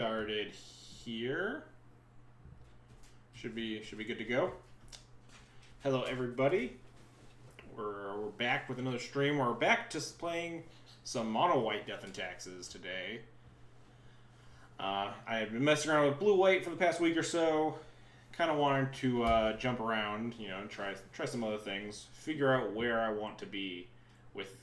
Started here. Should be good to go. Hello everybody. We're back with another stream. We're back just playing some mono white Death and Taxes today. I have been messing around with blue white for the past week or so. Kind of wanted to jump around, try some other things, figure out where I want to be with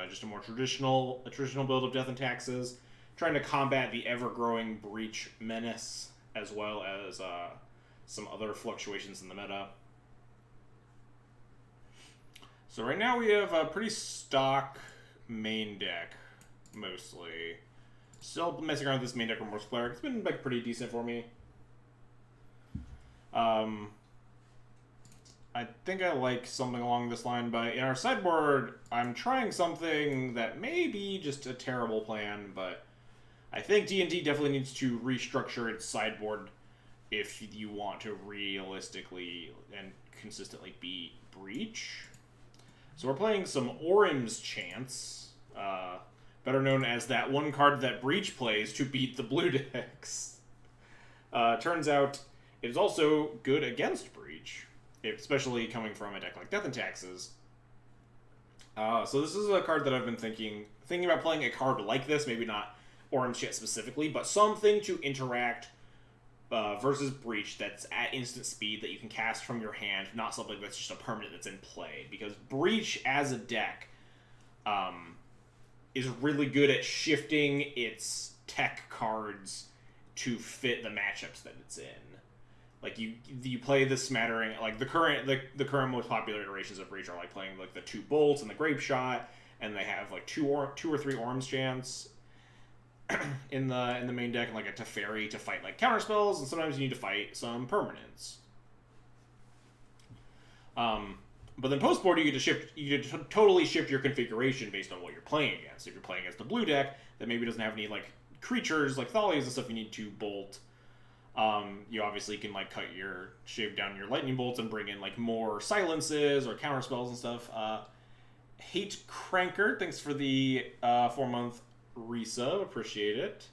just a more traditional build of Death and Taxes. Trying to combat the ever-growing Breach menace, as well as some other fluctuations in the meta. So right now we have a pretty stock main deck, mostly. Still messing around with this main deck Remorse Cleric. It's been pretty decent for me. I think I like something along this line, but in our sideboard, I'm trying something that may be just a terrible plan, but I think D&D definitely needs to restructure its sideboard if you want to realistically and consistently beat Breach. So we're playing some Orim's Chance, better known as that one card that Breach plays to beat the blue decks. Turns out it is also good against Breach, especially coming from a deck like Death and Taxes. So this is a card that I've been thinking about playing a card like this, maybe not Orim's Chance specifically, but something to interact versus Breach that's at instant speed that you can cast from your hand, not something that's just a permanent that's in play. Because Breach as a deck is really good at shifting its tech cards to fit the matchups that it's in. Like you play the smattering, like the current most popular iterations of Breach are like playing like the 2 bolts and the grape shot, and they have like two or three Orim's Chance in the main deck, and like a Teferi to fight like counter spells, and sometimes you need to fight some permanents. But then post board you get to totally shift your configuration based on what you're playing against. If you're playing against the blue deck that maybe doesn't have any like creatures like Thalias and stuff you need to bolt, you obviously can like shave down your lightning bolts and bring in like more silences or counter spells and stuff. Hate Cranker, thanks for the 4-month resub, appreciate it.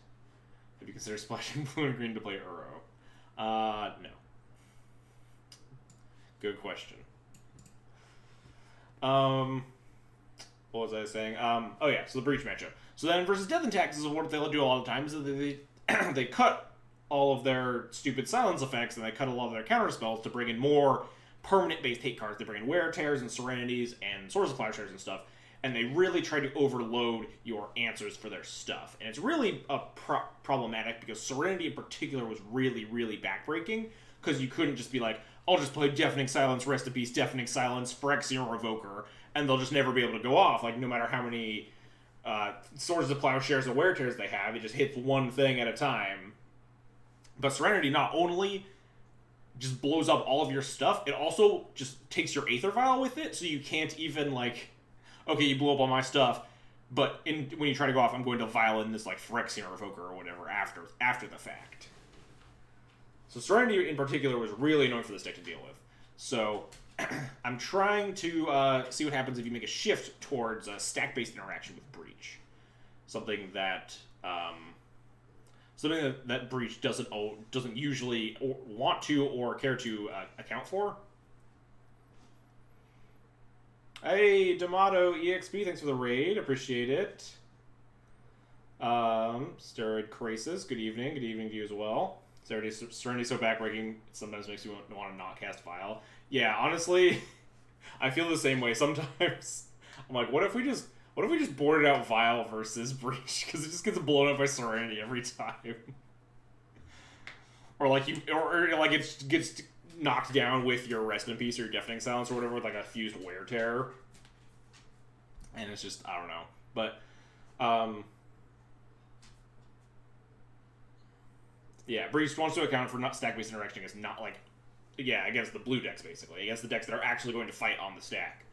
Have you considered splashing blue and green to play Uro? No. Good question. What was I saying? Oh yeah, so the Breach matchup. So then versus Death and Taxes, what they'll do a lot of times is that they cut all of their stupid silence effects, and they cut a lot of their counter spells to bring in more permanent-based hate cards. They bring in Wear Tears and Serenities and Swords of Plowshares and stuff, and they really try to overload your answers for their stuff. And it's really problematic because Serenity in particular was really, really backbreaking, because you couldn't just be like, I'll just play Deafening Silence, Rest in Peace, Deafening Silence, Phyrexian Revoker, and they'll just never be able to go off. Like, no matter how many Swords of Plowshares and Wear Tears they have, it just hits one thing at a time. But Serenity not only just blows up all of your stuff, it also just takes your Aether Vial with it, so you can't even, like, okay, you blew up all my stuff, but when you try to go off, I'm going to vial in this, like, Phyrexian Revoker or whatever after the fact. So Serenity in particular was really annoying for this deck to deal with. So I'm trying to see what happens if you make a shift towards a stack-based interaction with Breach. Something that Breach doesn't usually want to or care to account for. Hey, D'Amato EXP, thanks for the raid, appreciate it. Steroid Crisis, good evening to you as well. Serenity's so backbreaking, it sometimes makes you want to not cast Vial. Yeah, honestly, I feel the same way sometimes. I'm like, what if we just boarded out Vial versus Breach, because it just gets blown up by Serenity every time. Or it gets knocked down with your Rest in Peace or your Deafening Silence or whatever with like a fused Wear Tear. And it's just, I don't know. But, yeah, Breach wants to account for not stack-based interaction against against the blue decks, basically. Against the decks that are actually going to fight on the stack.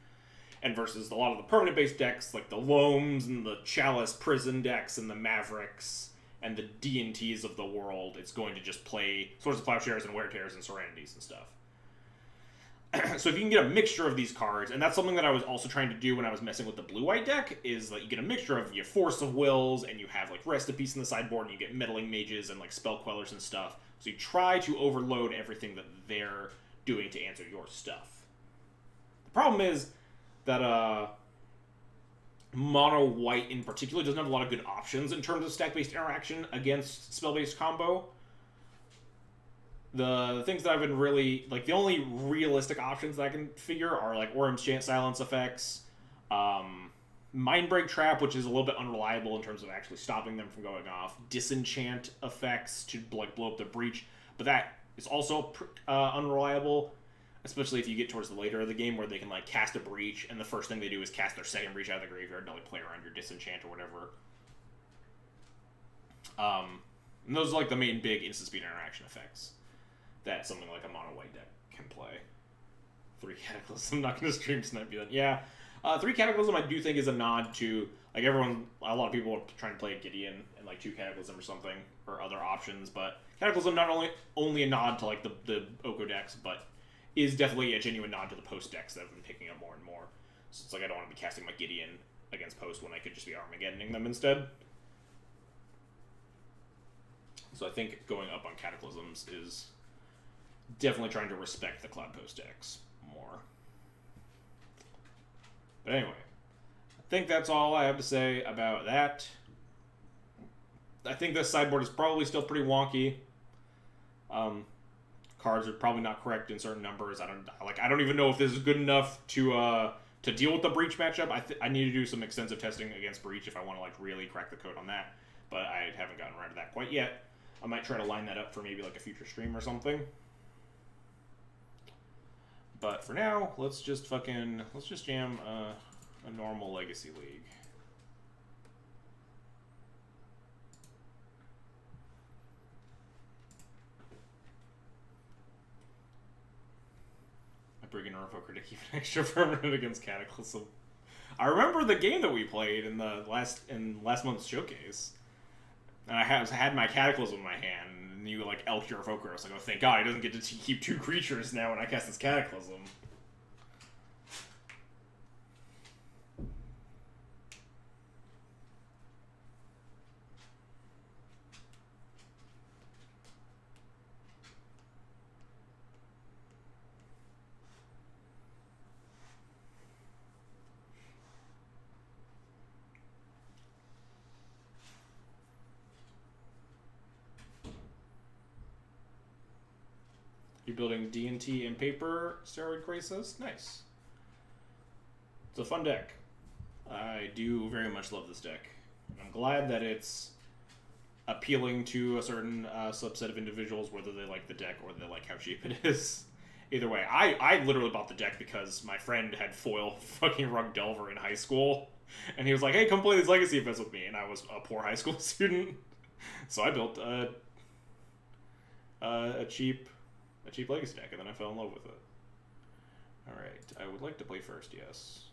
And versus a lot of the permanent-based decks, like the Loams and the Chalice Prison decks and the Mavericks and the D&Ts of the world, it's going to just play Swords of Plowshares and Wear Tears and Serenities and stuff. So if you can get a mixture of these cards, and that's something that I was also trying to do when I was messing with the blue-white deck, is that you get a mixture of your Force of Wills, and you have like Rest of Peace in the sideboard, and you get Meddling Mages and like Spell Quellers and stuff. So you try to overload everything that they're doing to answer your stuff. The problem is that mono white in particular doesn't have a lot of good options in terms of stack-based interaction against spell-based combo. The things that I've been really, like, the only realistic options that I can figure are, like, Orym's Chant silence effects, Mindbreak Trap, which is a little bit unreliable in terms of actually stopping them from going off, Disenchant effects to, like, blow up the Breach, but that is also unreliable, especially if you get towards the later of the game where they can, like, cast a Breach, and the first thing they do is cast their second Breach out of the graveyard and, like, play around your Disenchant or whatever. And those are, like, the main big instant speed interaction effects that something like a mono white deck can play. 3 Cataclysm, I'm not going to stream snipe you then. Yeah, 3 Cataclysm I do think is a nod to, like, a lot of people are trying to play Gideon and, like, 2 Cataclysm or something, or other options, but Cataclysm not only a nod to, like, the Oko decks, but is definitely a genuine nod to the Post decks that have been picking up more and more. So it's like I don't want to be casting my Gideon against Post when I could just be Armageddoning them instead. So I think going up on Cataclysms is definitely trying to respect the Cloud Post decks more. But anyway, I think that's all I have to say about that. I think this sideboard is probably still pretty wonky. Cards are probably not correct in certain numbers. I don't even know if this is good enough to deal with the Breach matchup. I need to do some extensive testing against Breach if I want to, like, really crack the code on that. But I haven't gotten around to that quite yet. I might try to line that up for maybe, like, a future stream or something. But for now, let's just jam a normal Legacy League. I bring in a Revoker to keep an extra permanent against Cataclysm. I remember the game that we played in last month's showcase. And I had my Cataclysm in my hand, and you, like, elked your Revoker. I was like, oh, thank God, he doesn't get to keep 2 creatures now when I cast this Cataclysm. You're building D&T and paper, Steroid Crisis? Nice. It's a fun deck. I do very much love this deck. I'm glad that it's appealing to a certain subset of individuals, whether they like the deck or they like how cheap it is. Either way, I literally bought the deck because my friend had foil fucking Rug Delver in high school, and he was like, hey, come play these Legacy events with me, and I was a poor high school student. So I built a cheap Legacy deck, and then I fell in love with it. Alright, I would like to play first, yes.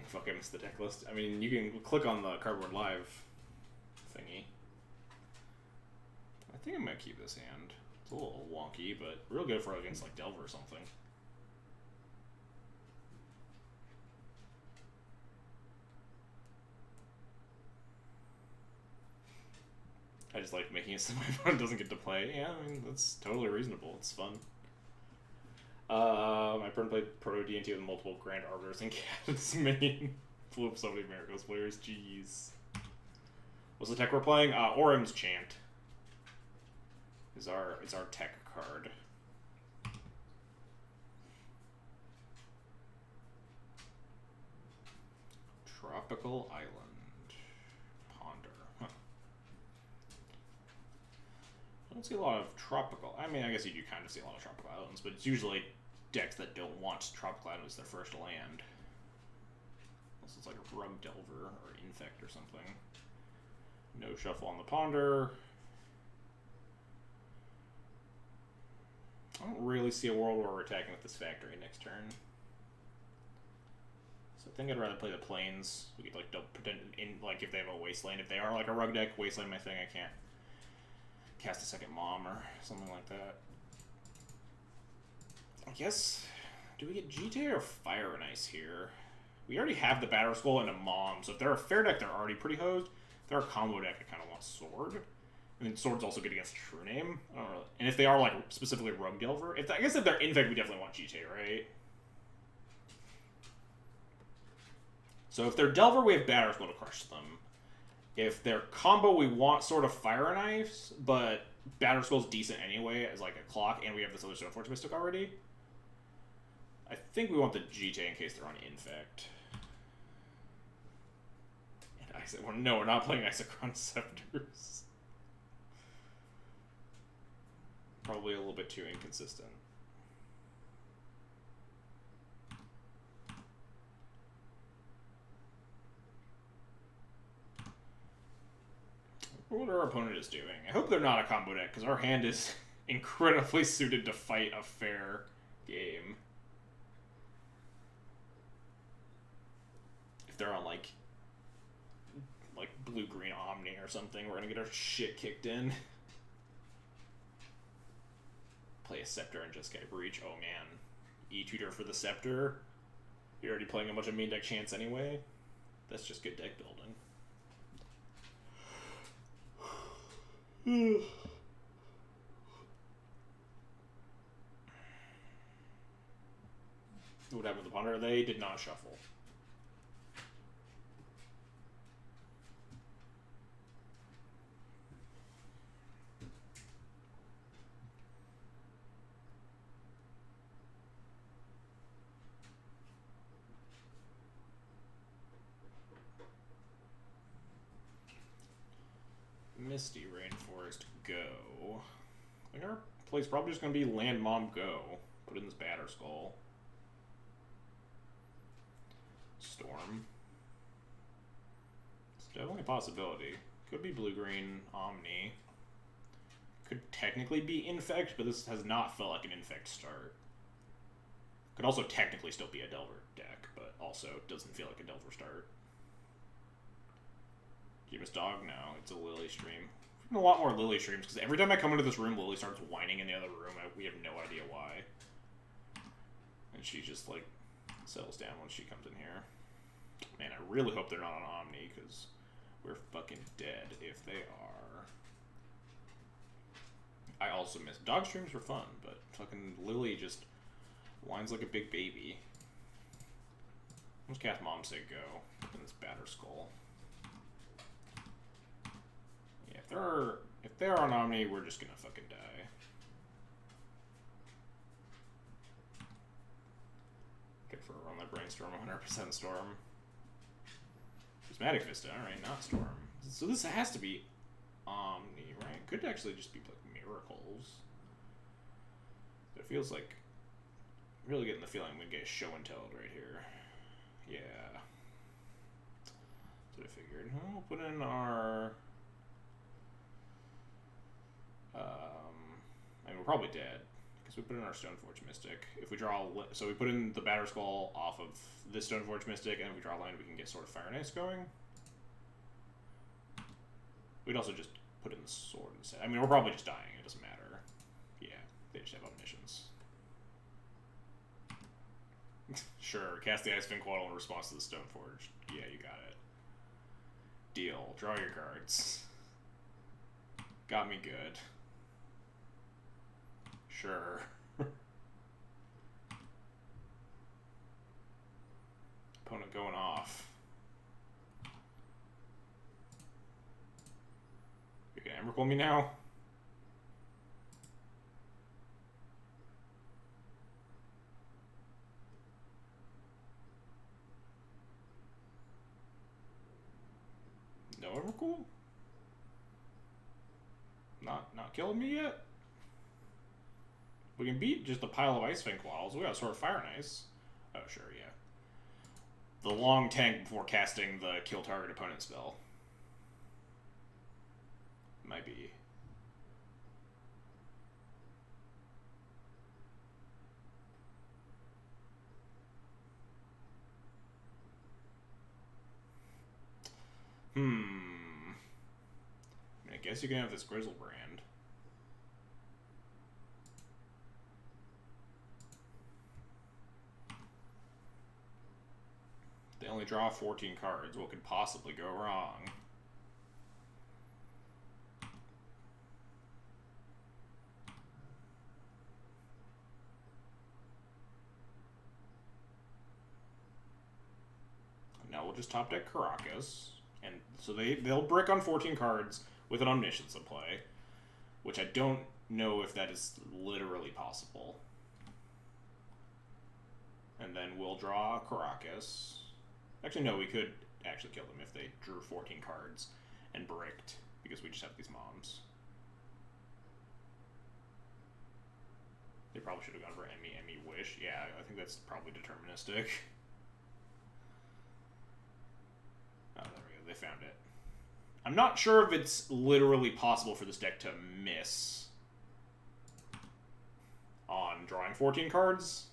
Fuck, I missed the deck list. I mean, you can click on the Cardboard Live thingy. I think I'm gonna keep this hand. It's a little wonky, but real good for against, like, Delver or something. I just like making it so my opponent doesn't get to play. Yeah, I mean, that's totally reasonable. It's fun. My opponent played Proto D&T with multiple Grand Arbiters and Cats main. Flew up so many Miracles players. Jeez. What's the tech we're playing? Orym's Chant is our tech card. Tropical Island. I don't see a lot of tropical. I mean, I guess you do kind of see a lot of tropical islands, but it's usually decks that don't want tropical islands as their first land. Unless it's like a Rug Delver or Infect or something. No shuffle on the Ponder. I don't really see a world where we're attacking with this Factory next turn. So I think I'd rather play the Plains. We could, like, pretend in, like, if they have a Wasteland. If they are like a Rug deck, Wasteland my thing. I can't cast a second Mom or something like that. I guess, do we get GTA or Fire and Ice here? We already have the Batter Skull and a Mom, so if they're a fair deck, they're already pretty hosed. If they're a combo deck, I kind of want Sword. And then Sword's also good against True Name. I don't really... And if they are, like, specifically Rogue Delver, I guess if they're Infect, we definitely want GTA, right? So if they're Delver, we have Batter Skull to crush them. If they're combo, we want sort of Fire and Ice, but Batter Skull's decent anyway as, like, a clock, and we have this other Stoneforge Mystic already. I think we want the GTA in case they're on Infect. Well, no, we're not playing Isochron Scepters. Probably a little bit too inconsistent. What our opponent is doing. I hope they're not a combo deck, because our hand is incredibly suited to fight a fair game. If they're on, like blue-green Omni or something, we're gonna get our shit kicked in. Play a Scepter and just get Breach. Oh man. E-Tutor for the Scepter. You're already playing a bunch of main deck chants anyway. That's just good deck building. What happened with the Ponder? They did not shuffle. Misty Rainforest, go. I think our play's probably just going to be Land Mom, go. Put in this Batter Skull. Storm. It's definitely a possibility. Could be blue-green Omni. Could technically be Infect, but this has not felt like an Infect start. Could also technically still be a Delver deck, but also doesn't feel like a Delver start. Jeebus Dog? No, it's a Lily stream. A lot more Lily streams, because every time I come into this room, Lily starts whining in the other room. We have no idea why. And she just, like, settles down when she comes in here. Man, I really hope they're not on Omni, because we're fucking dead if they are. I also miss... Dog streams were fun, but fucking Lily just whines like a big baby. Let's cast Mom Say Go in this Batter Skull. If they're on Omni, we're just gonna fucking die. Good for a run that Brainstorm, 100% Storm. Prismatic Vista, alright, not Storm. So this has to be Omni, right? Could actually just be like Miracles. But it feels like really getting the feeling we get Show and Tell right here. Yeah. That's what I figured. We'll put in our I mean, we're probably dead because we put in our Stoneforge Mystic. If we draw, so we put in the Batter Skull off of this Stoneforge Mystic, and if we draw land, we can get sort of Fire and Ice going. We'd also just put in the Sword instead. I mean, we're probably just dying. It doesn't matter. Yeah, they just have omniscience. Sure, cast the Ice-Fin Quaddle in response to the Stoneforge. Yeah, you got it. Deal. Draw your cards. Got me good. Sure. Opponent going off. You can Emrakul me now? No Emrakul? Not killing me yet? We can beat just a pile of Ice-Fin Quaddles. We got Sword of Fire and Ice. Oh, sure, yeah. The long tank before casting the kill target opponent spell. Might be. I mean, I guess you can have this Grizzlebrand. only draw 14 cards. What could possibly go wrong? Now we'll just top deck Caracas. And so they'll brick on 14 cards with an Omniscience in play, which I don't know if that is literally possible. And then we'll draw Caracas. Actually, no, we could actually kill them if they drew 14 cards and bricked, because we just have these moms. They probably should have gone for Emmy, Wish. Yeah, I think that's probably deterministic. Oh, there we go. They found it. I'm not sure if it's literally possible for this deck to miss on drawing 14 cards.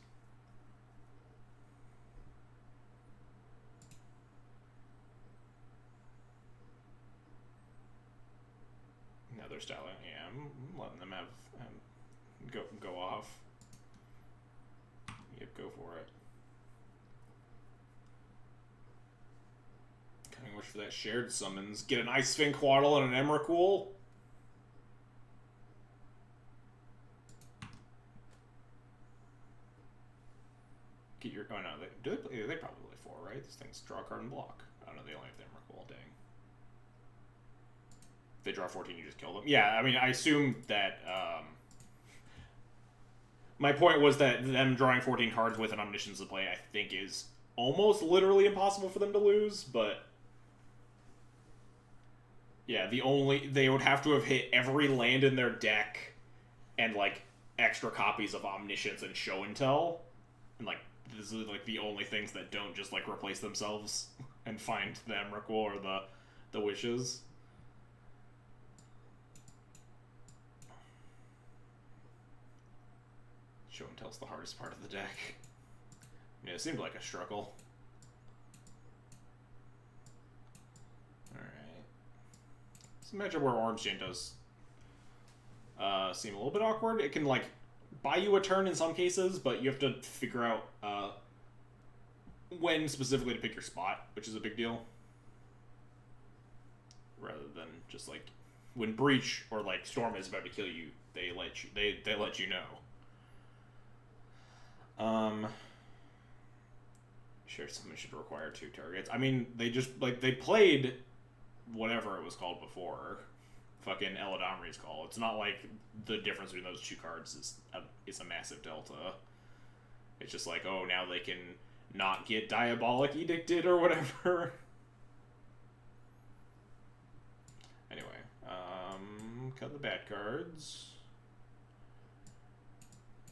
No, they're styling. Yeah, I'm letting them have go off. Yep, go for it. Kind of wish for that shared summons. Get an Ice Finquaddle and an Emrakul. Get your. Oh no, they probably play 4, right? These things draw a card and block. Oh no, they only have the Emrakul. Dang. If they draw 14, you just kill them. Yeah, I mean, I assume that. My point was that them drawing 14 cards with an Omniscience to play, I think, is almost literally impossible for them to lose, but yeah, they would have to have hit every land in their deck and like extra copies of Omniscience and Show and Tell, and like this is like the only things that don't just like replace themselves and find the Emrakul or the Wishes. Show and Tell's the hardest part of the deck. Yeah, it seemed like a struggle. Alright. It's a matchup where Orange Chain does seem a little bit awkward. It can, like, buy you a turn in some cases, but you have to figure out when specifically to pick your spot, which is a big deal. Rather than just, like, when Breach or, like, Storm is about to kill you, they let you know. Sure, someone should require 2 targets. I mean, they played whatever it was called before. Fucking Eladamri's Call. It's not like the difference between those 2 cards is a massive delta. It's just like, oh, now they can not get Diabolic Edicted or whatever. Anyway, cut the bad cards.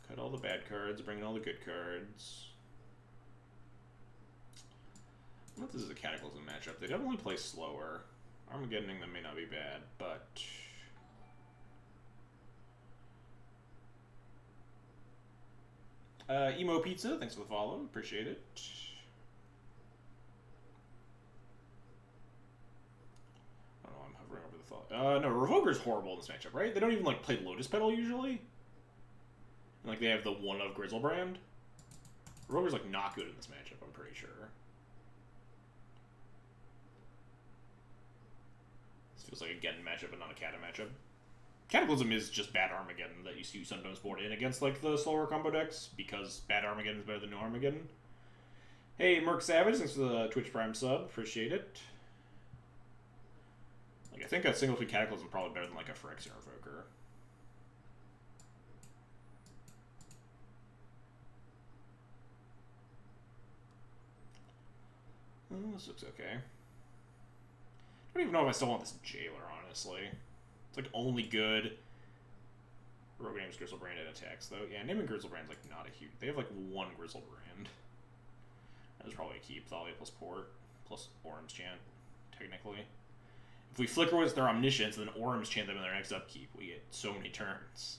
Cut all the bad cards, bring in all the good cards. I don't know if this is a Cataclysm matchup. They definitely play slower. Armageddoning them may not be bad, but... Emo Pizza, thanks for the follow. Appreciate it. I don't know, I'm hovering over the thought. No, Revoker's horrible in this matchup, right? They don't even, like, play Lotus Petal usually. And, like, they have the 1 of Grizzlebrand. Revoker's, like, not good in this matchup, I'm pretty sure. This feels like a Geddon matchup, but not a Cata matchup. Cataclysm is just bad Armageddon that you sometimes board in against, like, the slower combo decks, because bad Armageddon is better than no Armageddon. Hey, Merc Savage, thanks for the Twitch Prime sub. Appreciate it. Like, I think a single tweet Cataclysm is probably better than, like, a Phyrexian Revoker. Oh, this looks okay. I don't even know if I still want this Jailer, honestly. It's like only good. Rogue names Grizzlebrand and attacks, though. Yeah, naming Grizzlebrand's like not a huge. They have like 1 Grizzlebrand. That was probably a keep. Thalia plus Port plus Orm's Chant, technically. If we flicker with their Omniscience and then Orm's Chant them in their next upkeep, we get so many turns.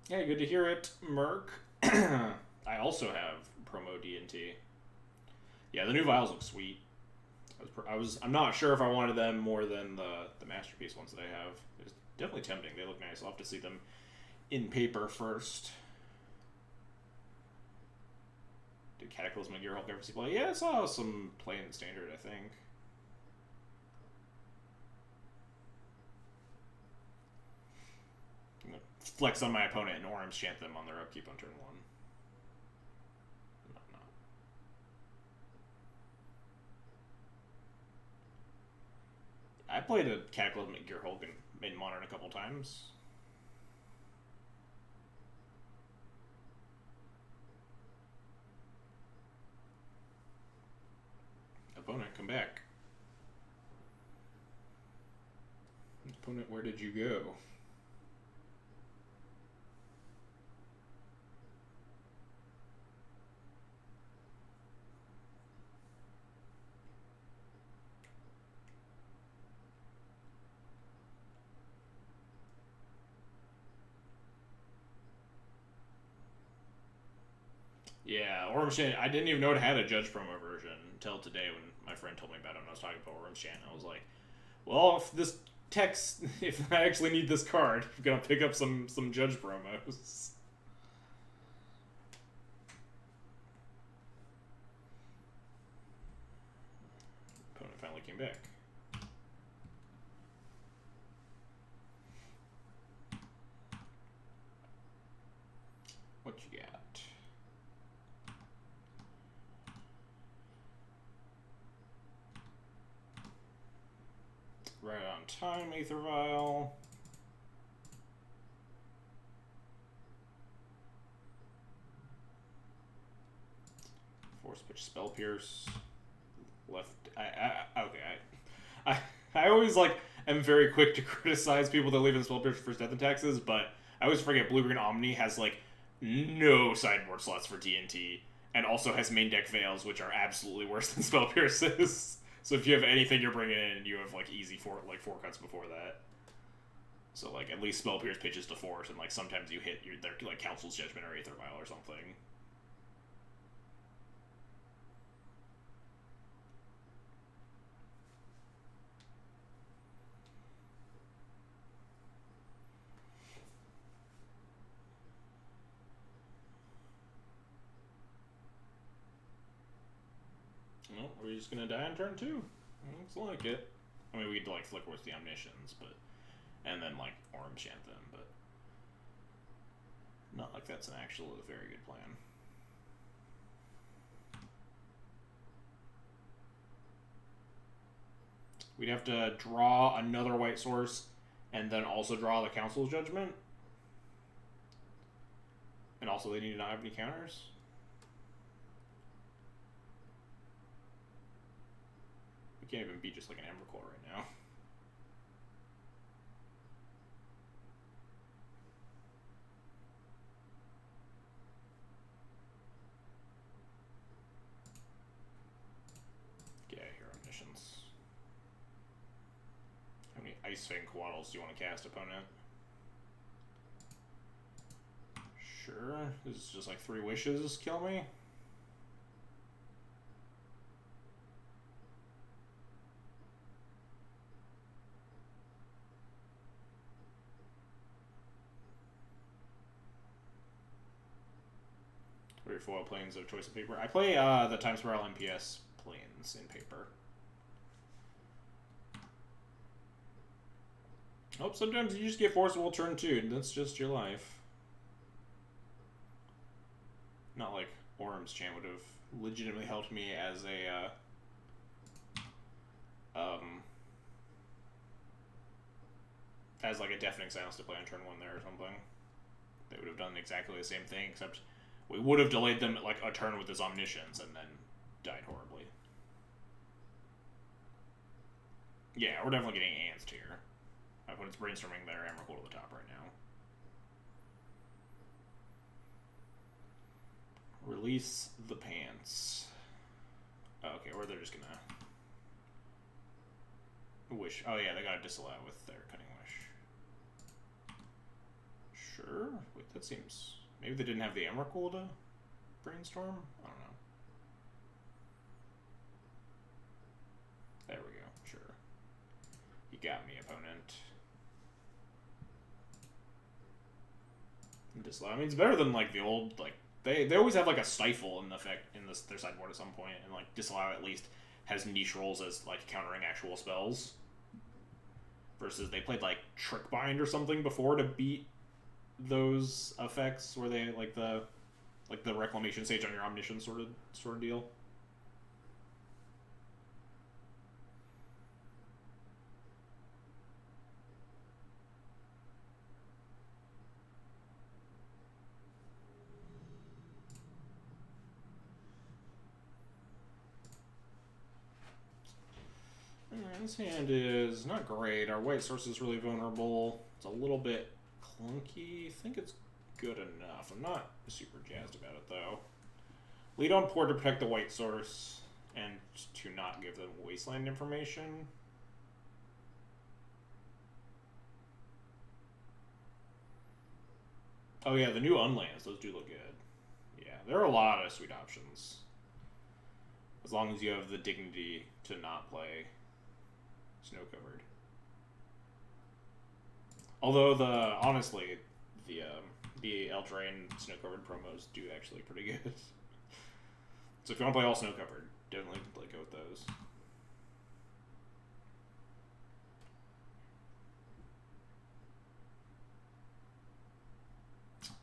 Yeah, good to hear it, Merc. I also have promo D&T. Yeah, the new vials look sweet. I'm not sure if I wanted them more than the masterpiece ones that I have. It's definitely tempting. They look nice. I'll have to see them in paper first. Did Cataclysm and Gearhulk ever see play? Yeah, I saw some play in Standard, I think. I'm gonna flex on my opponent and Orem's chant them on their upkeep on turn 1. No. I played a Cataclysm and Gearhulk in Modern a couple times. Opponent, come back. Opponent, where did you go? Yeah, Orem's Chant, I didn't even know it had a Judge promo version until today when my friend told me about it when I was talking about Orem's Chant. I was like, well, if this text, if I actually need this card, I'm gonna pick up some Judge promos. Opponent finally came back. What you got? Right on time, Aether Vial. Force Pitch, Spell Pierce. Left. I always am very quick to criticize people that leave in Spell Pierce for Death and Taxes, but I always forget Blue Green Omni has no sideboard slots for D&T, and also has main deck Veils, which are absolutely worse than Spell Pierces. So if you have anything you're bringing in, you have easy four cuts before that. So at least Spell Pierce pitches to force, and sometimes you hit their Council's Judgment or Aether Vial or something. Well, we're just gonna die on turn 2. Looks like it. I mean, we could Flicker with the Omniscience, and then Orem Chant them, but not like that's a very good plan. We'd have to draw another white source, and then also draw the Council's Judgment. And also they need to not have any counters. We can't even beat just an Emrakul right now. Yeah, here Omniscience. How many Ice Fang Coatls do you want to cast, opponent? Sure. This is just 3 wishes kill me. Foil planes of choice of paper. I play the Time Spiral MPS planes in paper. Oh, sometimes you just get Forcible turn 2, and that's just your life. Not like Orem's Chant would have legitimately helped me as a as a Deafening Silence to play on turn 1 there or something. They would have done exactly the same thing, except we would have delayed them a turn with his Omniscience and then died horribly. Yeah, we're definitely getting Ants here. I put its brainstorming there, Emrakul to the top right now. Release the pants. Okay, or they're just gonna wish. Oh yeah, they gotta disallow with their Cutting Wish. Sure. Wait, that seems. Maybe they didn't have the Emrakul to brainstorm? I don't know. got me, opponent. Disallow. I mean, it's better than like the old like they always have like a stifle in effect in their sideboard at some point, and like disallow at least has niche roles as like countering actual spells. Versus they played like Trick Bind or something before to beat those effects where they like the Reclamation Sage on your Omniscience sort of deal. This hand is not great. Our white source is really vulnerable. It's a little bit clunky. I think it's good enough. I'm not super jazzed about it, though. Lead on port to protect the white source and to not give them wasteland information. Oh yeah, the new unlands. Those do look good. Yeah, there are a lot of sweet options. As long as you have the dignity to not play snow covered. Although honestly, the Eldraine snow covered promos do actually pretty good. So if you want to play all snow covered, definitely go with those.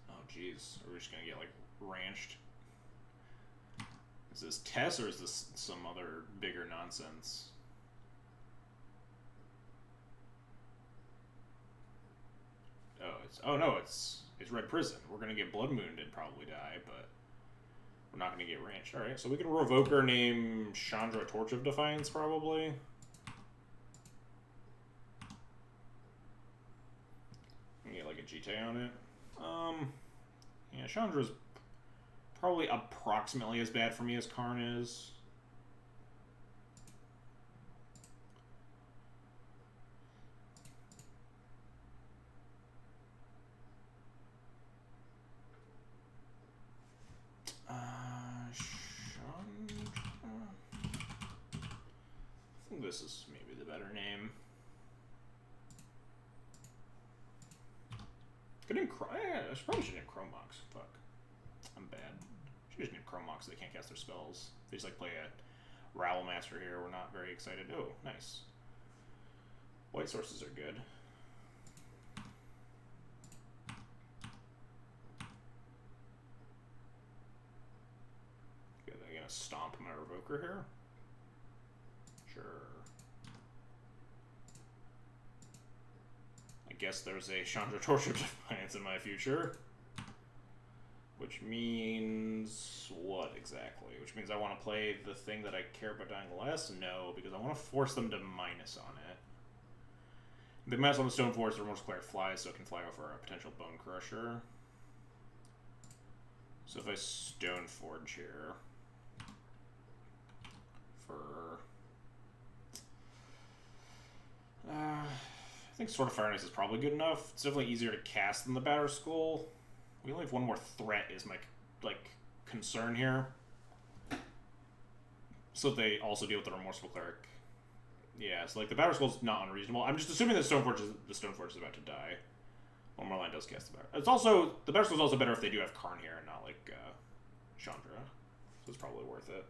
Oh jeez, are we just gonna get like ranched? Is this Tess or is this some other bigger nonsense? Oh no, it's Red Prison. We're gonna get Blood Mooned and probably die, but we're not gonna get ranched. All right, so we can revoke our name Chandra Torch of Defiance probably. And get like a GT on it. Yeah, Chandra's probably approximately as bad for me as Karn is. I think this is maybe the better name. Could name I probably should name Chromox. Fuck. I'm bad. Should just name Chromox so they can't cast their spells. They just like play a Raoul Master here. We're not very excited. Oh, nice. White sources are good. Okay, I'm gonna stomp my Revoker here. Sure. I guess there's a Chandra Torch of Defiance in my future. Which means what exactly? Which means I want to play the thing that I care about dying less? No, because I want to force them to minus on it. The minus on the Stone Force, Remorse Claire flies, so it can fly over a potential Bone Crusher. So if I Stone Forge here for I think Sword of Fireness is probably good enough. It's definitely easier to cast than the Batter Skull. We only have one more threat is my concern here. So they also deal with the Remorseful Cleric. Yeah, so the Batter Skull's not unreasonable. I'm just assuming that the Stoneforge is about to die. One more line does cast the Batter. It's also the Batter Skull's also better if they do have Karn here and not Chandra. So it's probably worth it.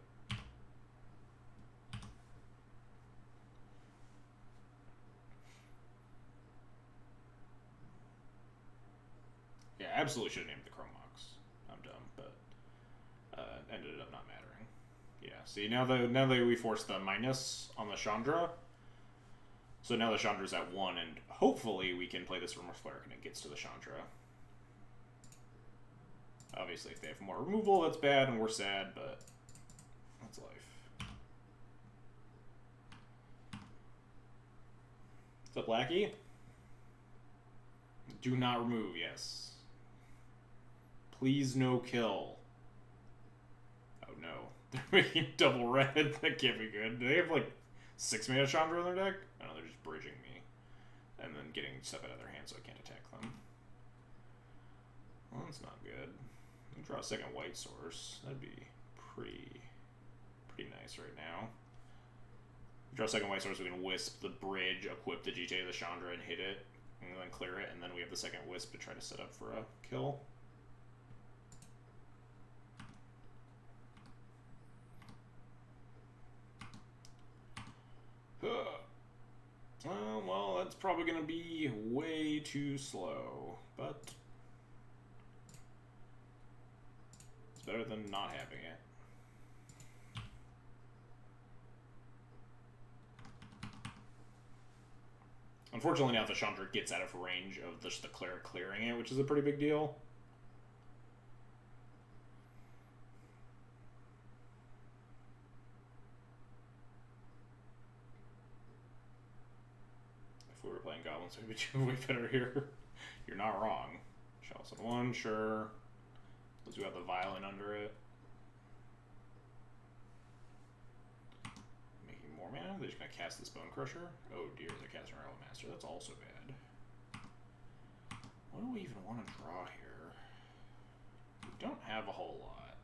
Yeah, I absolutely should have named the Chromox. I'm dumb, but ended up not mattering. Yeah, see, now that we force the minus on the Chandra, so now the Chandra's at 1, and hopefully we can play this Remorse Cleric and it gets to the Chandra. Obviously, if they have more removal, that's bad, and we're sad, but that's life. What's up, Lackey? Do not remove, yes. Please no kill. Oh no. They're making double red. That can't be good. Do they have 6 mana Chandra in their deck? I know, they're just bridging me. And then getting stuff out of their hand so I can't attack them. Well, that's not good. I'll draw a second white source. That'd be pretty nice right now. Draw a second white source, we can wisp the bridge, equip the GTA the Chandra, and hit it, and then clear it, and then we have the second wisp to try to set up for a kill. Well, that's probably going to be way too slow, but it's better than not having it. Unfortunately, now the Chandra gets out of range of just the cleric clearing it, which is a pretty big deal. If we were playing goblins, it would be way better here. You're not wrong. Chalice on 1, sure. Let's do have the violin under it. Making more mana? They're just gonna cast this Bone Crusher? Oh dear, they're casting Rattle Master. That's also bad. What do we even want to draw here? We don't have a whole lot.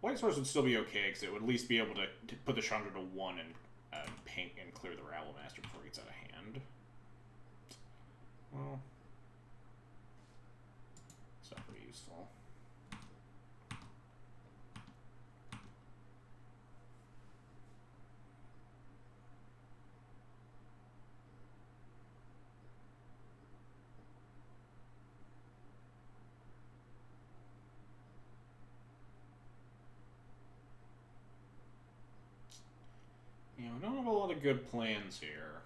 White Source would still be okay, because it would at least be able to put the Chandra to 1 and paint and clear the Rabble Master before it gets out of hand. Well, it's not very useful. You know, we don't have a lot of good plans here.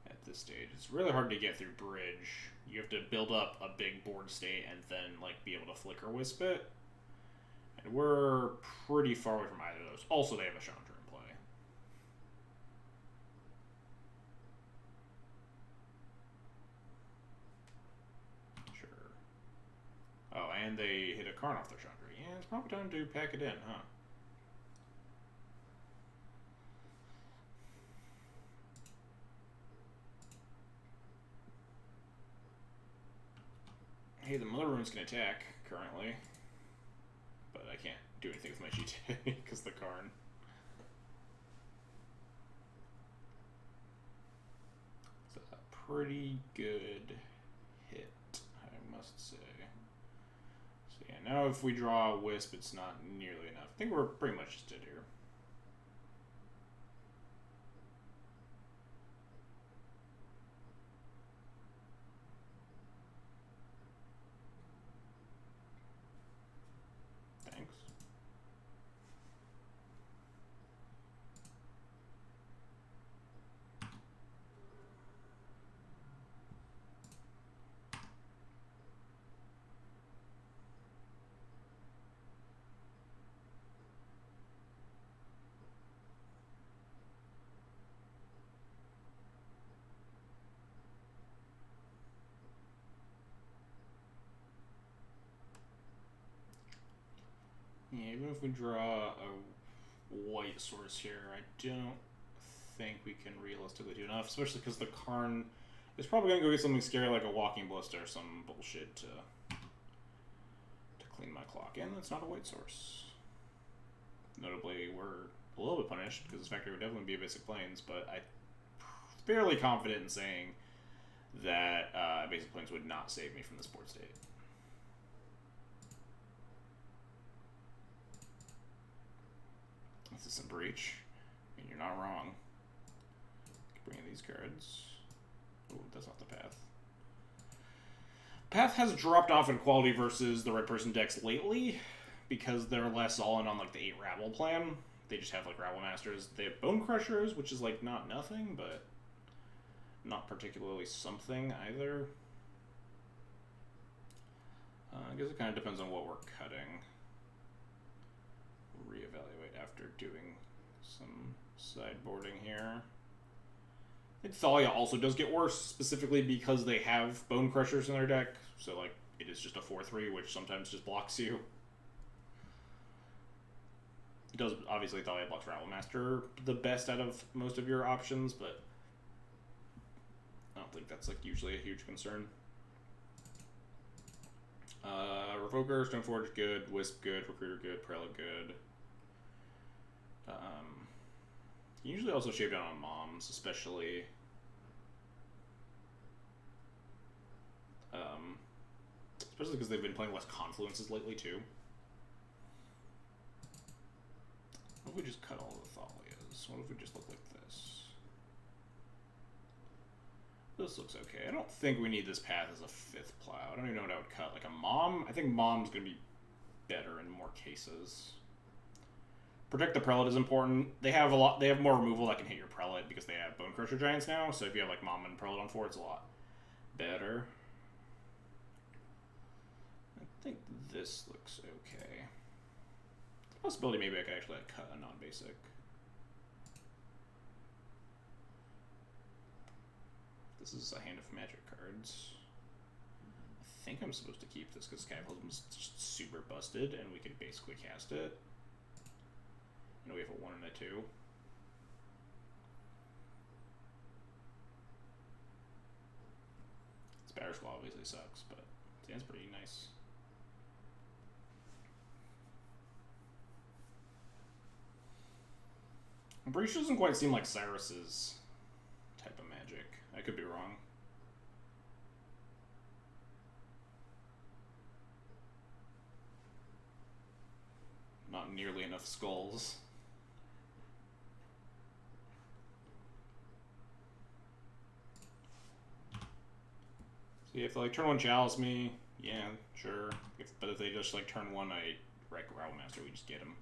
At this stage, it's really hard to get through bridge. You have to build up a big board state and then, like, be able to flicker wisp it. And we're pretty far away from either of those. Also, they have a Chandra in play. Sure. Oh, and they hit a Karn off their Chandra. Yeah, it's probably time to pack it in, huh? Hey, the Mother Rune's can attack currently, but I can't do anything with my GTA because the Karn. It's a pretty good hit, I must say. So yeah, now if we draw a Wisp, it's not nearly enough. I think we're pretty much just dead here. Thanks. Yeah, even if we draw a white source here, I don't think we can realistically do enough, especially because the Karn is probably going to go get something scary like a Walking Ballista or some bullshit to clean my clock. And that's not a white source. Notably, we're a little bit punished because this factory would definitely be a basic plains, but I'm fairly confident in saying that basic plains would not save me from this board state. This is some breach. I mean, you're not wrong. Bring in these cards. Oh, that's not the path. Path has dropped off in quality versus the Red Person decks lately because they're less all in on like the 8 Rabble plan. They just have like Rabble Masters. They have Bone Crushers, which is like not nothing, but not particularly something either. I guess it kind of depends on what we're cutting. Reevaluate after doing some sideboarding here. I think Thalia also does get worse, specifically because they have Bone Crushers in their deck, so like it is just a 4/3, which sometimes just blocks you. It does, obviously Thalia blocks Rabble Master the best out of most of your options, but I don't think that's like usually a huge concern. Revoker, Stoneforge, good. Wisp, good. Recruiter, good. Prelate, good. Usually also shape down on moms, especially. Especially because they've been playing less confluences lately, too. What if we just cut all the Thalias? What if we just look like this? This looks okay. I don't think we need this path as a 5th plow. I don't even know what I would cut. Like a mom? I think mom's going to be better in more cases. Protect the Prelate is important. They have a lot. They have more removal that can hit your Prelate because they have Bone Crusher Giants now. So if you have like Mom and Prelate on 4, it's a lot better. I think this looks okay. Possibility maybe I could actually like, cut a non-basic. This is a hand of magic cards. I think I'm supposed to keep this because Cataclysm's just super busted and we could basically cast it. You know, we have a 1 and a 2. This Batter Skull obviously sucks, but it's pretty nice. Breach doesn't quite seem like Cyrus's type of magic. I could be wrong. Not nearly enough skulls. So if they like turn 1 Chalice me, yeah, sure. But if they just like turn 1 Rabble Master, we just get him.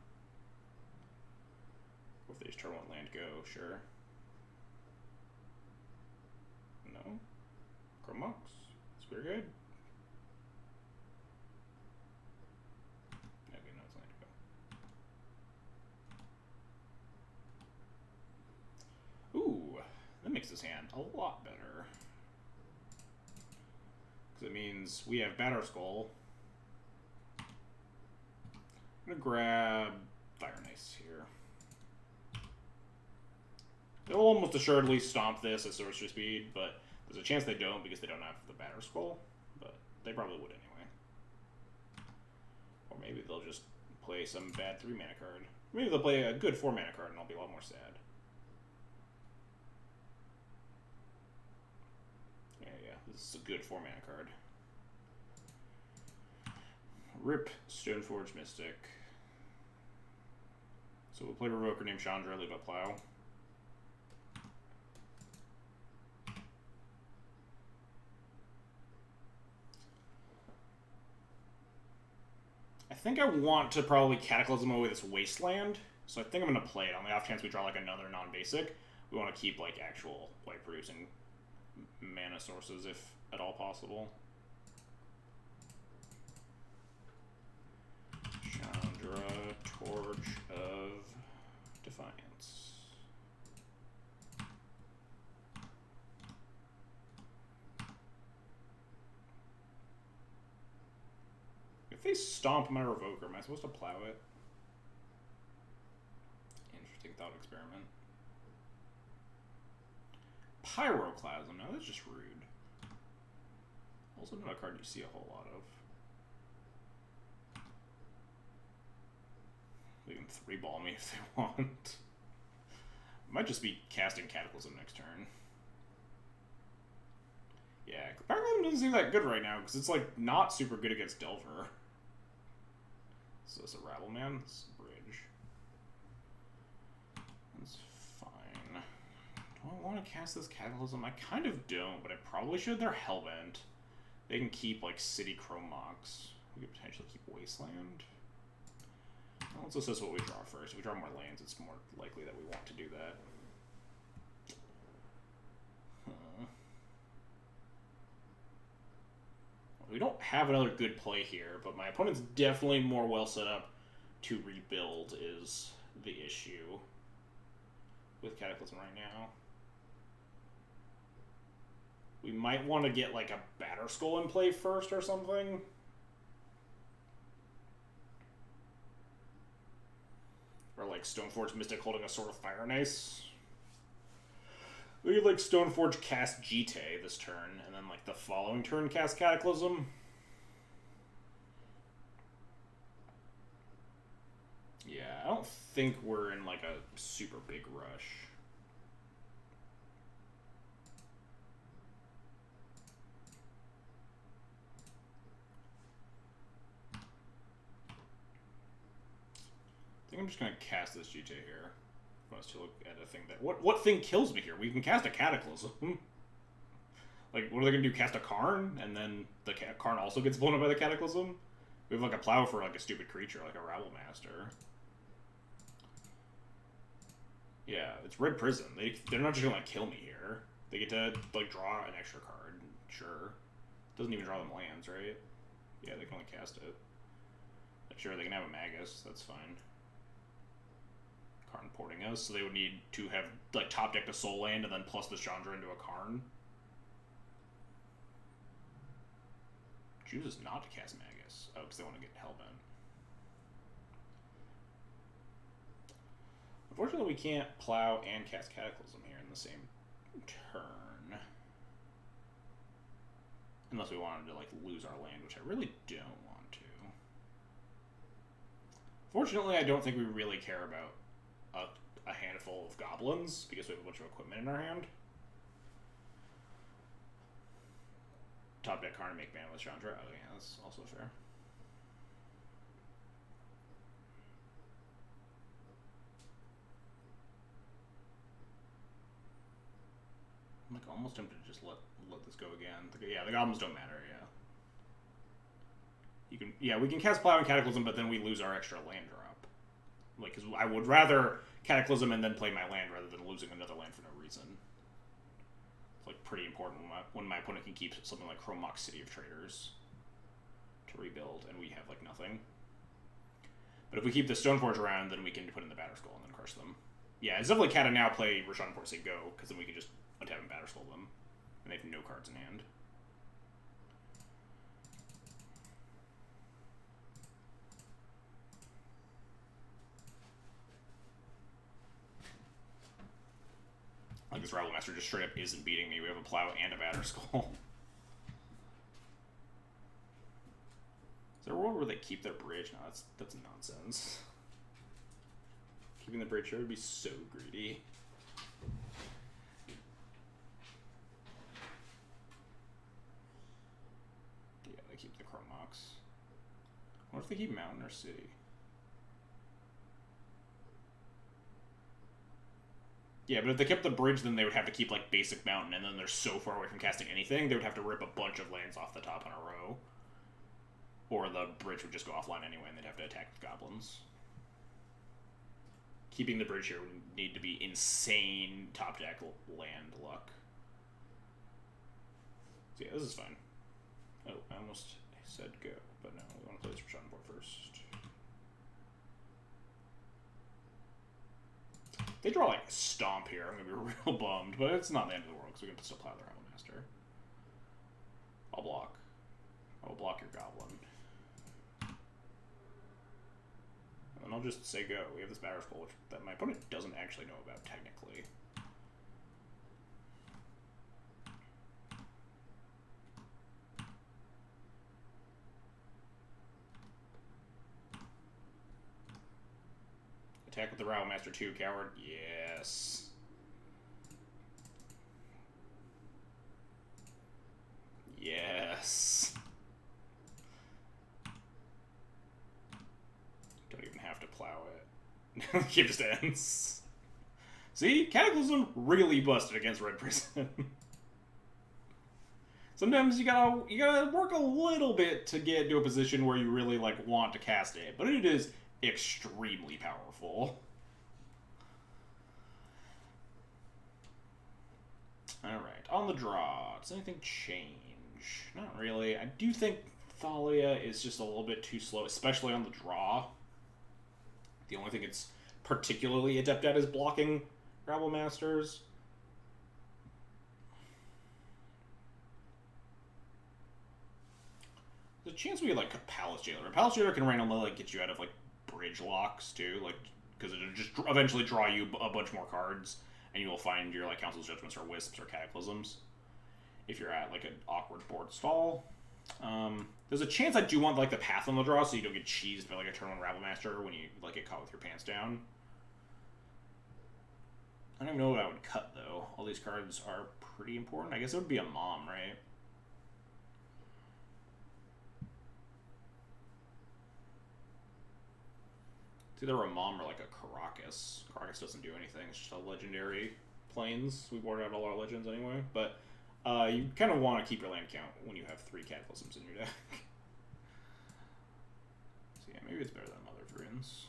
Or if they just turn 1 land go, sure. No? Chromox. It's very good. Okay, no, it's land go. Ooh, that makes this hand a lot better. It means we have Batter Skull. I'm gonna grab Fire Nice here. They'll almost assuredly stomp this at sorcery speed, but there's a chance they don't because they don't have the Batter Skull. But they probably would anyway. Or maybe they'll just play some bad 3 mana card. Maybe they'll play a good 4 mana card and I'll be a lot more sad. Yeah, this is a good 4 mana card. Rip Stoneforge Mystic. So we'll play Revoker named Chandra, leave a plow. I think I want to probably Cataclysm away this Wasteland, so I think I'm going to play it. On the off chance we draw like another non-basic, we want to keep like actual like producing mana sources if at all possible. Chandra, Torch of Defiance. If they stomp my Revoker, am I supposed to plow it? Interesting thought experiment. Pyroclasm, now that's just rude. Also not a card you see a whole lot of. They can 3-ball me if they want. Might just be casting Cataclysm next turn. Yeah, Pyroclasm doesn't seem that good right now because it's like not super good against Delver. So it's a Rabble Man. It's a bridge. That's fine. Do I want to cast this Cataclysm? I kind of don't, but I probably should. They're Hellbent. They can keep like City Chromox. We could potentially keep Wasteland. Well, let's assess what we draw first. If we draw more lands, it's more likely that we want to do that. We don't have another good play here, but my opponent's definitely more well set up to rebuild is the issue with Cataclysm right now. We might want to get like a Batter Skull in play first or something. Or like Stoneforge Mystic holding a Sword of Fire and Ice. We could like Stoneforge cast Jite this turn, and then like the following turn cast Cataclysm. Yeah, I don't think we're in like a super big rush. I think I'm just gonna cast this GT here. I want us to look at a thing that what thing kills me here? We can cast a Cataclysm. Like, what are they gonna do? Cast a Karn, and then the Karn also gets blown up by the Cataclysm? We have like a plow for like a stupid creature, like a Rabble Master. Yeah, it's Red Prison. They're not just gonna like kill me here. They get to like draw an extra card. Sure, doesn't even draw them lands, right? Yeah, they can only cast it. Sure, they can have a Magus. That's fine. Karn porting us, so they would need to have like top deck the Soul Land and then plus the Chandra into a Karn. Chooses not to cast Magus. Oh, because they want to get Hellbent. Unfortunately, we can't plow and cast Cataclysm here in the same turn. Unless we wanted to like lose our land, which I really don't want to. Fortunately, I don't think we really care about a handful of goblins because we have a bunch of equipment in our hand. Top deck Karn to make mana with Chandra. Oh yeah, that's also fair. I'm like almost tempted to just let this go again. Yeah, the goblins don't matter. Yeah, you can. Yeah, we can cast Plow and Cataclysm, but then we lose our extra land drop. Like, because I would rather Cataclysm and then play my land rather than losing another land for no reason. It's like pretty important when my opponent can keep something like Chromok City of Traders to rebuild, and we have like nothing. But if we keep the Stoneforge around, then we can put in the Batterskull and then crush them. Yeah, it's definitely Cata now play Roshan Port say go, because then we can just untap and Batterskull them. And they have no cards in hand. Like this Rabble Master just straight up isn't beating me. We have a Plow and a Batterskull. Is there a world where they keep their bridge? No, that's nonsense. Keeping the bridge here would be so greedy. Yeah, they keep the Chromox. What if they keep Mountain or City? Yeah, but if they kept the bridge, then they would have to keep like basic Mountain, and then they're so far away from casting anything, they would have to rip a bunch of lands off the top in a row. Or the bridge would just go offline anyway, and they'd have to attack with goblins. Keeping the bridge here would need to be insane top deck land luck. So yeah, this is fine. Oh, I almost said go, but no, we want to play this Roshan board first. They draw like Stomp here, I'm going to be real bummed, but it's not the end of the world, because we can still plow the Rabble Master. I'll block. I will block your Goblin. And I'll just say go. We have this Batterskull, which that my opponent doesn't actually know about, technically. Attack with the Rabble Master 2, coward. Yes. Yes. Don't even have to plow it. The game just ends. See? Cataclysm really busted against Red Prison. Sometimes you gotta work a little bit to get to a position where you really like want to cast it, but it is extremely powerful. Alright, on the draw. Does anything change? Not really. I do think Thalia is just a little bit too slow, especially on the draw. The only thing it's particularly adept at is blocking Rabble Masters. There's a chance we get like a Palace Jailer. A Palace Jailer can randomly like get you out of like bridge locks too, like because it'll just eventually draw you a bunch more cards, and you will find your like Council's Judgments or Wisps or Cataclysms if you're at like an awkward board stall. There's a chance I do want like the path on the draw, so you don't get cheesed by like a turn 1 Rabble Master when you like get caught with your pants down. I don't even know what I would cut though. All these cards are pretty important. I guess it would be a Mom, right? It's either a Mom or like a Caracas. Caracas doesn't do anything. It's just a legendary plains. We boarded out all our legends anyway, but you kind of want to keep your land count when you have 3 Cataclysms in your deck. So yeah, maybe it's better than Mother of Runes.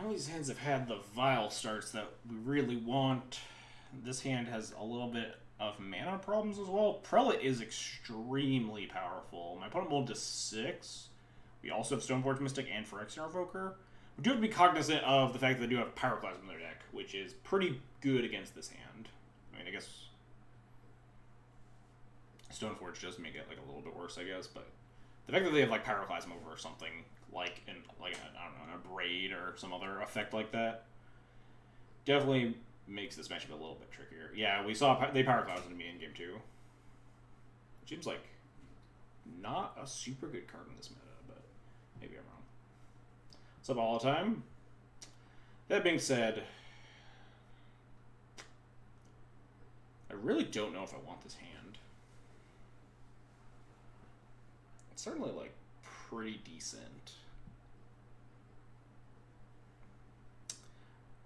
All these hands have had the Vile starts that we really want. This hand has a little bit of mana problems as well. Prelate is extremely powerful. My opponent rolled to 6. We also have Stoneforge Mystic and Phyrexian Invoker. We do have to be cognizant of the fact that they do have Pyroclasm in their deck, which is pretty good against this hand. I mean, I guess Stoneforge does make it like a little bit worse, I guess, but the fact that they have like Pyroclasm over something like I don't know, a Braid or some other effect like that definitely makes this matchup a little bit trickier. Yeah, we saw they Pyroclasmed me in game 2. It seems like not a super good card in this meta, but maybe I'm wrong. What's up all the time? That being said, I really don't know if I want this hand. It's certainly like pretty decent.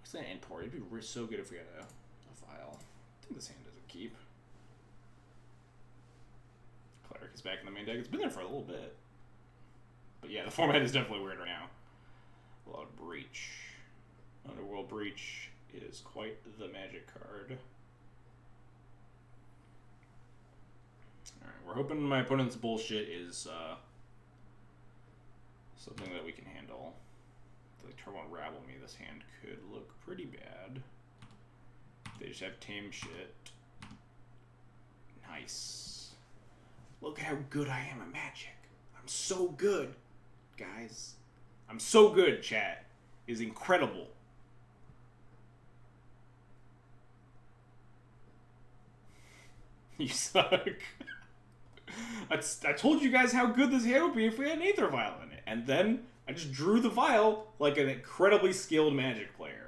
What's that import? It'd be so good if we had a Vile. I think this hand doesn't keep. Cleric is back in the main deck. It's been there for a little bit. But yeah, the format is definitely weird right now. A lot of Breach. Underworld Breach is quite the magic card. Alright, we're hoping my opponent's bullshit is something that we can handle. If they turn 1 Rabble me, this hand could look pretty bad. They just have tame shit. Nice. Look how good I am at Magic. I'm so good, guys. I'm so good, chat. It is incredible. You suck. I told you guys how good this hand would be if we had an Aether Vial in it. And then I just drew the Vial like an incredibly skilled Magic player.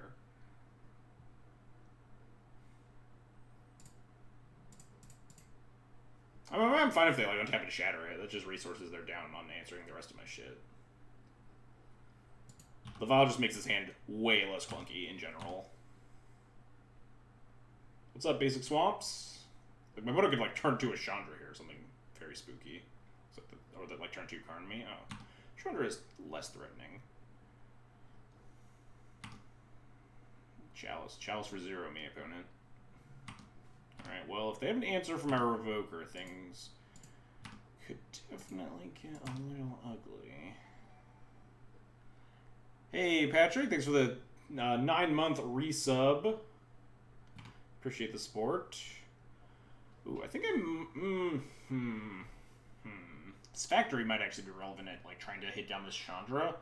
I'm fine if they like untap and shatter it. That's just resources they're down on answering the rest of my shit. The Vial just makes his hand way less clunky in general. What's up, Basic Swamps? Like, my opponent could like turn 2 a Chandra here or something very spooky. Or that like turn 2 Karn me. Oh. Chandra is less threatening. Chalice. Chalice for 0 me, opponent. Alright, well, if they have an answer for my Revoker, things could definitely get a little ugly. Hey, Patrick, thanks for the 9-month resub. Appreciate the support. Ooh, I think This Factory might actually be relevant at like trying to hit down this Chandra,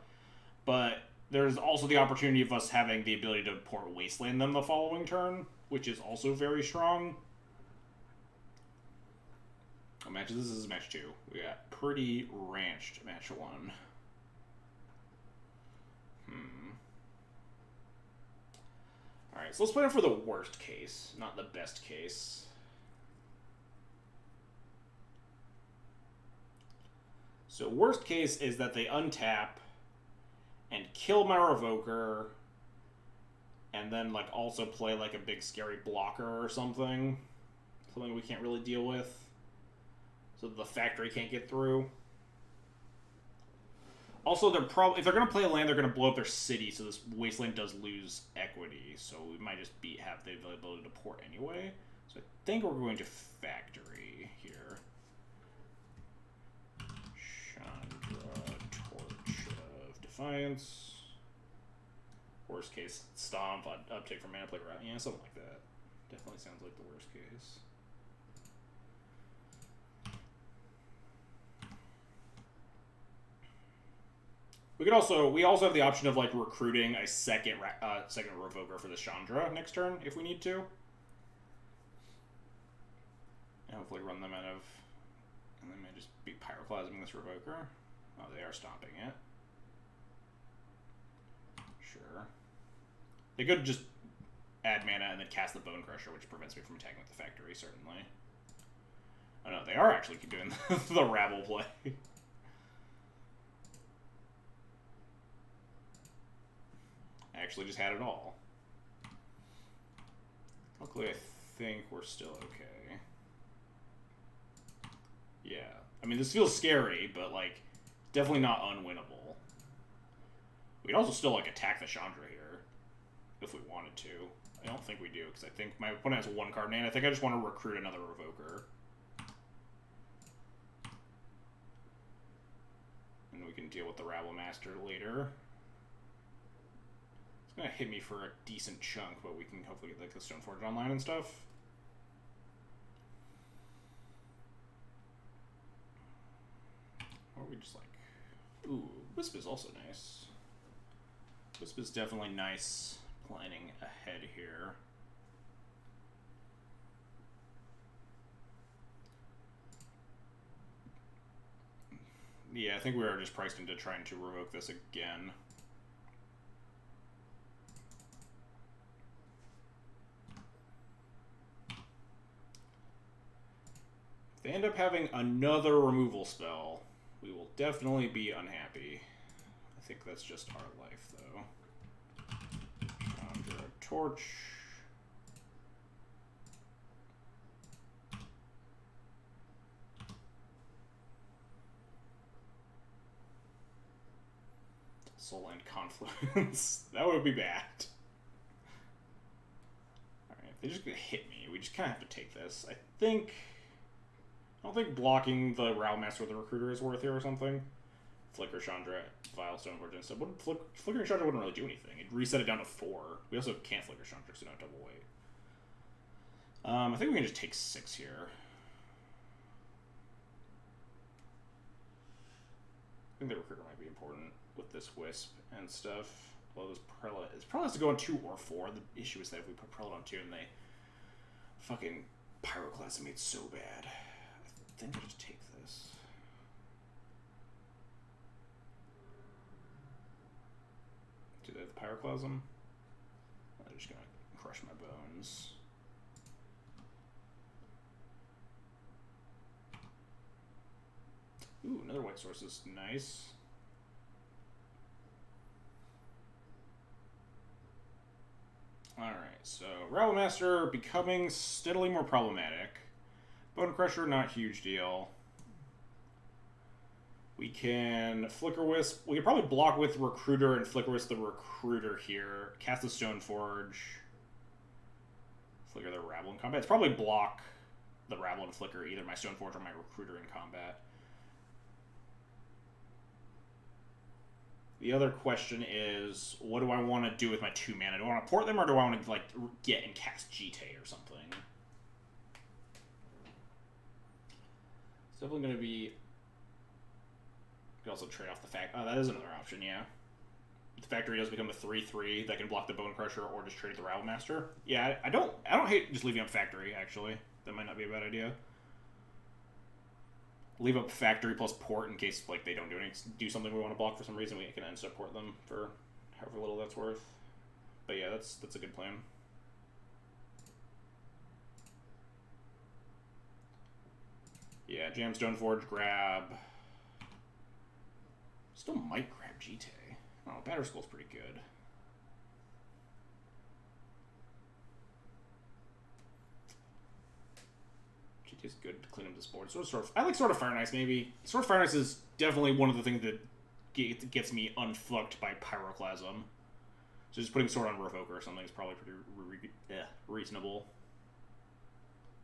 but there's also the opportunity of us having the ability to port Wasteland them the following turn, which is also very strong. Oh, this is match 2. We got pretty ranched match 1. Alright, so let's plan for the worst case, not the best case. So worst case is that they untap and kill my Revoker and then like also play like a big scary blocker or something. Something we can't really deal with. So the Factory can't get through. Also, if they're going to play a land, they're going to blow up their city, so this Wasteland does lose equity. So we might just have the ability to port anyway. So I think we're going to Factory here. Chandra, Torch of Defiance. Worst case, Stomp, uptake for mana play route. Yeah, something like that. Definitely sounds like the worst case. we also have the option of like recruiting a second Revoker for the Chandra next turn if we need to. And hopefully run them out of, and they may just be Pyroclasming this Revoker. Oh, they are stomping it. Sure. They could just add mana and then cast the Bone Crusher, which prevents me from attacking with the factory, certainly. Oh no, they are actually doing the Rabble play. I actually just had it all. Luckily, I think we're still okay. Yeah. I mean, this feels scary, but, like, definitely not unwinnable. We'd also still, like, attack the Chandra here, if we wanted to. I don't think we do, because I think my opponent has a 1-card name. I think I just want to recruit another Revoker. And we can deal with the Rabble Master later. It's going to hit me for a decent chunk, but we can hopefully get, like, the Stoneforge online and stuff. Or we just like, ooh, Wisp is also nice. Wisp is definitely nice planning ahead here. Yeah, I think we are just priced into trying to revoke this again. If they end up having another removal spell, we will definitely be unhappy. I think that's just our life, though. Chandra Torch. Soul End Confluence. That would be bad. Alright, if they just gonna hit me, we just kind of have to take this. I don't think blocking the Rabble Master with the Recruiter is worth here or something. Flicker Chandra, Vile Stoneforge instead. Flickering Chandra wouldn't really do anything. It'd reset it down to 4. We also can't Flicker Chandra, so not double weight. I think we can just take 6 here. I think the Recruiter might be important with this Wisp and stuff. Well, this Prelate has to go on 2 or 4. The issue is that if we put Prelate on 2 and they fucking Pyroclasmate so bad. I think I just take this. Do they have the Pyroclasm? I'm just gonna crush my bones. Ooh, another white source is nice. Alright, so Rabble Master becoming steadily more problematic. Bone Crusher, not huge deal. We can Flicker Wisp. We could probably block with Recruiter and Flicker Wisp the Recruiter here. Cast the Stoneforge. Flicker the Rabble in combat. It's probably block the Rabble and Flicker, either my Stoneforge or my Recruiter in combat. The other question is, what do I want to do with my 2 mana? Do I want to port them, or do I want to like get and cast GT or something? It's definitely going to be... You can also trade off the fact... Oh, that is another option, yeah. The factory does become a 3/3 that can block the Bone Crusher or just trade the Rabble Master. Yeah, I don't hate just leaving up factory, actually. That might not be a bad idea. Leave up factory plus port in case like they don't do something we want to block for some reason. We can end support them for however little that's worth. But yeah, that's a good plan. Yeah, Jam Stoneforge, grab. Still might grab GT. Oh, Batterskull's pretty good. GT's good to clean up this board. I like Sword of Fire and Ice, maybe. Sword of Fire and Ice is definitely one of the things that gets me unfucked by Pyroclasm. So just putting Sword on Revoker or something is probably pretty reasonable.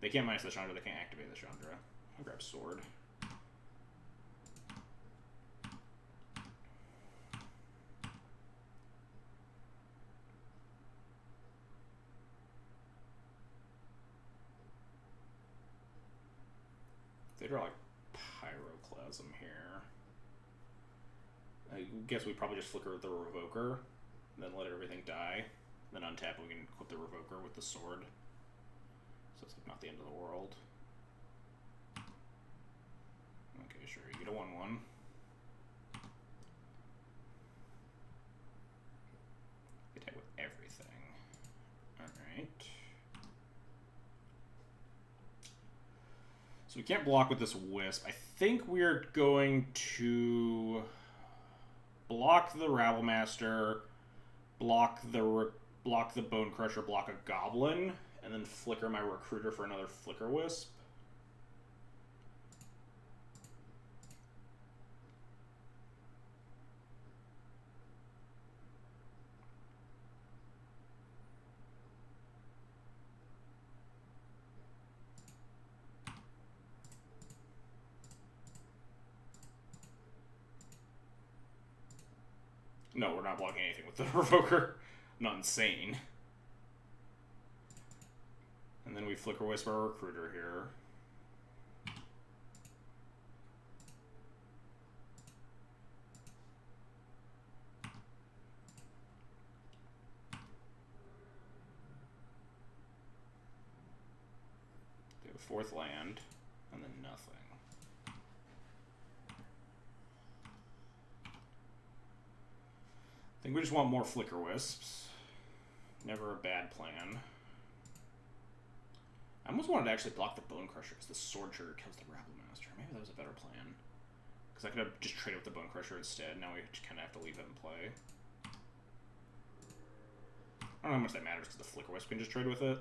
They can't minus the Chandra, they can't activate the Chandra. I'll grab Sword. They draw like Pyroclasm here. guess we probably just flicker with the Revoker, then let everything die, then untap and we can equip the Revoker with the sword. So it's like not the end of the world. Okay, sure, you get a 1/1. Attack with everything. Alright. So we can't block with this Wisp. I think we're going to block the Rabblemaster, block the Bone Crusher, block a Goblin, and then flicker my Recruiter for another Flicker Wisp. No, we're not blocking anything with the Revoker. Not insane. And then we Flicker Wisp our Recruiter here. They have a 4th land, and then nothing. I think we just want more Flicker Wisps. Never a bad plan. I almost wanted to actually block the Bone Crusher because the Sword Trigger kills the Rabblemaster. Maybe that was a better plan. Because I could have just traded with the Bone Crusher instead. Now we just kind of have to leave it in play. I don't know how much that matters because the Flicker Wisp can just trade with it.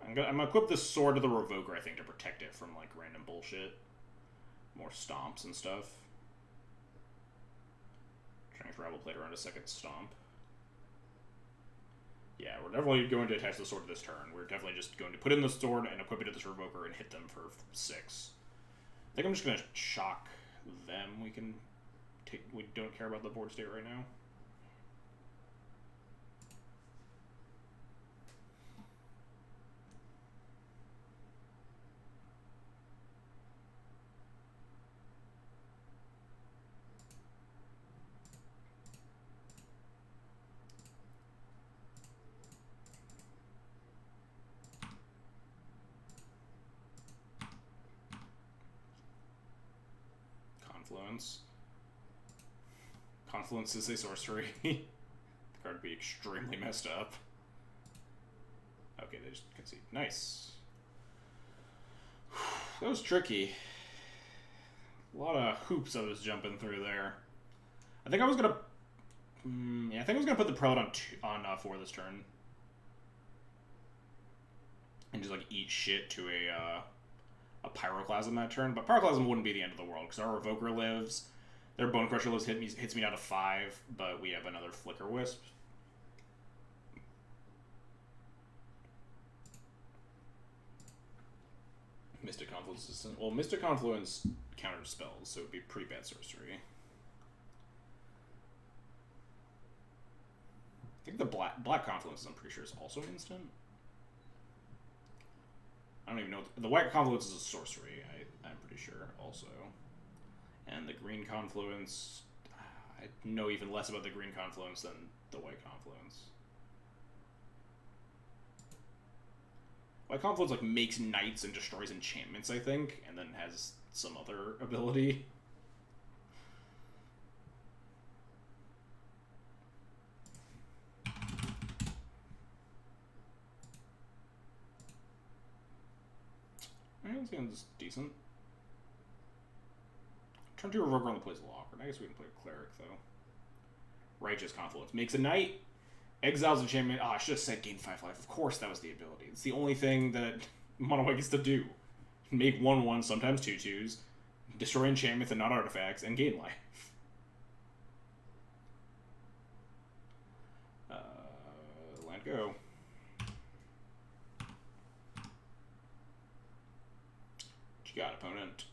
I'm gonna equip this Sword to the Revoker, I think, to protect it from like random bullshit. More stomps and stuff. Trying to Rabble Plate around a second stomp. Yeah, we're definitely going to attach the sword to this turn. We're definitely just going to put in the sword and equip it to this Revoker and hit them for 6. I think I'm just going to shock them. We don't care about the board state right now. Confluence is a sorcery. The card would be extremely messed up. Okay, they just concede. Nice. That was tricky. A lot of hoops I was jumping through there. I think I was gonna. Yeah, I think I was gonna put the Prelate on 4 this turn, and just like eat shit to a Pyroclasm that turn. But Pyroclasm wouldn't be the end of the world because our Revoker lives. Their Bone Crusher lives, hits me down to 5, but we have another Flicker Wisp. Mystic Confluence is... Well, Mystic Confluence counters spells, so it would be pretty bad sorcery. I think the Black Confluence, I'm pretty sure, is also instant. I don't even know. The White Confluence is a sorcery, I'm pretty sure, also. And the Green Confluence, I know even less about the Green Confluence than the White Confluence. White Confluence like makes knights and destroys enchantments, I think, and then has some other ability. This game's decent. Turn 2 Revoker on the plays a lot awkward. I guess we can play a Cleric, though. Righteous Confluence. Makes a Knight. Exiles enchantment. Oh, I should have said gain 5 life. Of course that was the ability. It's the only thing that Mono White gets to do. Make 1/1, sometimes 2/2s. Destroy enchantments and not artifacts, and gain life. Land go. What you got, opponent?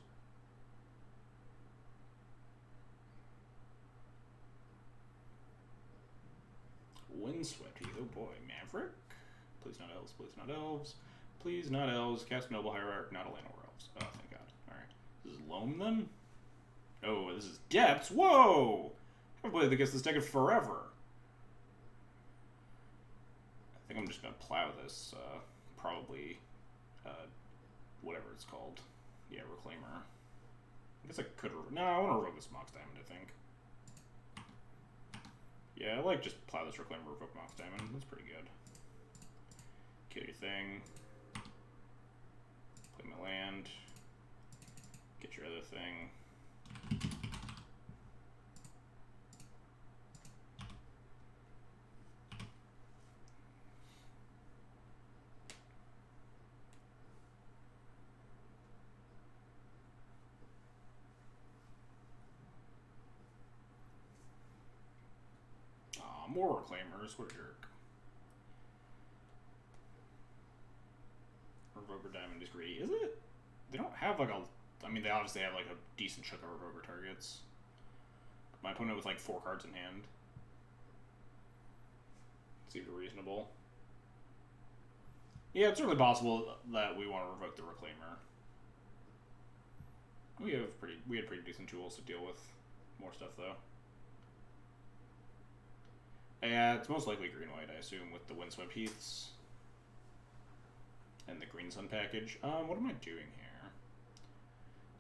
Windswept. Oh boy. Maverick? Please not elves. Please not elves. Please not elves. Cast Noble Hierarch. Not a land or elves. Oh, thank God. This is Loam, then? Oh, this is Depths? Whoa! I haven't played against this deck in forever. I think I'm just going to plow this, probably, whatever it's called. Yeah, Reclaimer. I guess I could... No, I want to revoke this Mox Diamond, I think. Yeah, I like just plow this Reclaimer, revoke Mox Diamond. That's pretty good. Kill your thing. Play my land. Get your other thing. Aw, more Reclaimers. What a jerk. Revoker Diamond is greedy. Is it? They don't have like a... I mean, they obviously have like a decent chunk of Revoker targets. My opponent with like 4 cards in hand. Seems reasonable. Yeah, it's certainly possible that we want to revoke the Reclaimer. We had pretty decent tools to deal with more stuff though. Yeah, it's most likely green-white, I assume, with the Windswept Heaths. And the Green Sun package. What am I doing here?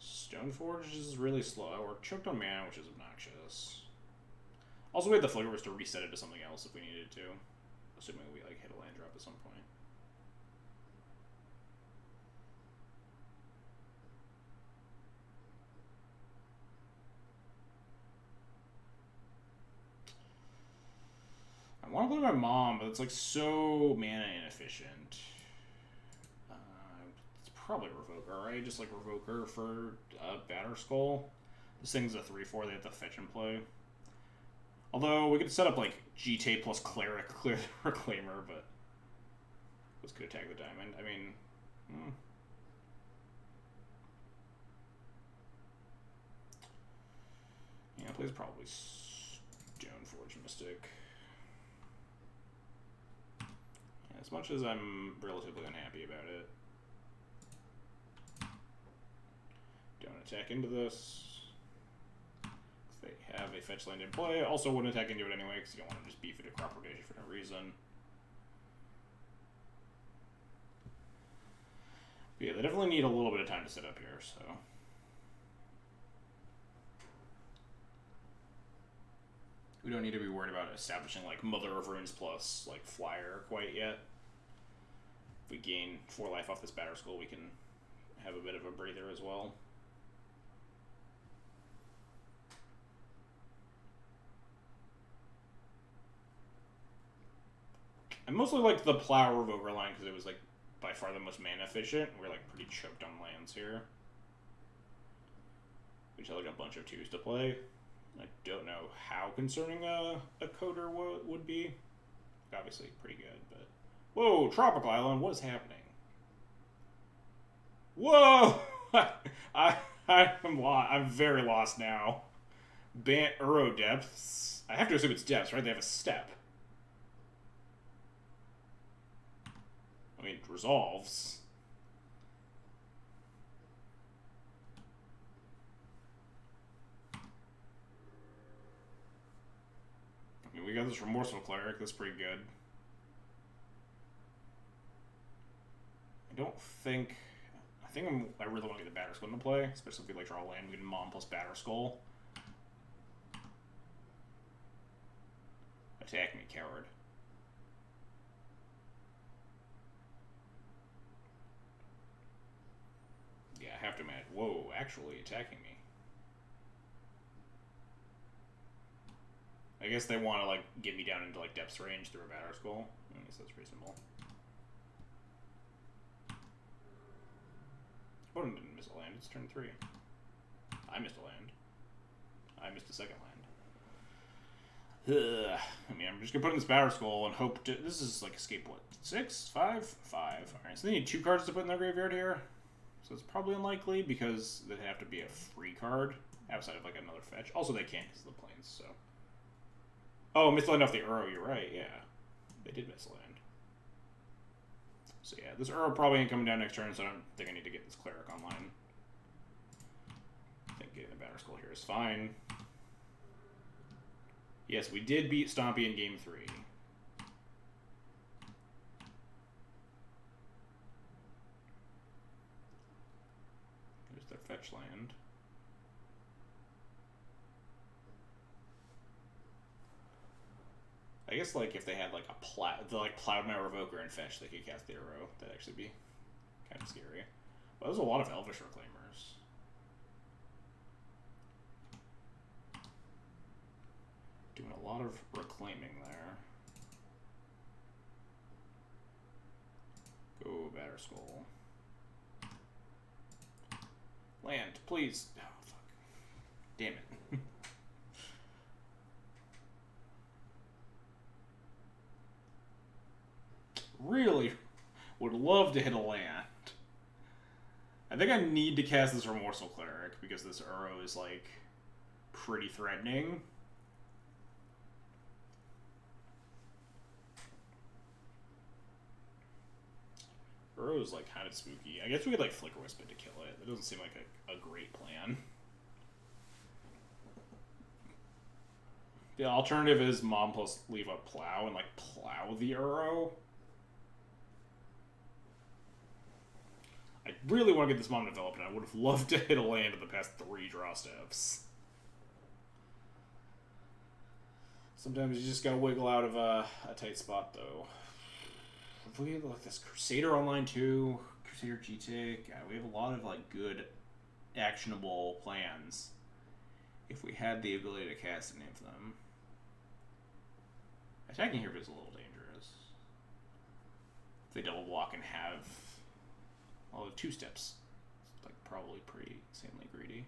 Stoneforge is really slow. We're choked on mana, which is obnoxious. Also, we had the Flickers to reset it to something else if we needed to. Assuming we like hit a land drop at some point. I want to play my mom, but it's like so mana inefficient. It's probably Revoker, right? Just like Revoker for Batterskull. This thing's a 3/4, they have to fetch and play. Although we could set up like GT plus Cleric, clear the Reclaimer, but this could attack the diamond. I mean, yeah, plays probably Stoneforge Mystic. Yeah, as much as I'm relatively unhappy about it. Don't attack into this. They have a fetch land in play. Also wouldn't attack into it anyway because you don't want to just beef it to crop rotation for no reason. But yeah, they definitely need a little bit of time to set up here, so. We don't need to be worried about establishing like Mother of Runes plus like Flyer quite yet. If we gain 4 life off this Batterskull, we can have a bit of a breather as well. I mostly liked the Plow Revoker line because it was like by far the most mana efficient. We're like pretty choked on lands here. We just had like a bunch of 2s to play. I don't know how concerning a coder would be. Obviously pretty good, but... Whoa, Tropical Island, what is happening? Whoa! I'm very lost now. Uro Depths. I have to assume it's Depths, right? They have a step. I mean, it resolves. I mean, we got this Remorseful Cleric. That's pretty good. I think I really want to get the Batterskull into play, especially if we like draw a land. We can Mom plus Batterskull. Attack me, coward. Yeah, I have to imagine. Whoa, actually attacking me. I guess they want to like get me down into like depths range through a Batterskull. I guess that's reasonable. Opponent didn't miss a land. It's turn 3. I missed a land. I missed a second land. Ugh. I mean, I'm just gonna put in this Batterskull and hope to. This is like escape what? 6? 5? 5. Alright, so they need 2 cards to put in their graveyard here. So it's probably unlikely because they'd have to be a free card outside of like another fetch. Also, they can't because of the planes, so. Oh, missed land off the Uro, you're right, yeah. They did miss land. So yeah, this Uro probably ain't coming down next turn, so I don't think I need to get this Cleric online. getting the Batter Skull here is fine. Yes, we did beat Stompy in Game 3. There's their fetch land. I guess, like, if they had, like, Plowed-My Revoker and fetch, they could cast the arrow. That'd actually be kind of scary. But there's a lot of Elvish Reclaimers. Doing a lot of reclaiming there. Go Batter Skull. Land, please. Oh, fuck. Damn it. Really would love to hit a land. I think I need to cast this Remorseful Cleric because this Uro is, like, pretty threatening. Uro is, like, kind of spooky. I guess we could, like, Flicker Wisp it to kill it. That doesn't seem like a great plan. The alternative is Mom plus leave a Plow and, like, plow the Uro. I really want to get this Mom developed, and I would have loved to hit a land in the past 3 draw steps. Sometimes you just gotta wiggle out of a tight spot, though. If we have, like, this Crusader online, too, Crusader GTIC, we have a lot of, like, good, actionable plans. If we had the ability to cast any of them. Attacking here is a little dangerous. If they double block and have... Well, 2 steps. It's, like, probably pretty insanely greedy.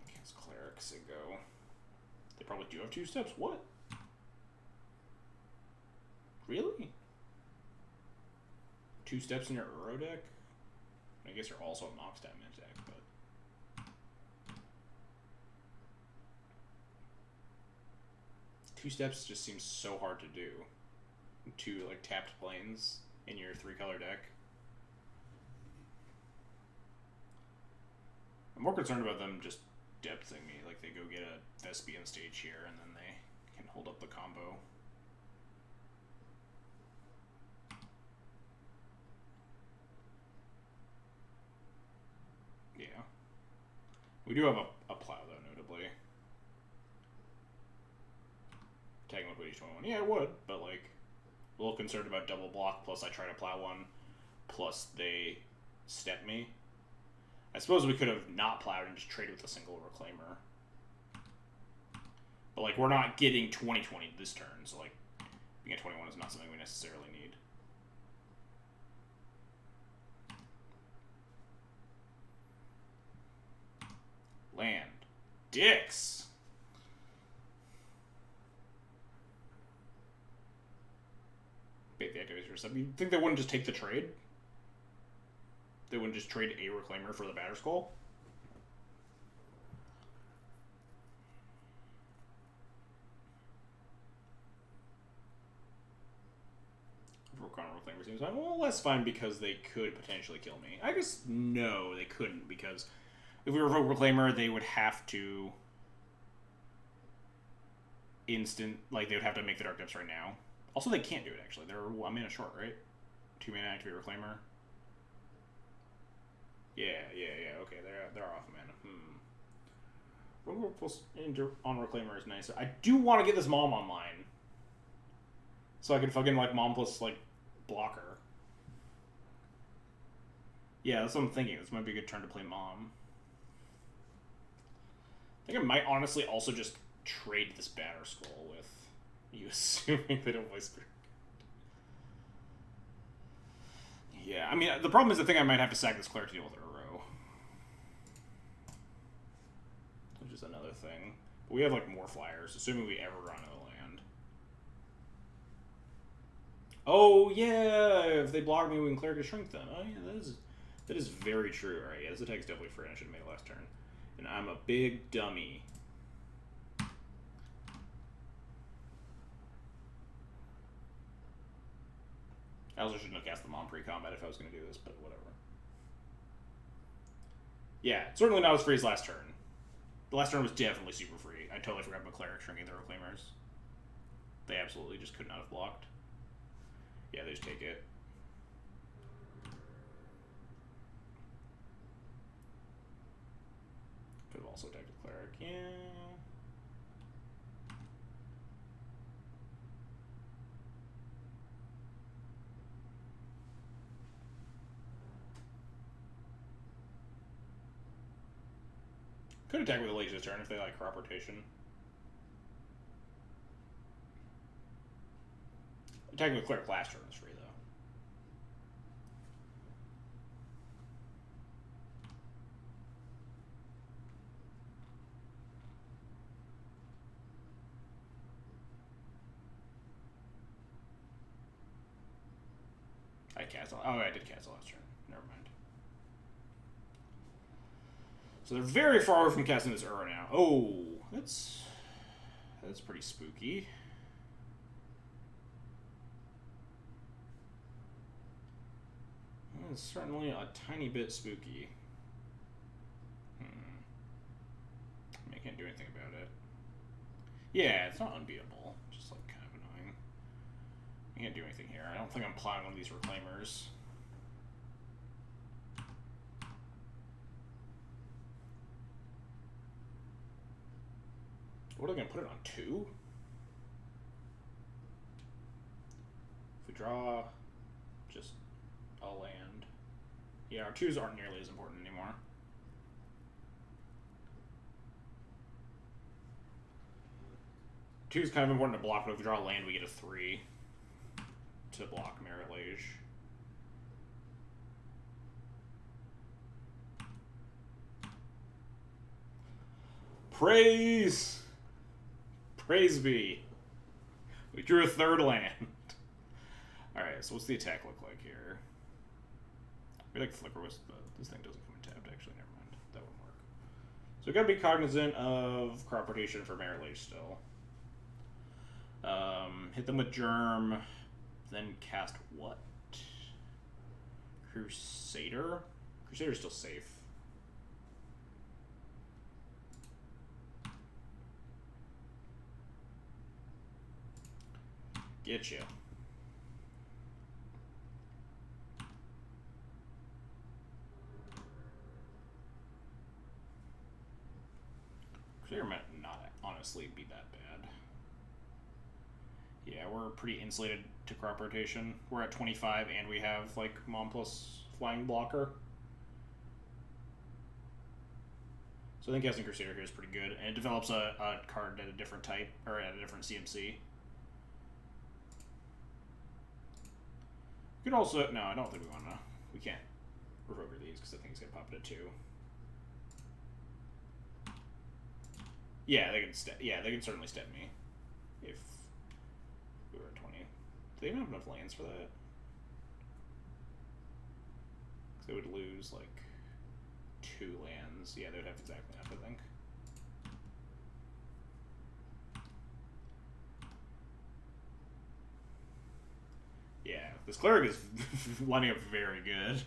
Against Clerics and go. They probably do have 2 steps. What? Really? 2 steps in your Uro deck? I guess you're also a Mox Diamond deck, but... 2 steps just seems so hard to do. 2, like, tapped planes in your 3-color deck. I'm more concerned about them just depthing me. Like, they go get a Thespian stage here, and then they can hold up the combo. Yeah. We do have a Plow, though, notably. Tagging with each 21. Yeah, I would, but, like, a little concerned about double block, plus I try to Plow one, plus they step me. I suppose we could have not plowed and just traded with a single Reclaimer. But, like, we're not getting 20/20 this turn, so, like, being at 21 is not something we necessarily need. Land. Dicks! Bait the activator or something. You'd think they wouldn't just take the trade? They wouldn't just trade a Reclaimer for the Batter Skull? Reclaimer seems fine. Well, that's fine because they could potentially kill me. I guess no, they couldn't, because if we revoke Reclaimer, they would have to they would have to make the Dark Depths right now. Also, they can't do it, actually. They're 1 mana short, right? 2 mana activate Reclaimer. Yeah, okay, they're off mana. Removal plus on Reclaimer is nice. I do want to get this Mom online. So I can fucking, like, Mom plus, like, blocker. Yeah, that's what I'm thinking. This might be a good turn to play Mom. I think I might honestly also just trade this Batter Skull with you, assuming they don't play Spirit. Yeah, I mean, the problem is I think I might have to sack this Cleric to deal with Uro. Which is another thing. But we have, like, more flyers, assuming we ever run out of land. Oh, yeah! If they block me, we can Cleric to Shrink them. Oh, yeah, that is very true. Alright, yeah, this attack's definitely free. I should have made it last turn. And I'm a big dummy. also shouldn't have cast them on pre-combat if I was going to do this, but whatever. Yeah, certainly not as free as last turn. The last turn was definitely super free. I totally forgot about Cleric shrinking their Reclaimers. They absolutely just could not have blocked. Yeah, they just take it. Could have also attacked a Cleric, yeah. Could attack with a Leech this turn if they like crop rotation. Attacking with Cleric last turn is free, though. I cast. Oh, I did cast last turn. Never mind. So they're very far from casting this Uro now. Oh, that's pretty spooky. It's certainly a tiny bit spooky. I mean, I can't do anything about it. Yeah, it's not unbeatable. Just like kind of annoying. I can't do anything here. I don't think I'm plowing one of these Reclaimers. What are they going to put it on? 2? If we draw just a land. Yeah, our 2s aren't nearly as important anymore. Two is kind of important to block, but if we draw a land, we get a 3 to block Merit Lage. Praise! Praise be. We drew a 3rd land. Alright, so what's the attack look like here? We like Flicker Wisp, but this thing doesn't come in tapped, actually. Never mind. That wouldn't work. So we gotta be cognizant of crop rotation for Merit Lage still. Hit them with Germ, then cast what? Crusader? Crusader's still safe. Get you. Crusader might not honestly be that bad. Yeah, we're pretty insulated to crop rotation. We're at 25 and we have like Mom plus flying blocker. So I think casting Crusader here is pretty good. And it develops a card at a different type, or at a different CMC. We could also, no, I don't think we can't revoke these because I think it's going to pop it at 2. Yeah, they can certainly step me if we were at 20. Do they even have enough lands for that? Because they would lose like 2 lands. Yeah, they would have exactly enough, I think. Yeah, this Cleric is lining up very good.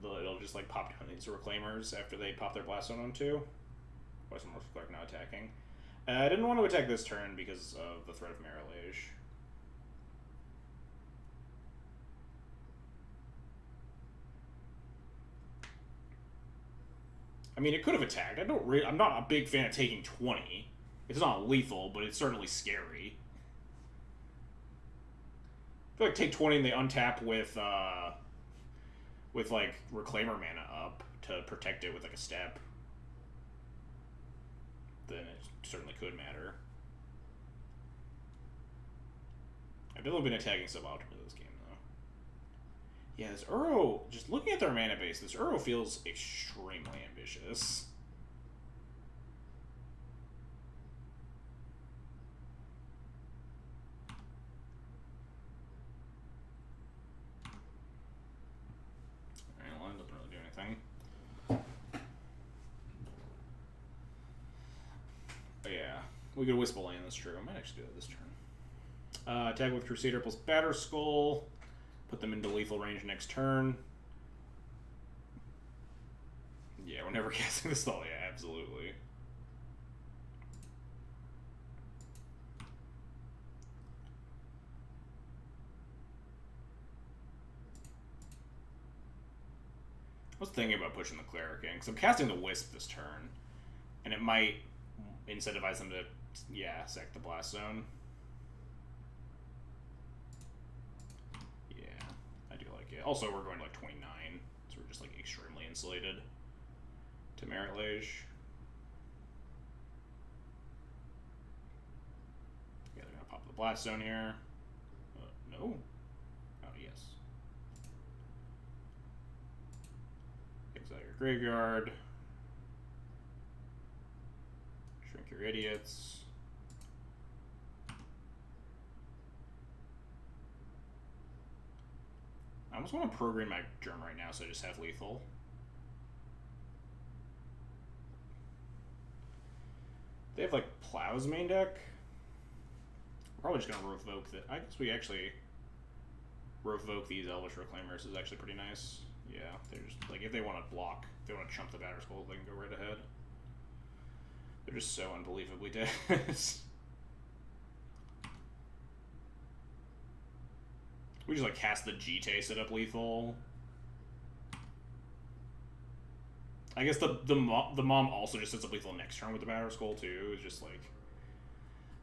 It'll just like pop down these Reclaimers after they pop their Blast Zone on 2. Why is Cleric now attacking? I didn't want to attack this turn because of the threat of Merit Lage. I mean, it could have attacked. I'm not a big fan of taking 20. It's not lethal, but it's certainly scary. I feel like take 20 and they untap with like Reclaimer mana up to protect it with like a step. Then it certainly could matter. I've definitely been attacking suboptimally this game though. Yeah, this Uro, just looking at their mana base, this Uro feels extremely ambitious. We could Wisp a land, that's true. I might actually do that this turn. Attack with Crusader plus Batter Skull. Put them into lethal range next turn. Yeah, we're never casting the stall. Yeah, absolutely. I was thinking about pushing the Cleric in, because I'm casting the Wisp this turn, and it might incentivize them to, yeah, sack the Blast Zone. Yeah, I do like it. Also, we're going to like 29, so we're just like extremely insulated to Merit Lage. Yeah, they're going to pop the Blast Zone here. No. Oh, yes. Exile your graveyard. Shrink your idiots. I almost want to program my Germ right now so I just have lethal. They have like Plow's main deck. We're probably just gonna revoke that. I guess we actually revoke these Elvish Reclaimers is actually pretty nice. Yeah, they're just like, if they want to block, if they want to chump the Batter Skull, they can go right ahead. They're just so unbelievably dead. We just like cast the GT, set up lethal. I guess the mom also just sets up lethal next turn with the Batter Skull too. It's just like,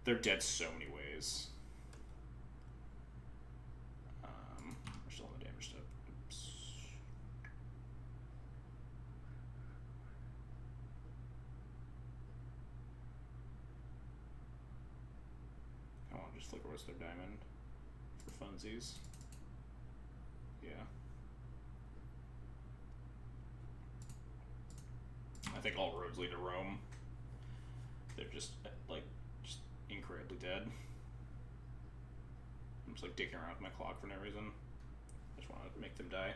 they're dead so many ways. We're still on the damage step. Oops. Come on, just Flicker Whistle Diamond for funsies. Yeah. I think all roads lead to Rome. They're just, like, just incredibly dead. I'm just, like, dicking around with my clock for no reason. I just want to make them die.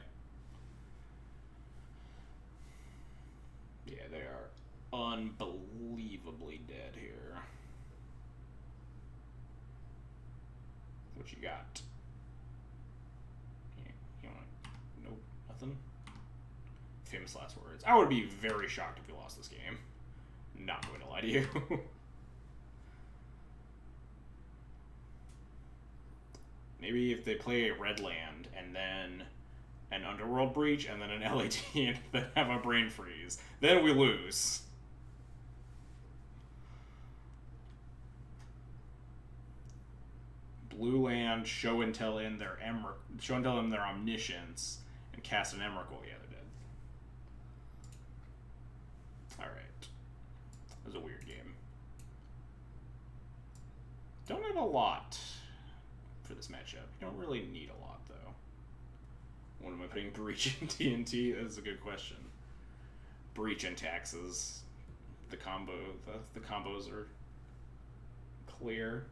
Yeah, they are unbelievably dead here. What you got? You want to... Nope, nothing. Famous last words. I would be very shocked if we lost this game. Not going to lie to you. Maybe if they play a red land and then an Underworld Breach and then an LAT and then have a Brain Freeze, then we lose. Blue land, show and tell in their omniscience, and cast an Emrakul. Yeah, they're dead. Alright. That was a weird game. Don't have a lot for this matchup. You don't really need a lot, though. What am I putting Breach in D&T? That's a good question. Breach and taxes. The combos are clear.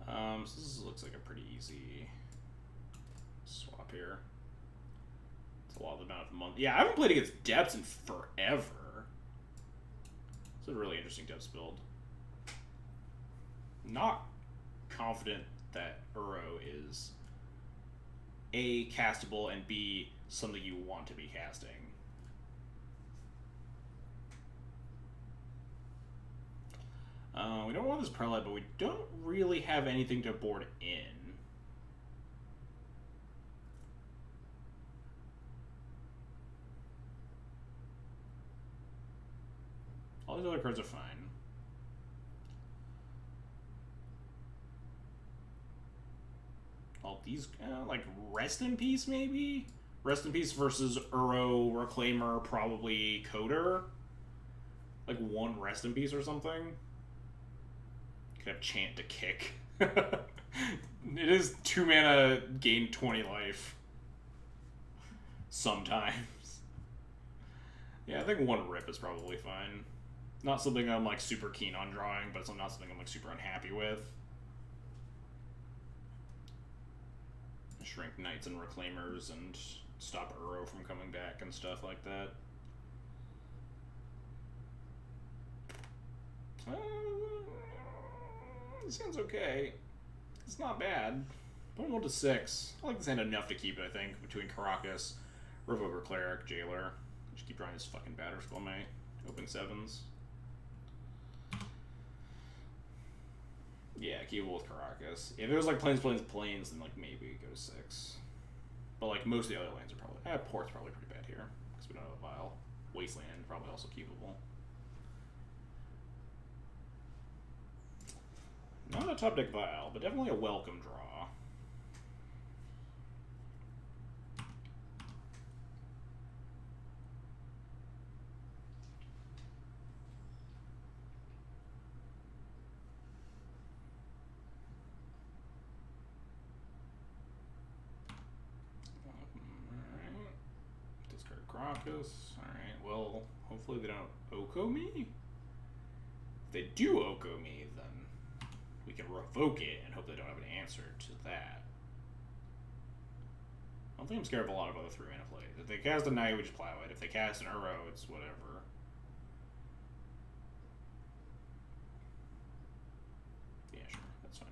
So this looks like a pretty easy swap here. It's a lot of the amount of months. Yeah, I haven't played against Depths in forever. It's a really interesting Depths build. Not confident that Uro is A, castable, and B, something you want to be casting. We don't want this Prelate, but we don't really have anything to board in. All these other cards are fine. All these, like, Rest in Peace, maybe? Rest in Peace versus Uro, Reclaimer, probably Coder. Like, one Rest in Peace or something. Could have Chant to kick. It is 2 mana, gain 20 life. Sometimes. Yeah, I think one Rip is probably fine. Not something I'm, like, super keen on drawing, but it's not something I'm, like, super unhappy with. Shrink Knights and Reclaimers and stop Uro from coming back and stuff like that. This hand's okay. It's not bad. Put him to 6. I like this hand enough to keep it, I think, between Caracas, Revoker Cleric, Jailer. Just keep drawing this fucking Batterskull May. Open 7s. Yeah, keep it with Caracas. If it was like Plains, then like maybe go to 6. But like most of the other lanes are probably... Port's probably pretty bad here, because we don't have a Vial. Wasteland, probably also keepable. Not a top deck Vial, but definitely a welcome draw. Crocus. Alright, well, hopefully they don't Oko me. If they do Oko me, then we can revoke it and hope they don't have an answer to that. I don't think I'm scared of a lot of other 3-mana plays. If they cast a Knight, we just plow it. If they cast an Uro, it's whatever. Yeah, sure, that's fine.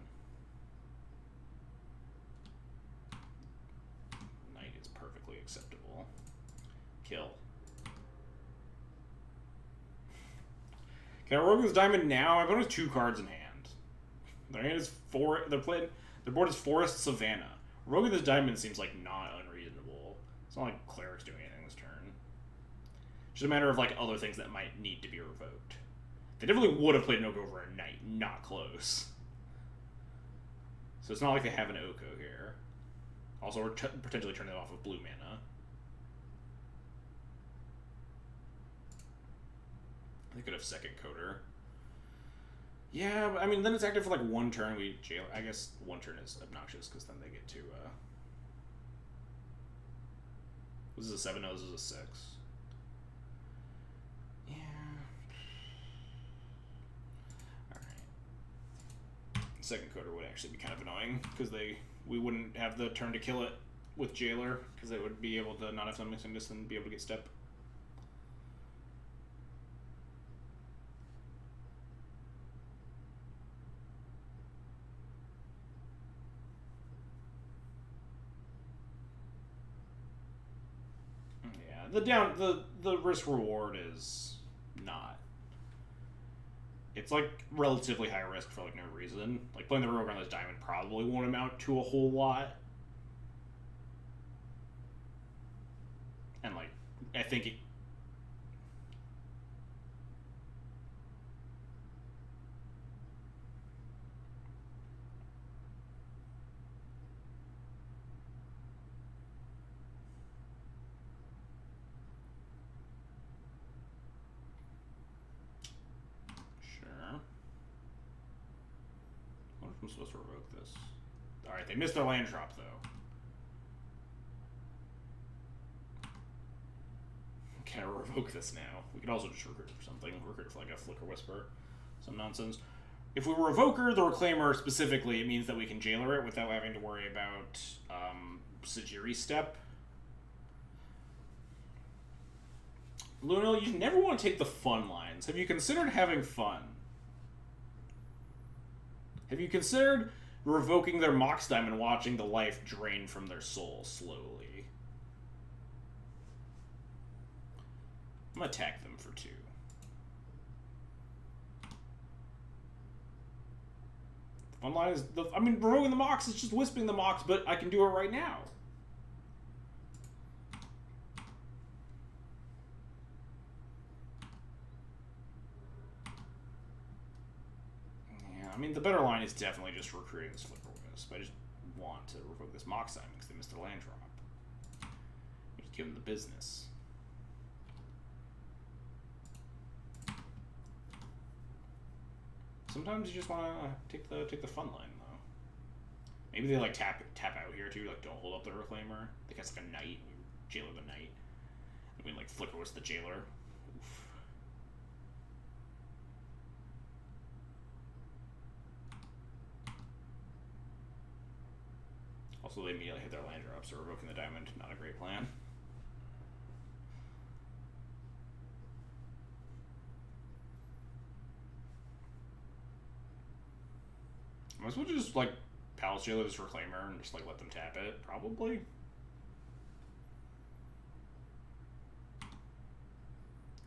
Knight is perfectly acceptable. Kill. Can I roll this diamond now? My opponent has 2 cards in hand. Their hand is 4. Their board is Forest Savannah. Roguing this diamond seems like not unreasonable. It's not like Cleric's doing anything this turn. It's just a matter of like other things that might need to be revoked. They definitely would have played an Oko over a Knight. Not close. So it's not like they have an Oko here. Also, we're potentially turning it off of blue mana. They could have second coder. Yeah, but I mean, then it's active for like 1 turn. We jail. I guess 1 turn is obnoxious because then they get to. This is a 7. No, this is a 6. Yeah. All right. Second coder would actually be kind of annoying because we wouldn't have the turn to kill it with Jailer because they would be able to not have some missing this and be able to get step. The risk reward is not. It's like relatively high risk for like no reason. Like playing the rogue on this diamond probably won't amount to a whole lot. And like I think it I'm supposed to revoke this. Alright, they missed their land drop, though. Can I revoke this now? We could also just recruit for something. Recruit for like a Flicker Whisper. Some nonsense. If we Revoker the Reclaimer specifically, it means that we can Jailer it without having to worry about Sajiri Step. Lunel, you never want to take the fun lines. Have you considered having fun? Have you considered revoking their Mox Diamond and watching the life drain from their soul slowly? I'm gonna attack them for 2. The fun line is, I mean, revoking the Mox is just Wisping the Mox, but I can do it right now. I mean, the better line is definitely just recruiting this Flicker Wisp. I just want to revoke this Mox Diamond because they missed their land drop. Just give them the business. Sometimes you just want to take the fun line, though. Maybe they like tap out here too. Like don't hold up the Reclaimer. They cast like a Knight. We Jailer the Knight. And we like Flicker Wisp the Jailer. Oof. Also, they immediately hit their land drop, so revoking the diamond, not a great plan. Am I supposed to just, like, Palace Jailer this Reclaimer and just, like, let them tap it? Probably.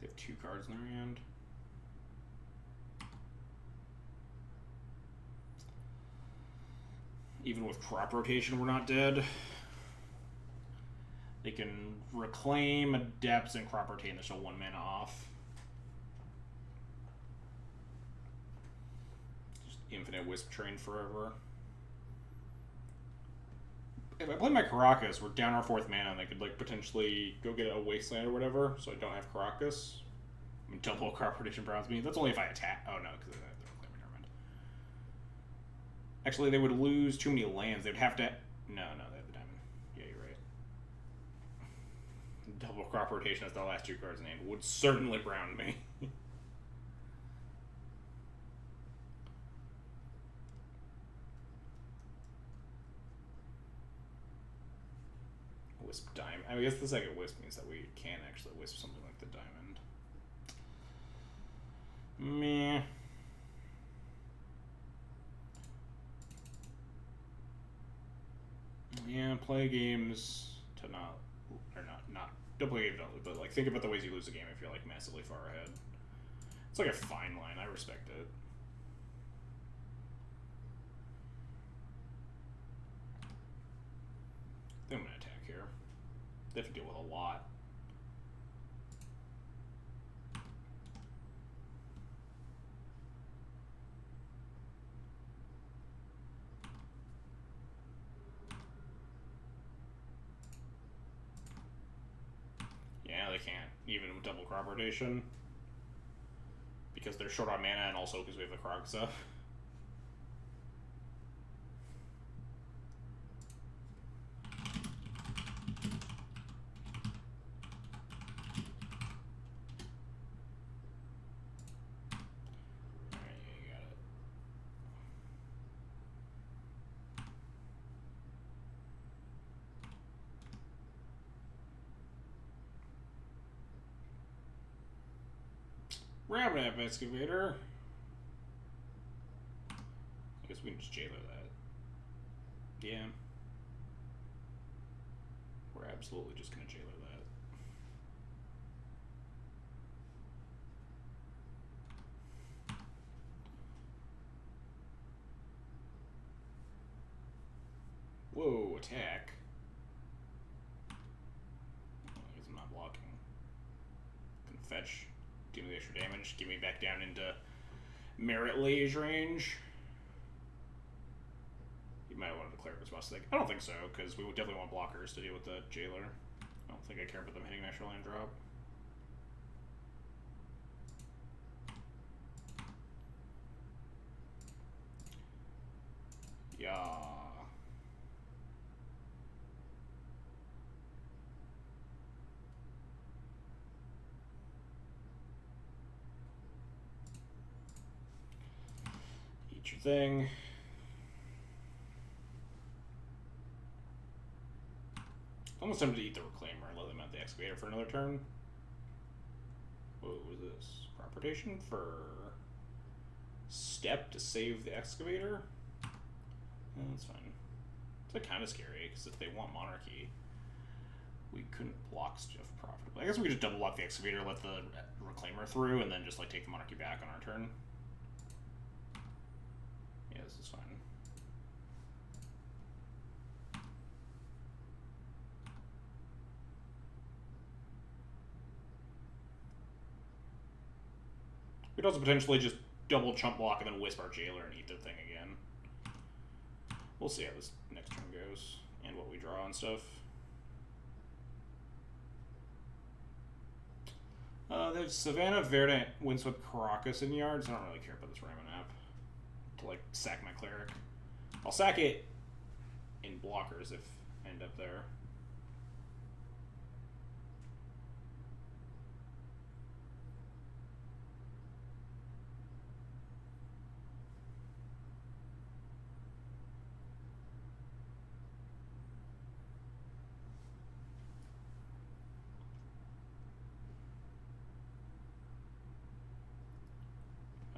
They have 2 cards in their hand. Even with crop rotation, we're not dead. They can reclaim, Adepts, and crop rotate, and they're still 1 mana off. Just infinite Wisp Train forever. If I play my Caracas, we're down our 4th mana, and they could, like, potentially go get a Wasteland or whatever, so I don't have Caracas. I mean, double crop rotation browns me. That's only if I attack. Oh, no, because they're reclaiming. Never mind. Actually, they would lose too many lands. They'd have to... No, they have the diamond. Yeah, you're right. Double crop rotation as the last 2 cards in hand would certainly brown me. Wisp diamond. I guess the second wisp means that we can actually wisp something like the diamond. Meh. Yeah, play games to don't play games, but like think about the ways you lose a game if you're like massively far ahead. It's like a fine line. I respect it. I think I'm gonna attack here. They have to deal with a lot. Yeah, they can't, even with double crop rotation. Because they're short on mana and also because we have the Krog stuff. Rabbit Excavator. I guess we can just jailer that. Yeah. We're absolutely just gonna jailer that. Whoa, attack. I guess I'm not blocking. Can fetch. Give me the extra damage. Get me back down into Merit Lage range. You might want to declare this boss. I don't think so, because we would definitely want blockers to deal with the Jailer. I don't think I care about them hitting an extra land drop. Yeah. Eat your thing. Almost tempted to eat the Reclaimer and let them out the Excavator for another turn. What was this? Crop rotation for step to save the Excavator? Yeah, that's fine. It's like kind of scary, because if they want Monarchy, we couldn't block stuff profitably. I guess we could just double block the Excavator, let the Reclaimer through, and then just like take the Monarchy back on our turn. Yeah, this is fine. We could also potentially just double chump block and then wisp our Jailer and eat the thing again. We'll see how this next turn goes and what we draw and stuff. There's Savannah, Verdant, Windswept, Caracas in yards. I don't really care about this Ramen app to like sack my Cleric. I'll sack it in blockers if I end up there.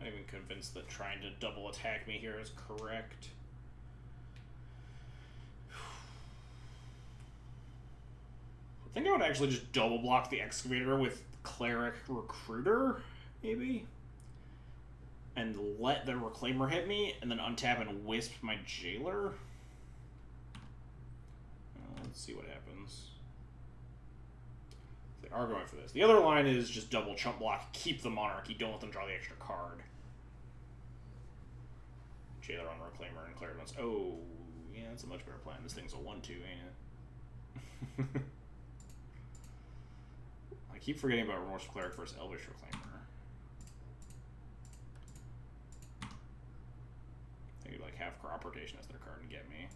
I even convinced that trying to double attack me here is correct. I think I would actually just double block the Excavator with Cleric Recruiter, maybe? And let the Reclaimer hit me, and then untap and wisp my Jailer? Let's see what happens. They are going for this. The other line is just double chump block, keep the Monarchy, don't let them draw the extra card. Jailer on Reclaimer and Cleric once. Oh, yeah, that's a much better plan. This thing's a 1-2, ain't it? I keep forgetting about Remorseful Cleric versus Elvish Reclaimer. They could like have Crop Rotation as their card and get me.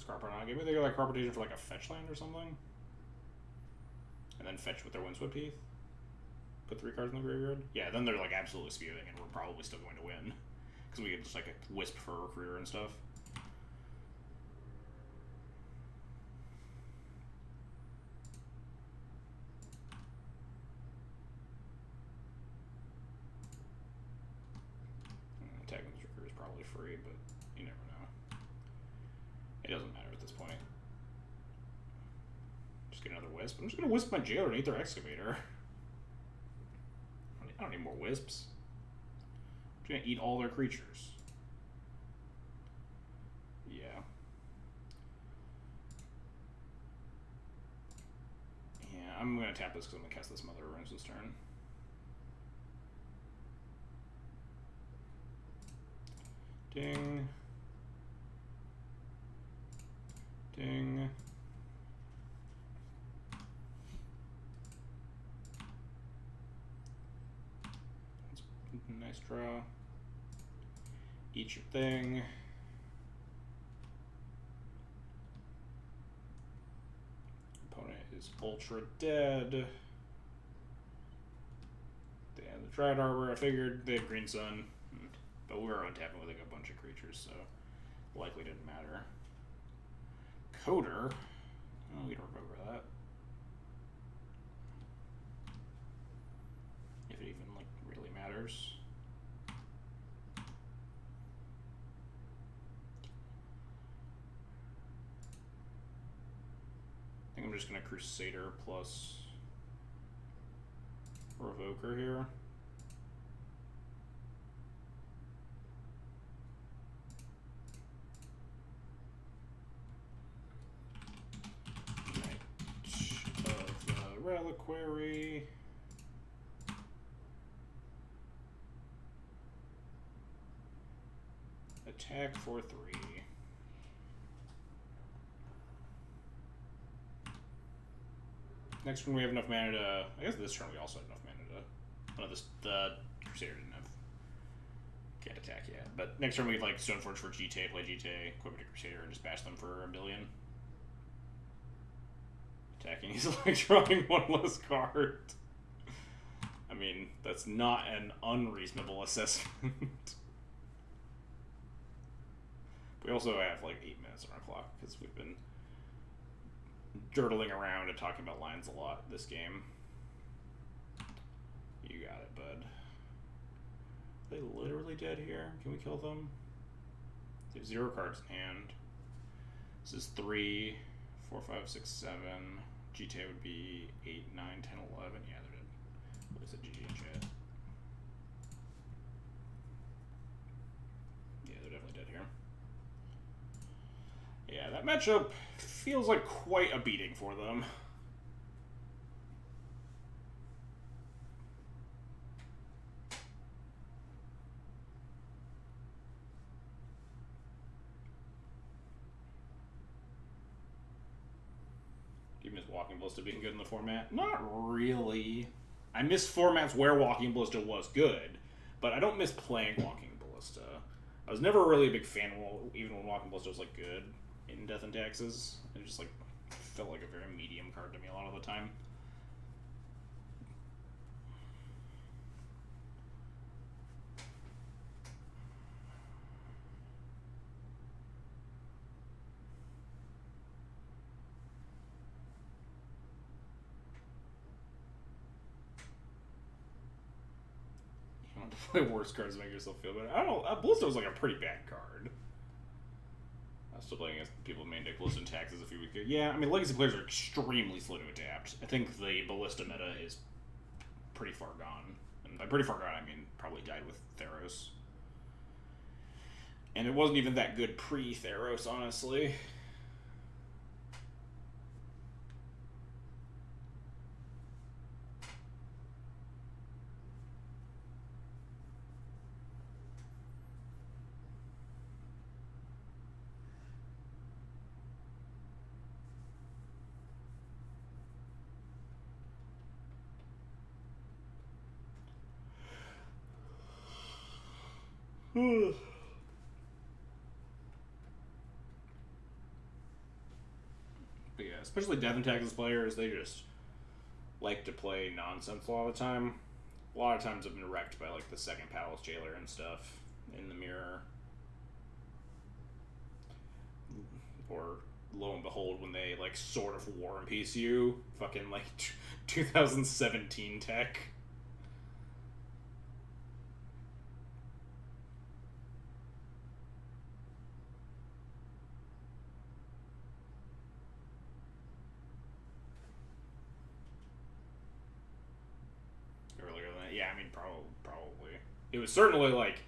Crop or not. Maybe they go like Crop Rotation for like a fetch land or something. And then fetch with their Windswept Heath. Put 3 cards in the graveyard. Yeah, then they're like absolutely spewing and we're probably still going to win. Because we get just like a Wisp for a Recruiter and stuff. Attacking this Recruiter is probably free, but you never know. It doesn't matter at this point. Just get another Wisp. I'm just going to Wisp my Jailer and eat their Excavator. I don't need more Wisps. I'm going to eat all their creatures. Yeah. Yeah, I'm going to tap this because I'm going to cast this Mother of Runes this turn. Ding. Ding. Nice draw. Eat your thing. Opponent is ultra dead. They have the Dryad Arbor. I figured they had Green Sun, but we were untapping with like a bunch of creatures, so likely didn't matter. Coder. Oh, we don't remember that. If it even like really matters. I think I'm just gonna Crusader plus Revoker here. Reliquary. Attack for 3. Next turn we have enough mana to... I guess this turn we also have enough mana to... Oh, the Crusader didn't have... Can't attack yet. But next turn we get like Stoneforge for GTA, play GTA, equip to Crusader, and just bash them for a billion. Attacking is like drawing 1 less card. I mean, that's not an unreasonable assessment. We also have like 8 minutes on our clock because we've been dirtling around and talking about lines a lot this game. You got it, bud. Are they literally dead here? Can we kill them? They have 0 cards in hand. This is 3, 4, 5, 6, 7. GTA would be 8, 9, 10, 11. Yeah, they're dead. What is it, GG in chat? Yeah, they're definitely dead here. Yeah, that matchup feels like quite a beating for them. Do you miss Walking Ballista being good in the format? Not really. I miss formats where Walking Ballista was good, but I don't miss playing Walking Ballista. I was never really a big fan, even when Walking Ballista was like good in Death and Taxes. It just like felt like a very medium card to me a lot of the time. want to play worse cards to make yourself feel better. I don't know. Ballista was like a pretty bad card. I was still playing against people who main deck Ballista and Taxes a few weeks ago. Yeah, I mean, Legacy players are extremely slow to adapt. I think the Ballista meta is pretty far gone. And by pretty far gone, I mean probably died with Theros. And it wasn't even that good pre-Theros, honestly. But yeah, especially Death and Taxes players, they just like to play nonsense a lot of the time. A lot of times I've been wrecked by like the second Palace Jailer and stuff in the mirror. Or lo and behold, when they like sort of War and Peace you, fucking like 2017 tech. Yeah, I mean, probably. It was certainly, like,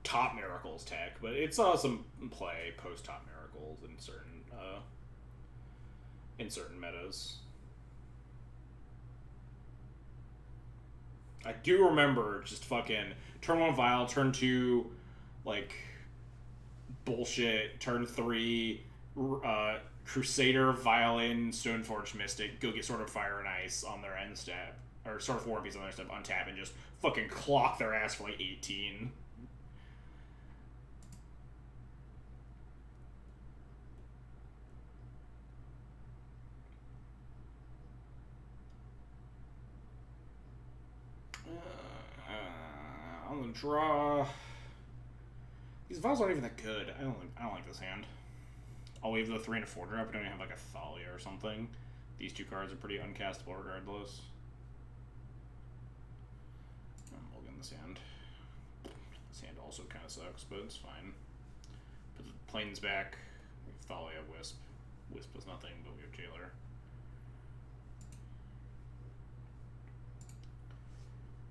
top Miracles tech, but it saw some play post-top Miracles in certain metas. I do remember just fucking turn 1 Vial, turn 2, like, bullshit, turn 3, Crusader, Violin, Stoneforge Mystic, go get Sword of Fire and Ice on their end step. Or Sword of War and Peace on their step, untap, and just fucking clock their ass for like 18. On the draw, these vials aren't even that good. I don't like this hand. I'll leave the 3 and a 4 drop. We don't even have like a Thalia or something. These 2 cards are pretty uncastable regardless. We'll get in this hand. This hand also kind of sucks, but it's fine. Put the planes back. We have Thalia, Wisp. Wisp does nothing, but we have Jailer.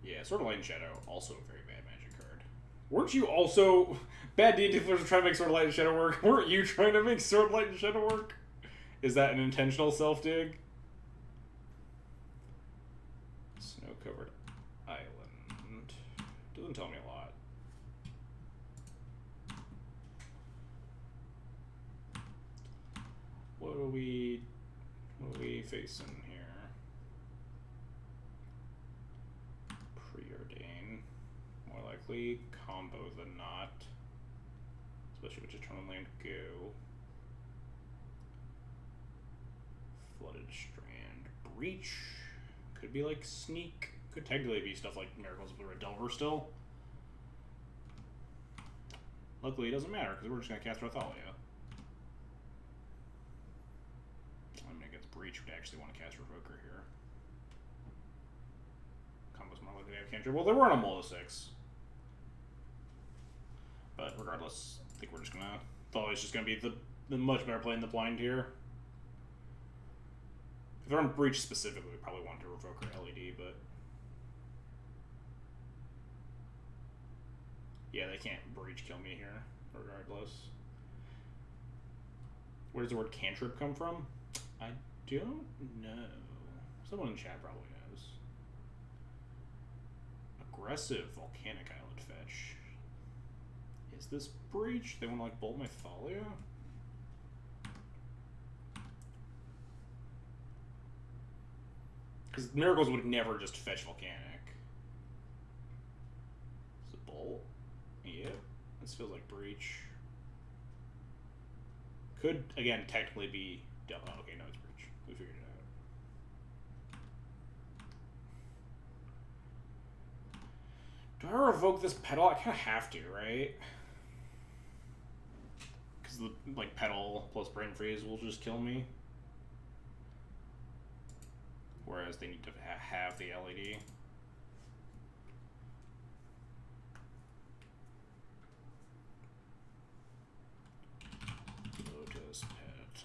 Yeah, Sword of Light and Shadow, also a very bad Magic card. Weren't you also... Bad D&T players were trying to make Sword of Light and Shadow work. Weren't you trying to make Sword of Light and Shadow work? Is that an intentional self-dig? Snow-covered island. Doesn't tell me a lot. What are we facing here? Preordain. More likely combo than not. Especially with Eternal Land Go. Flooded Strand. Breach. Could be like Sneak. Could technically be stuff like Miracles of the Red Delver still. Luckily it doesn't matter because we're just going to cast Rathalia. I mean, against Breach would actually want to cast Revoker here. Combo's more likely to have Cantrip. Well, they were on a Mola 6. But regardless, I think we're just going to... Thalia's just going to be the much better play in the blind here. If they're on Breach specifically, we probably want to revoke our LED, but... Yeah, they can't Breach kill me here, regardless. Where does the word cantrip come from? I don't know. Someone in chat probably knows. Aggressive volcanic island fetch. Is this Breach? They want to like bolt my Thalia? Because Miracles would never just fetch volcanic. Is it bolt? Yep. This feels like Breach. Could, again, technically be... Oh, okay, no, it's Breach. We figured it out. Do I revoke this Petal? I kind of have to, right? Because the, like, Petal plus Brain Freeze will just kill me. Whereas they need to have the LED.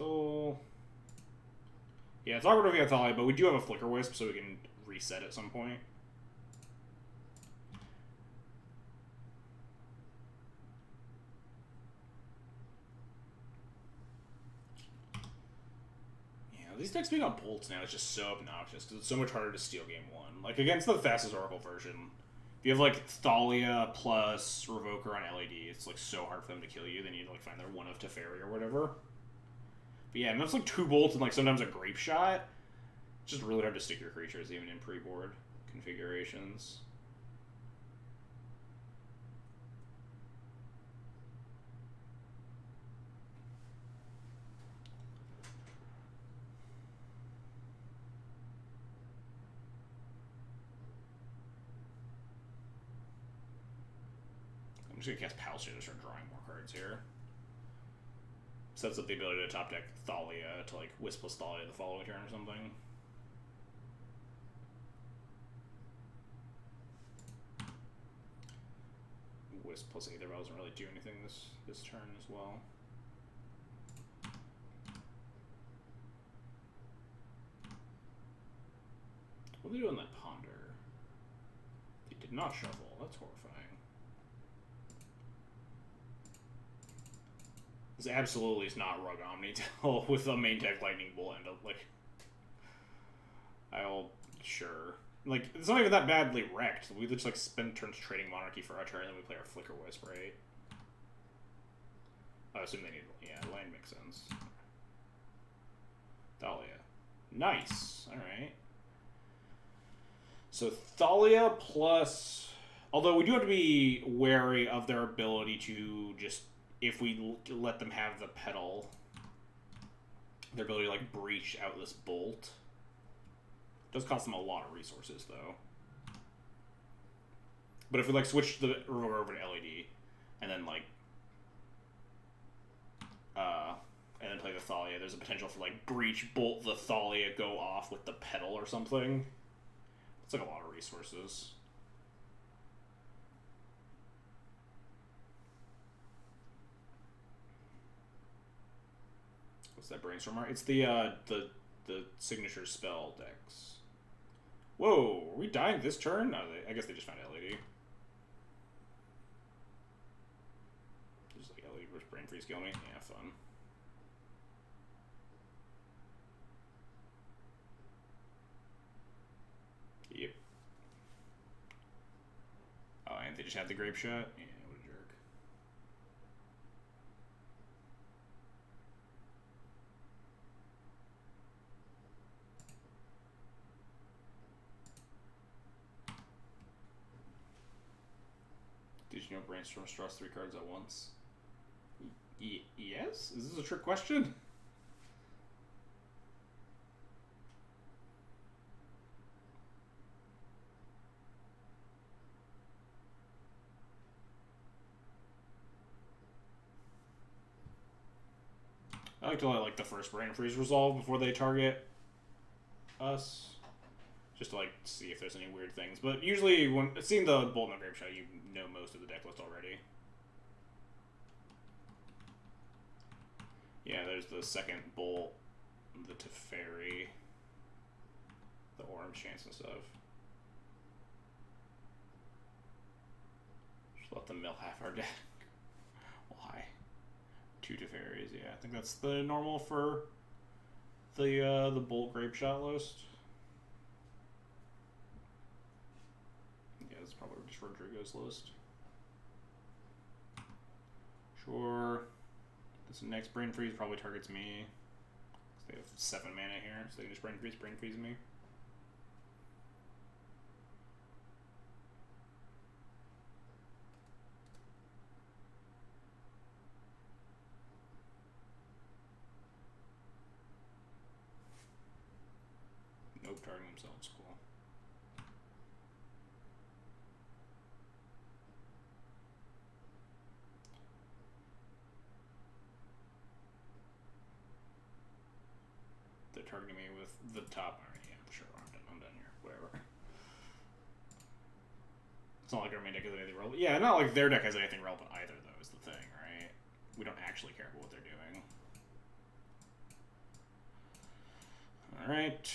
Elemental. Yeah, it's awkward if we have Thalia, but we do have a Flicker Wisp, so we can reset at some point. Yeah, these decks being on bolts now is just so obnoxious, because it's so much harder to steal game one. Like, against the fastest Oracle version, if you have, like, Thalia plus Revoker on LED, it's, like, so hard for them to kill you. They need to, like, find their one of Teferi or whatever. But yeah, and that's, like, 2 bolts and, like, sometimes a Grape Shot. It's just really hard to stick your creatures, even in pre-board configurations. I'm just gonna cast Palsy to start drawing more cards here. Sets up the ability to top deck Thalia to, like, Wispless Thalia the following turn or something. Wisp plus Aether Vial doesn't really do anything this turn as well. What did they do on that Ponder? They did not shuffle. That's horrifying. This absolutely is not Rug Omnitel with a main deck Lightning Bolt end up, like... Sure. Like, it's not even that badly wrecked. We just, like, spend turns trading Monarchy for our turn, and then we play our Flicker Wisp, right? I assume they need... Yeah, land makes sense. Thalia. Nice. Alright. So, Thalia plus... Although, we do have to be wary of their ability to just... If we let them have the pedal... Their ability to, like, breach out this bolt... Does cost them a lot of resources, though. But if we, like, switch the Revoker over to LED, and then, like, and then play the Thalia, there's a potential for, like, breach, bolt the Thalia, go off with the pedal or something. It's, like, a lot of resources. What's that brainstorm art? It's the signature spell decks. Whoa, are we dying this turn? No, I guess they just found LED. Just like LED versus Brain Freeze kill me? Yeah, fun. Yep. Oh, and they just had the Grape Shot? Yeah, what a jerk. Did you know Brainstorm draws 3 cards at once? Yes? Is this a trick question? I like to let, like, the first Brain Freeze resolve before they target us. Just to, like, see if there's any weird things. But usually, when seeing the Bolt and the Grape Shot, you know most of the deck list already. Yeah, there's the second Bolt, the Teferi, the Orange Chance and stuff. Just let them mill half our deck. Why? 2 Teferis, yeah. I think that's the normal for the Bolt Grape Shot list. Probably just Rodrigo's list. Sure. This next Brain Freeze probably targets me. They have 7 mana here, so they can just Brain Freeze me. Nope, targeting themselves. Cool. They're targeting me with the top. Alright, yeah, sure, I'm done here. Whatever. It's not like our main deck has anything relevant. Yeah, not like their deck has anything relevant either, though, is the thing, right? We don't actually care about what they're doing. Alright.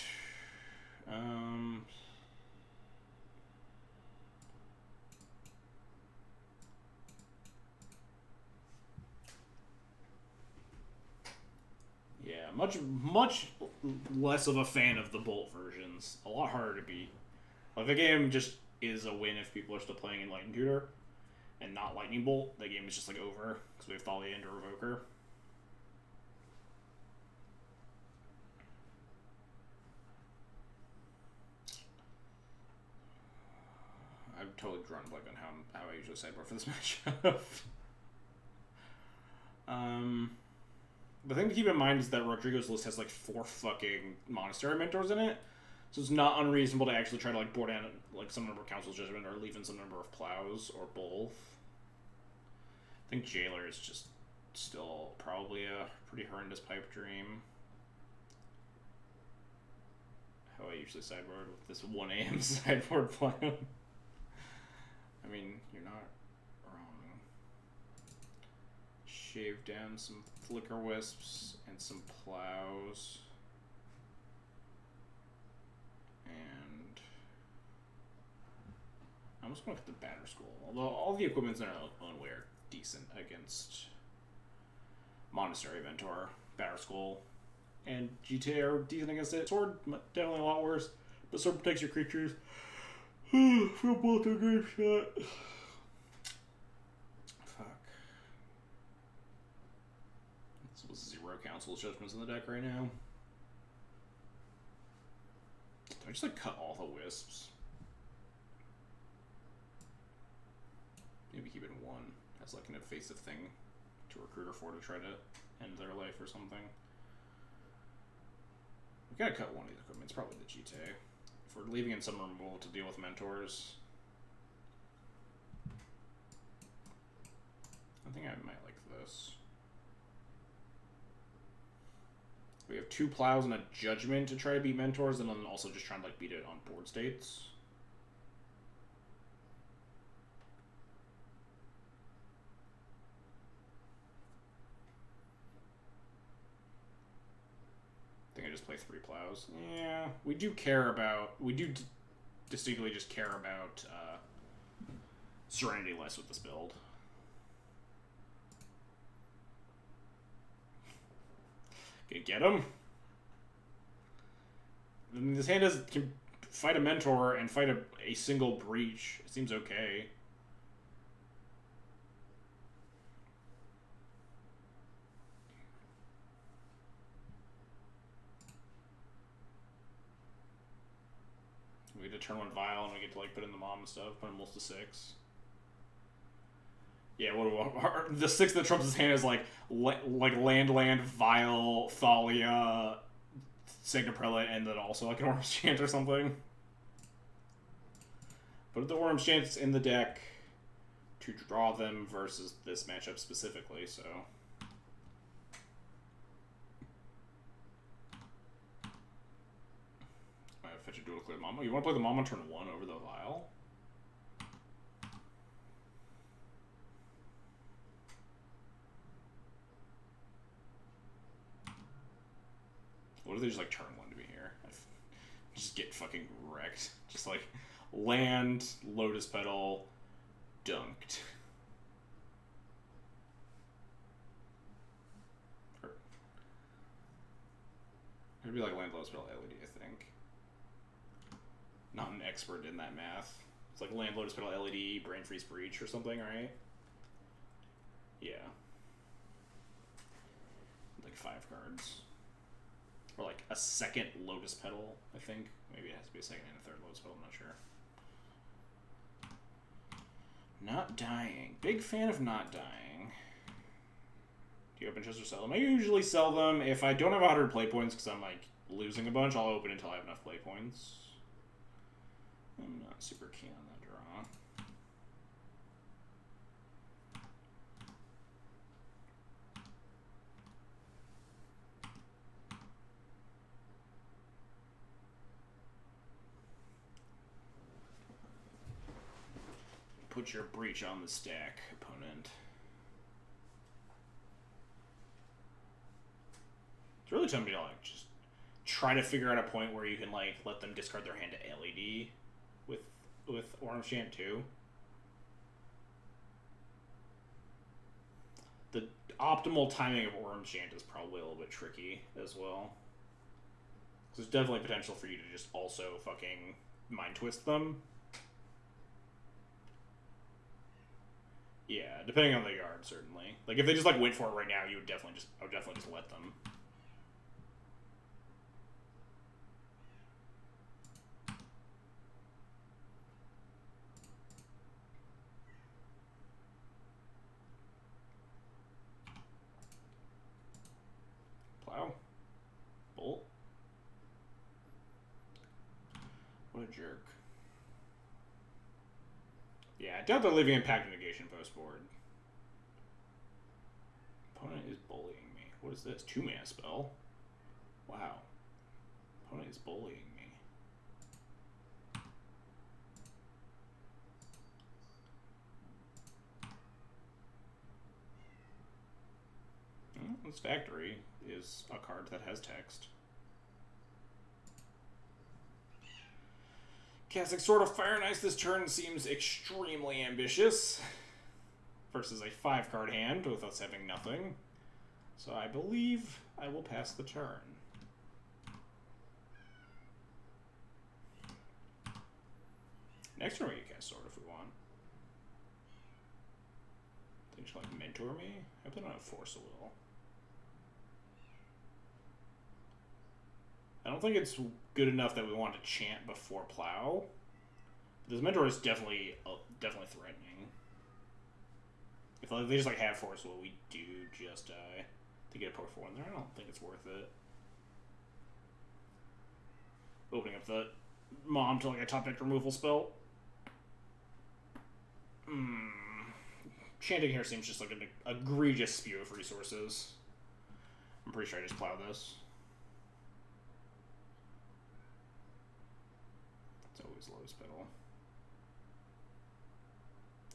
Yeah, much less of a fan of the Bolt versions. A lot harder to beat. Like, the game just is a win if people are still playing in Lightning Tutor and not Lightning Bolt. The game is just, like, over because we have Thalia into Revoker. I've totally drawn a blank on how I usually sideboard for this matchup. The thing to keep in mind is that Rodrigo's list has like 4 fucking Monastery Mentors in it, so it's not unreasonable to actually try to like board in like some number of Council's Judgment or leave in some number of Plows or both. I think Jailer is just still probably a pretty horrendous pipe dream. How I usually sideboard with this 1 AM sideboard plan. I mean, you're not wrong. Shave down some Flicker Wisps and some Plows. And I'm just going to look at the Batter School. Although all the equipments in our own way are decent against Monastery Mentor, Batter School, and GTA are decent against it. Sword, definitely a lot worse, but Sword protects your creatures. From both a great shot. Fuck. This was 0 Council's Judgments in the deck right now. Do I just like cut all the Wisps? Maybe keep it in 1 as like an evasive thing to recruit her for to try to end their life or something. We gotta cut one of these equipment. It's probably the GTA. If we're leaving in some removal to deal with Mentors, I think I might like this. We have 2 Plows and a Judgment to try to beat Mentors, and then also just trying to like beat it on board states. I think I just play 3 Plows. Yeah, we do distinctly just care about Serenity less with this build. Okay, get him. I mean, this hand can fight a Mentor and fight a single Breach. It seems okay. We get to turn 1 Vial and we get to like put in the Mom and stuff, put him almost to 6. Yeah, the 6 that trumps his hand is like land, Vial, Thalia, Signa Prelate, and then also like an Orange Chant or something. Put the Orange Chants in the deck to draw them versus this matchup specifically, so. I fetch a dual clear Mama. You want to play the Mama on turn 1 over the Vial? What if they just like turn 1 to be here? Just get fucking wrecked. Just like land, Lotus Petal, dunked. It'd be like land, Lotus Petal, LED, I think. Not an expert in that math. It's like land, Lotus Petal, LED, Brain Freeze, Breach or something, right? Yeah. Like 5 cards. Or like a second Lotus Petal, I think. Maybe it has to be a second and a third Lotus Petal, I'm not sure. Not dying. Big fan of not dying. Do you open chests or sell them? I usually sell them. If I don't have 100 play points because I'm like losing a bunch, I'll open until I have enough play points. I'm not super keen on that draw. Put your Breach on the stack, opponent. It's really tempting to like just try to figure out a point where you can like let them discard their hand to LED with Orange Chant too. The optimal timing of Orange Chant is probably a little bit tricky as well. There's definitely potential for you to just also fucking mind twist them. Yeah, depending on the yard, certainly. Like if they just like went for it right now, I would definitely just let them. Plow. Bolt. What a jerk. Yeah, I doubt they're leaving Impact Negation post board. Opponent is bullying me. What is this? 2-mana spell? Wow. Opponent is bullying me. This Factory is a card that has text. Casting Sword of Fire and Ice this turn seems extremely ambitious. Versus a 5-card hand with us having nothing. So I believe I will pass the turn. Next turn we can cast Sword if we want. They just like mentor me? I hope they don't have Force of Will. I don't think it's good enough that we want to chant before Plow. This mentor is definitely threatening. If they just like have Force Will, we do just die. To get a power 4 in there, I don't think it's worth it. Opening up the Mom to like a top deck removal spell. Chanting here seems just like an egregious spew of resources. I'm pretty sure I just plow this. It's always low spell.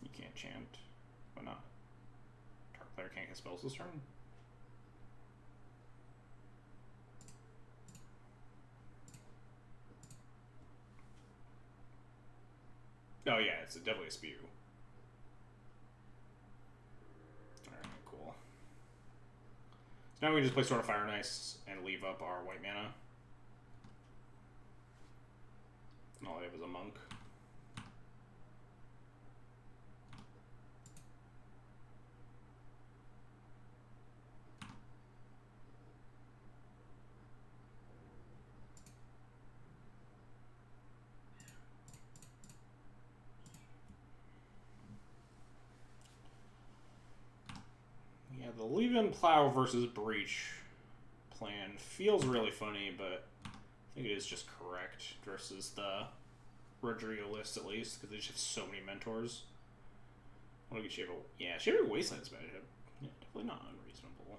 You can't chant. Why not? Target player can't get spells this turn. Oh yeah, it's definitely a spew. Alright, cool. So now we can just play Sword of Fire and Ice and leave up our white mana. And all I have is a monk. Yeah, the leave-in Plow versus Breach plan feels really funny, but I think it is just correct versus the Rodrigo list, at least, because they just have so many mentors. I want to get Shaper. Yeah, Shaper Wasteland's bad. Yeah, definitely not unreasonable.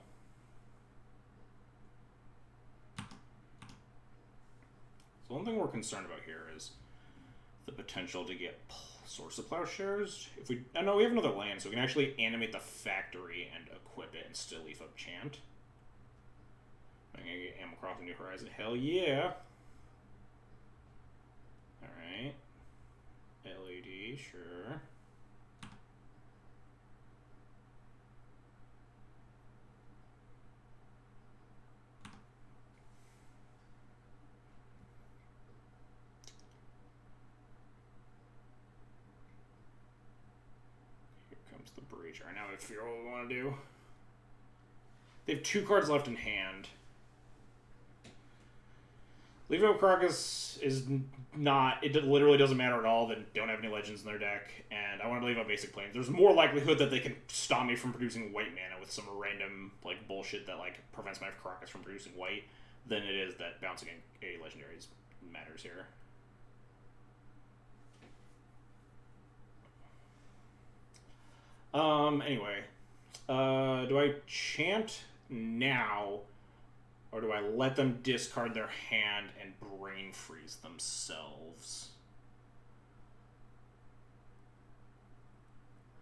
So one thing we're concerned about here is the potential to get Source of Plowshares. If we, I know we have another land, so we can actually animate the Factory and equip it and still leave up Chant. I'm gonna get Animal Crossing New Horizon. Hell yeah! Alright. LED, sure. Here comes the Breach. Alright, now we figure out what we want to do. They have 2 cards left in hand. Leave Up Crocus is not... It literally doesn't matter at all. They don't have any legends in their deck. And I want to leave up Basic Plains. There's more likelihood that they can stop me from producing white mana with some random like bullshit that like prevents my Crocus from producing white than it is that bouncing a legendary matters here. Anyway. Do I chant now, or do I let them discard their hand and brain freeze themselves?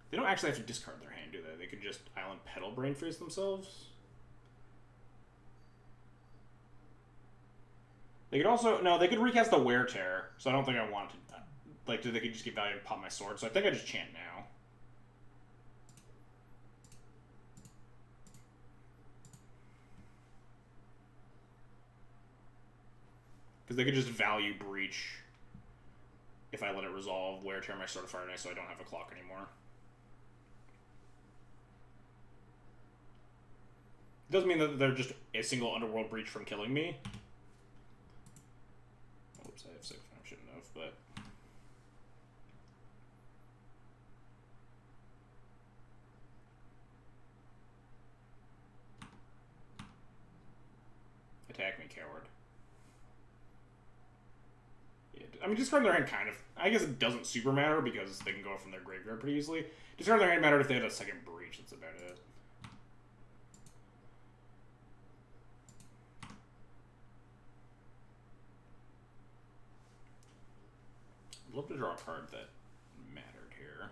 They don't actually have to discard their hand, do they? They could just Island Petal brain freeze themselves? They could also no. They could recast the Wear Tear, so I don't think I want to. Like, they could just get value and pop my sword. So I think I just chant now. Because they could just value Breach if I let it resolve, Wear Tear my Sword of Fire Knight, so I don't have a clock anymore. It doesn't mean that they're just a single Underworld Breach from killing me. Oops, I have 6. I shouldn't have, but... Attack me, coward. Yeah, I mean, discard their hand kind of... I guess it doesn't super matter because they can go from their graveyard pretty easily. Discard their hand mattered if they had a second Breach, that's about it. I'd love to draw a card that mattered here.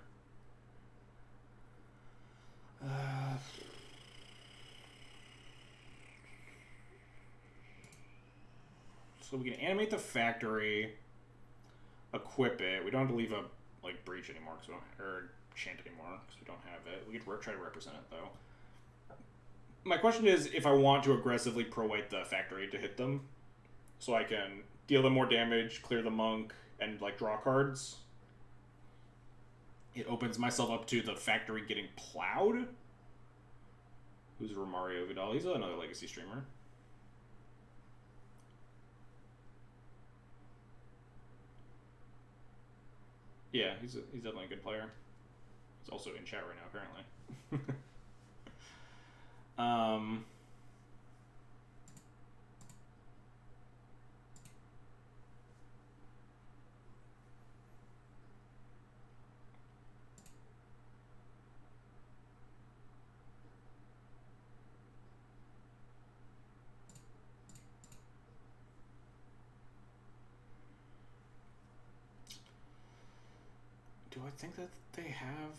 So we can animate the factory, equip it. We don't have to leave a like Breach anymore because we don't, or chant anymore because we don't have it. We could try to represent it though. My question is if I want to aggressively pro-white the factory to hit them, so I can deal them more damage, clear the monk, and like draw cards. It opens myself up to the factory getting plowed. Who's Romario Vidal? He's another Legacy streamer. Yeah, he's definitely a good player. He's also in chat right now, apparently. Do I think that they have?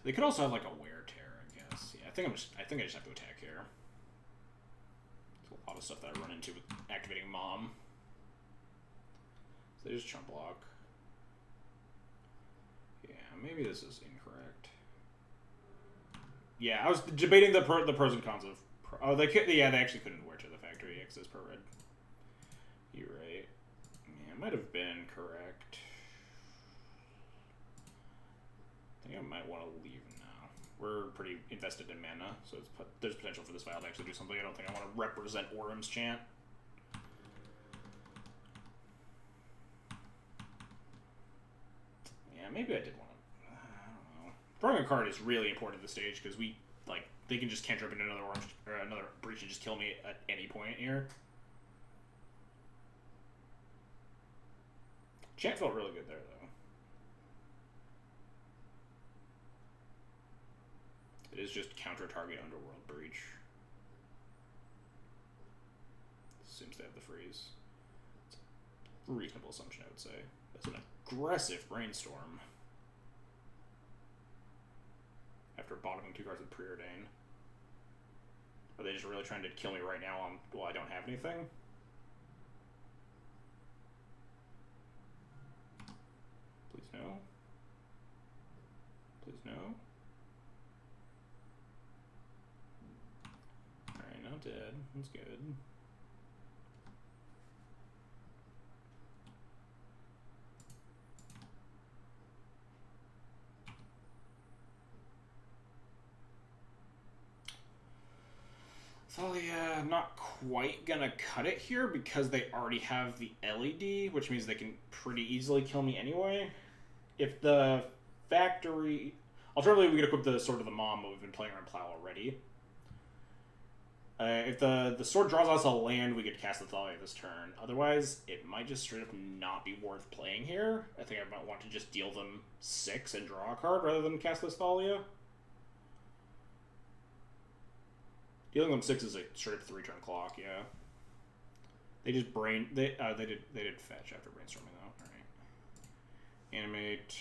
They could also have like a Wear Tear, I guess. Yeah, I think I just have to attack here. There's a lot of stuff that I run into with activating Mom. So they just chump block. Yeah, maybe this is incorrect. Yeah, I was debating the pros and cons of. Oh, they could. Yeah, they actually couldn't Wear Tear the factory because it's per red. You're right. Yeah, it might have been correct. I think I might want to leave now. We're pretty invested in mana, so there's potential for this file to actually do something. I don't think I want to represent Orum's chant. Yeah, maybe I did want to. I don't know. Drawing a card is really important at this stage because they can just cantrip into another orange or another Breach and just kill me at any point here. Chant felt really good there though. It is just counter target Underworld Breach. Seems to have the freeze. It's a reasonable assumption, I would say. That's an aggressive Brainstorm. After bottoming 2 cards with Preordain. Are they just really trying to kill me right now while I don't have anything? Please no. Please no. Alright, not dead. That's good. Thalia, not quite gonna cut it here because they already have the LED, which means they can pretty easily kill me anyway. If the factory... Alternatively, we could equip the Sword of the Mom, but we've been playing around Plow already. If the sword draws us a land, we could cast the Thalia this turn. Otherwise, it might just straight up not be worth playing here. I think I might want to just deal them 6 and draw a card rather than cast this Thalia. Dealing them 6 is a straight up 3-turn clock, yeah. They just they did fetch after brainstorming though. Alright. Animate.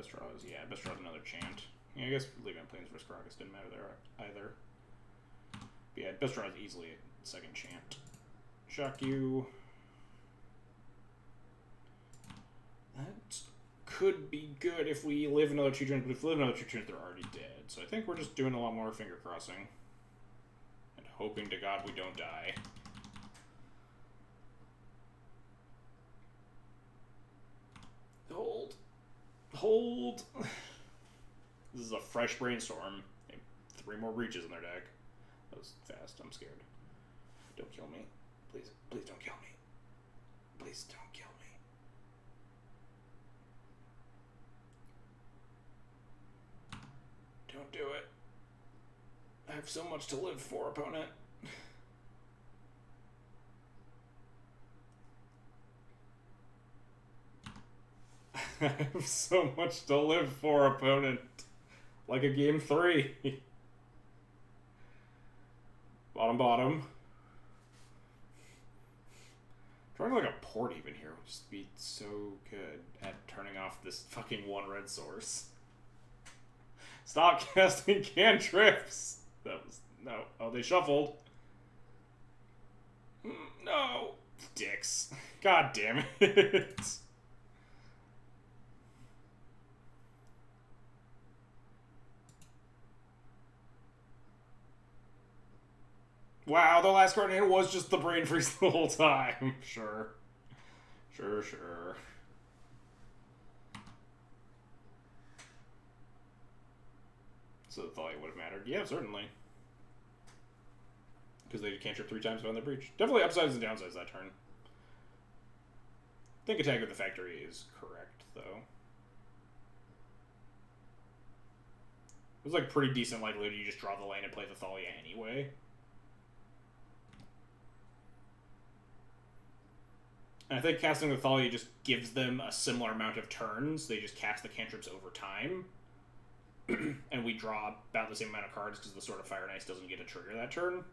best draw is, yeah, best draw is another chant. Yeah, I guess leaving on Plains versus Karakas didn't matter there either. But yeah, best draw is easily a second chant. Shock you. That could be good if we live another 2 turns, but if we live another 2 turns, they're already dead. So I think we're just doing a lot more finger crossing. And hoping to God we don't die. Hold. Hold. This is a fresh brainstorm. They have 3 more breaches in their deck. That was fast. I'm scared. Don't kill me. Please. Please don't kill me. Please don't kill me. Don't do it. I have so much to live for, opponent. I have so much to live for, opponent. Like a game 3. Bottom. Trying like a port even here would just be so good at turning off this fucking 1 red source. Stop casting cantrips! That was... no. Oh, they shuffled. No! Dicks. God damn it. Wow, the last card in hand was just the brain freeze the whole time. Sure. So the Thalia would have mattered. Yeah, certainly. Because they can't trip 3 times on their breach. Definitely upsides and downsides that turn. I think Attack of the Factory is correct, though. It was like pretty decent likelihood you just draw the lane and play the Thalia anyway. And I think casting the Thalia just gives them a similar amount of turns. They just cast the cantrips over time. And we draw about the same amount of cards because the Sword of Fire and Ice doesn't get to trigger that turn.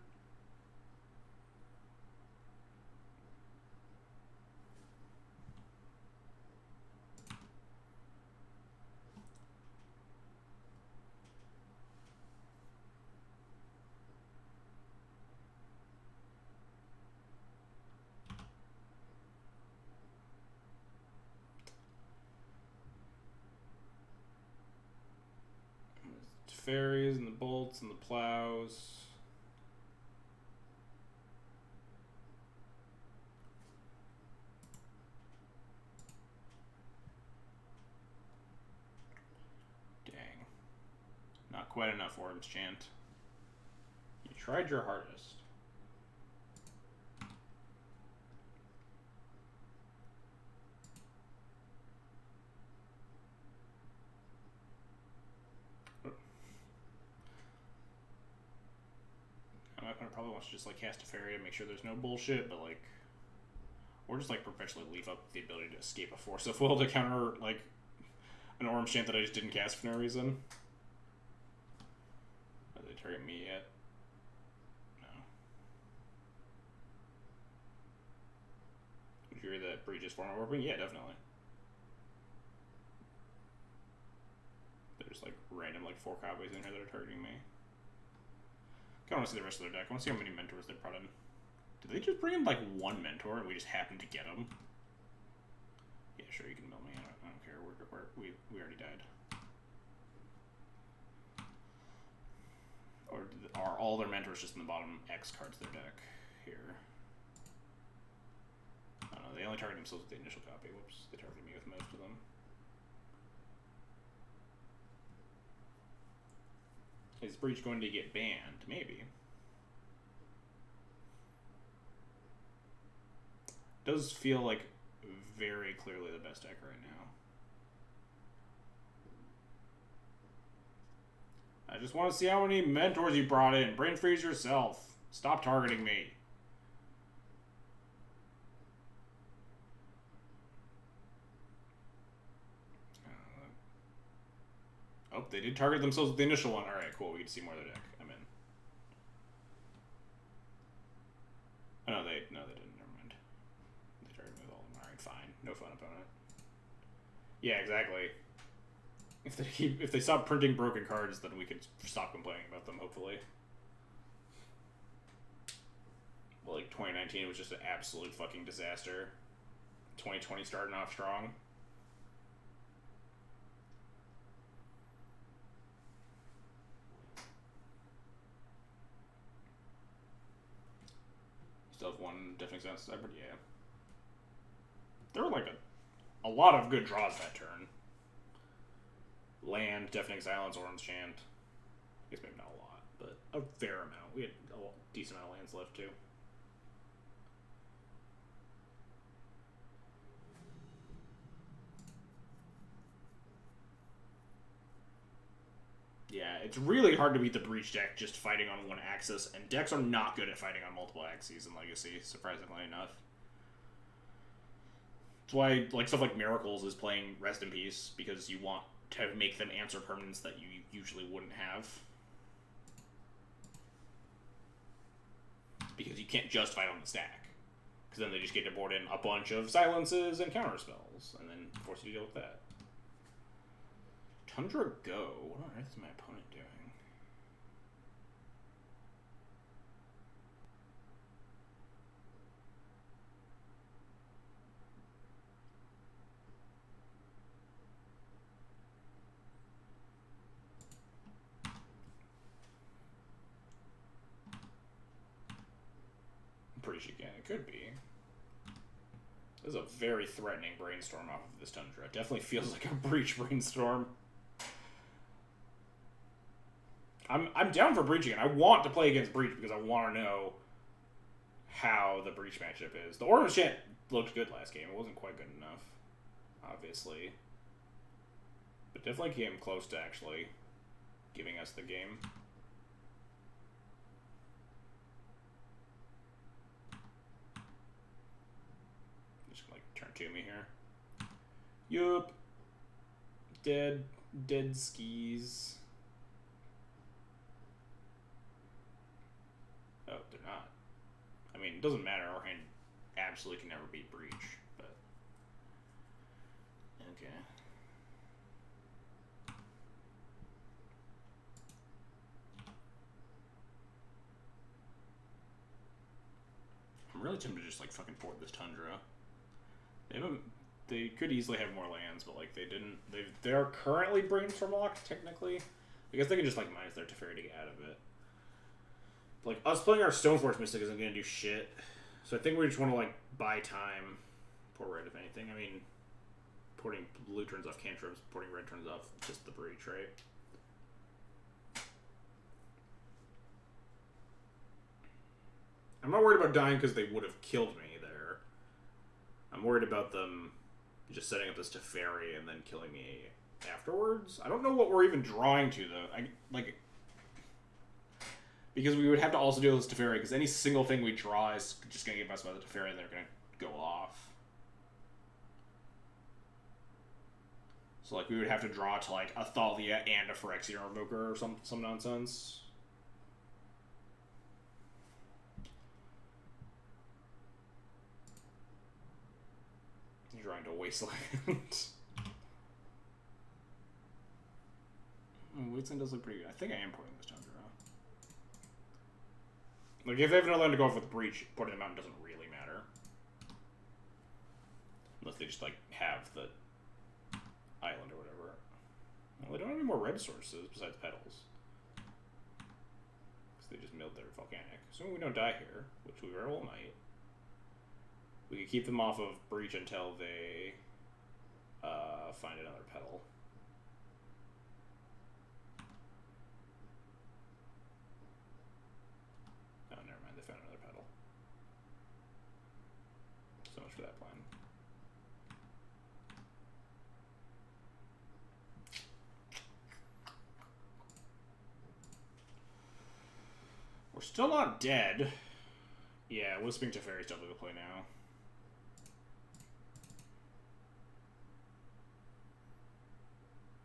Fairies and the bolts and the plows. Dang. Not quite enough Worms Chant. You tried your hardest. I probably wants to just like cast a fairy to make sure there's no bullshit, but like, or just like perpetually leave up the ability to escape a force of will to counter like an Orm Chant that I just didn't cast for no reason. Are they target me yet? No. Would you hear that breaches form of warping? Yeah, definitely. There's like random like 4 copies in here that are targeting me. I want to see the rest of their deck. I want to see how many mentors they brought in. Did they just bring in like 1 mentor and we just happened to get them? Yeah, sure, you can mill me. I don't care. We already died. Or are all their mentors just in the bottom X cards of their deck here? I don't know. They only target themselves with the initial copy. Whoops. They targeted me with most of them. Is Breach going to get banned? Maybe. Does feel like very clearly the best deck right now. I just want to see how many mentors you brought in. Brain freeze yourself. Stop targeting me. Oh, they did target themselves with the initial one. Alright, cool. We get to see more of their deck. I'm in. Oh, no, they didn't. Never mind. They targeted me with all of them. Alright, fine. No fun, opponent. Yeah, exactly. If they stop printing broken cards, then we could stop complaining about them, hopefully. Well, like 2019 was just an absolute fucking disaster. 2020 starting off strong. Still have one Deafening Silence, but yeah. There were like a lot of good draws that turn. Land, Deafening Silence, Orange Chant. I guess maybe not a lot, but a fair amount. We had a decent amount of lands left too. Yeah, it's really hard to beat the Breach deck just fighting on one axis, and decks are not good at fighting on multiple axes in Legacy, surprisingly enough. That's why like stuff like Miracles is playing Rest in Peace, because you want to make them answer permanents that you usually wouldn't have. Because you can't just fight on the stack. Because then they just get to board in a bunch of silences and counter spells, and then force you to deal with that. Tundra Go? What on earth is my opponent doing? I'm pretty sure it could be. This is a very threatening brainstorm off of this Tundra. It definitely feels like a Breach brainstorm. I'm down for breaching it. I want to play against Breach because I want to know how the Breach matchup is. The Orange Chant looked good last game. It wasn't quite good enough, obviously. But definitely came close to actually giving us the game. Just gonna, like, turn to me here. Yup. Dead skis. Oh, they're not. I mean, it doesn't matter. Our hand absolutely can never beat Breach, but... Okay. I'm really tempted to just, like, fucking port this Tundra. They could easily have more lands, but, like, they didn't... They're currently Brainstorm locked, technically. I guess they can just, like, minus their Teferi to get out of it. Like, us playing our Stoneforge Mystic isn't going to do shit. So I think we just want to, like, buy time. Port red, if anything. I mean, porting blue turns off cantrips, porting red turns off just the Breach, right? I'm not worried about dying because they would have killed me there. I'm worried about them just setting up this Teferi and then killing me afterwards. I don't know what we're even drawing to, though. Because we would have to also deal with this Teferi, because any single thing we draw is just going to get messed by the Teferi, and they're going to go off. So, like, we would have to draw to, like, a Thalia and a Phyrexian Revoker or some nonsense. You're drawing to Wasteland. Wasteland does look pretty good. I think I am porting this Tundra. Like, if they have another land to go off with Breach, porting them out doesn't really matter. Unless they just, like, have the island or whatever. Well, they don't have any more red sources besides Petals. Because they just milled their Volcanic. Assuming we don't die here, which we very well might. We could keep them off of Breach until they find another Petal. Oh, never mind. They found another Petal. So much for that plan. We're still not dead. Yeah, Wisping Teferi's definitely the play now.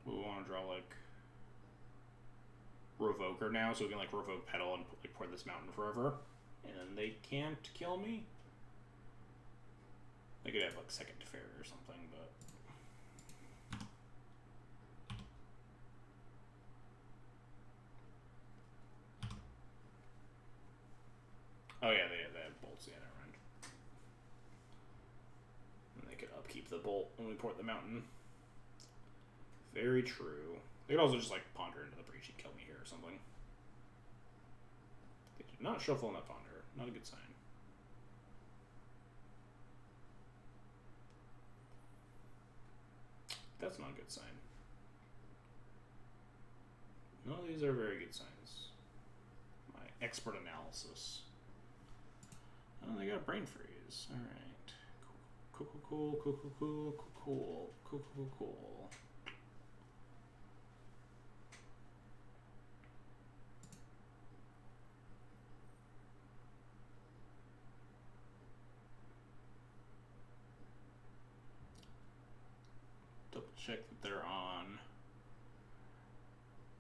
We want to draw, like, Revoker now, so we can, like, revoke Petal and, like, pour this mountain forever. And then they can't kill me. They could have, like, second Teferi or something, but... keep the bolt when we port the mountain. Very true. They could also just, like, ponder into the breach and kill me here or something. They did not shuffle on that ponder. Not a good sign. That's not a good sign. None of these are very good signs. My expert analysis. Oh, they got a brain freeze. Alright. Cool, cool, cool, cool, cool, cool, cool, cool, cool, cool. Double check that they're on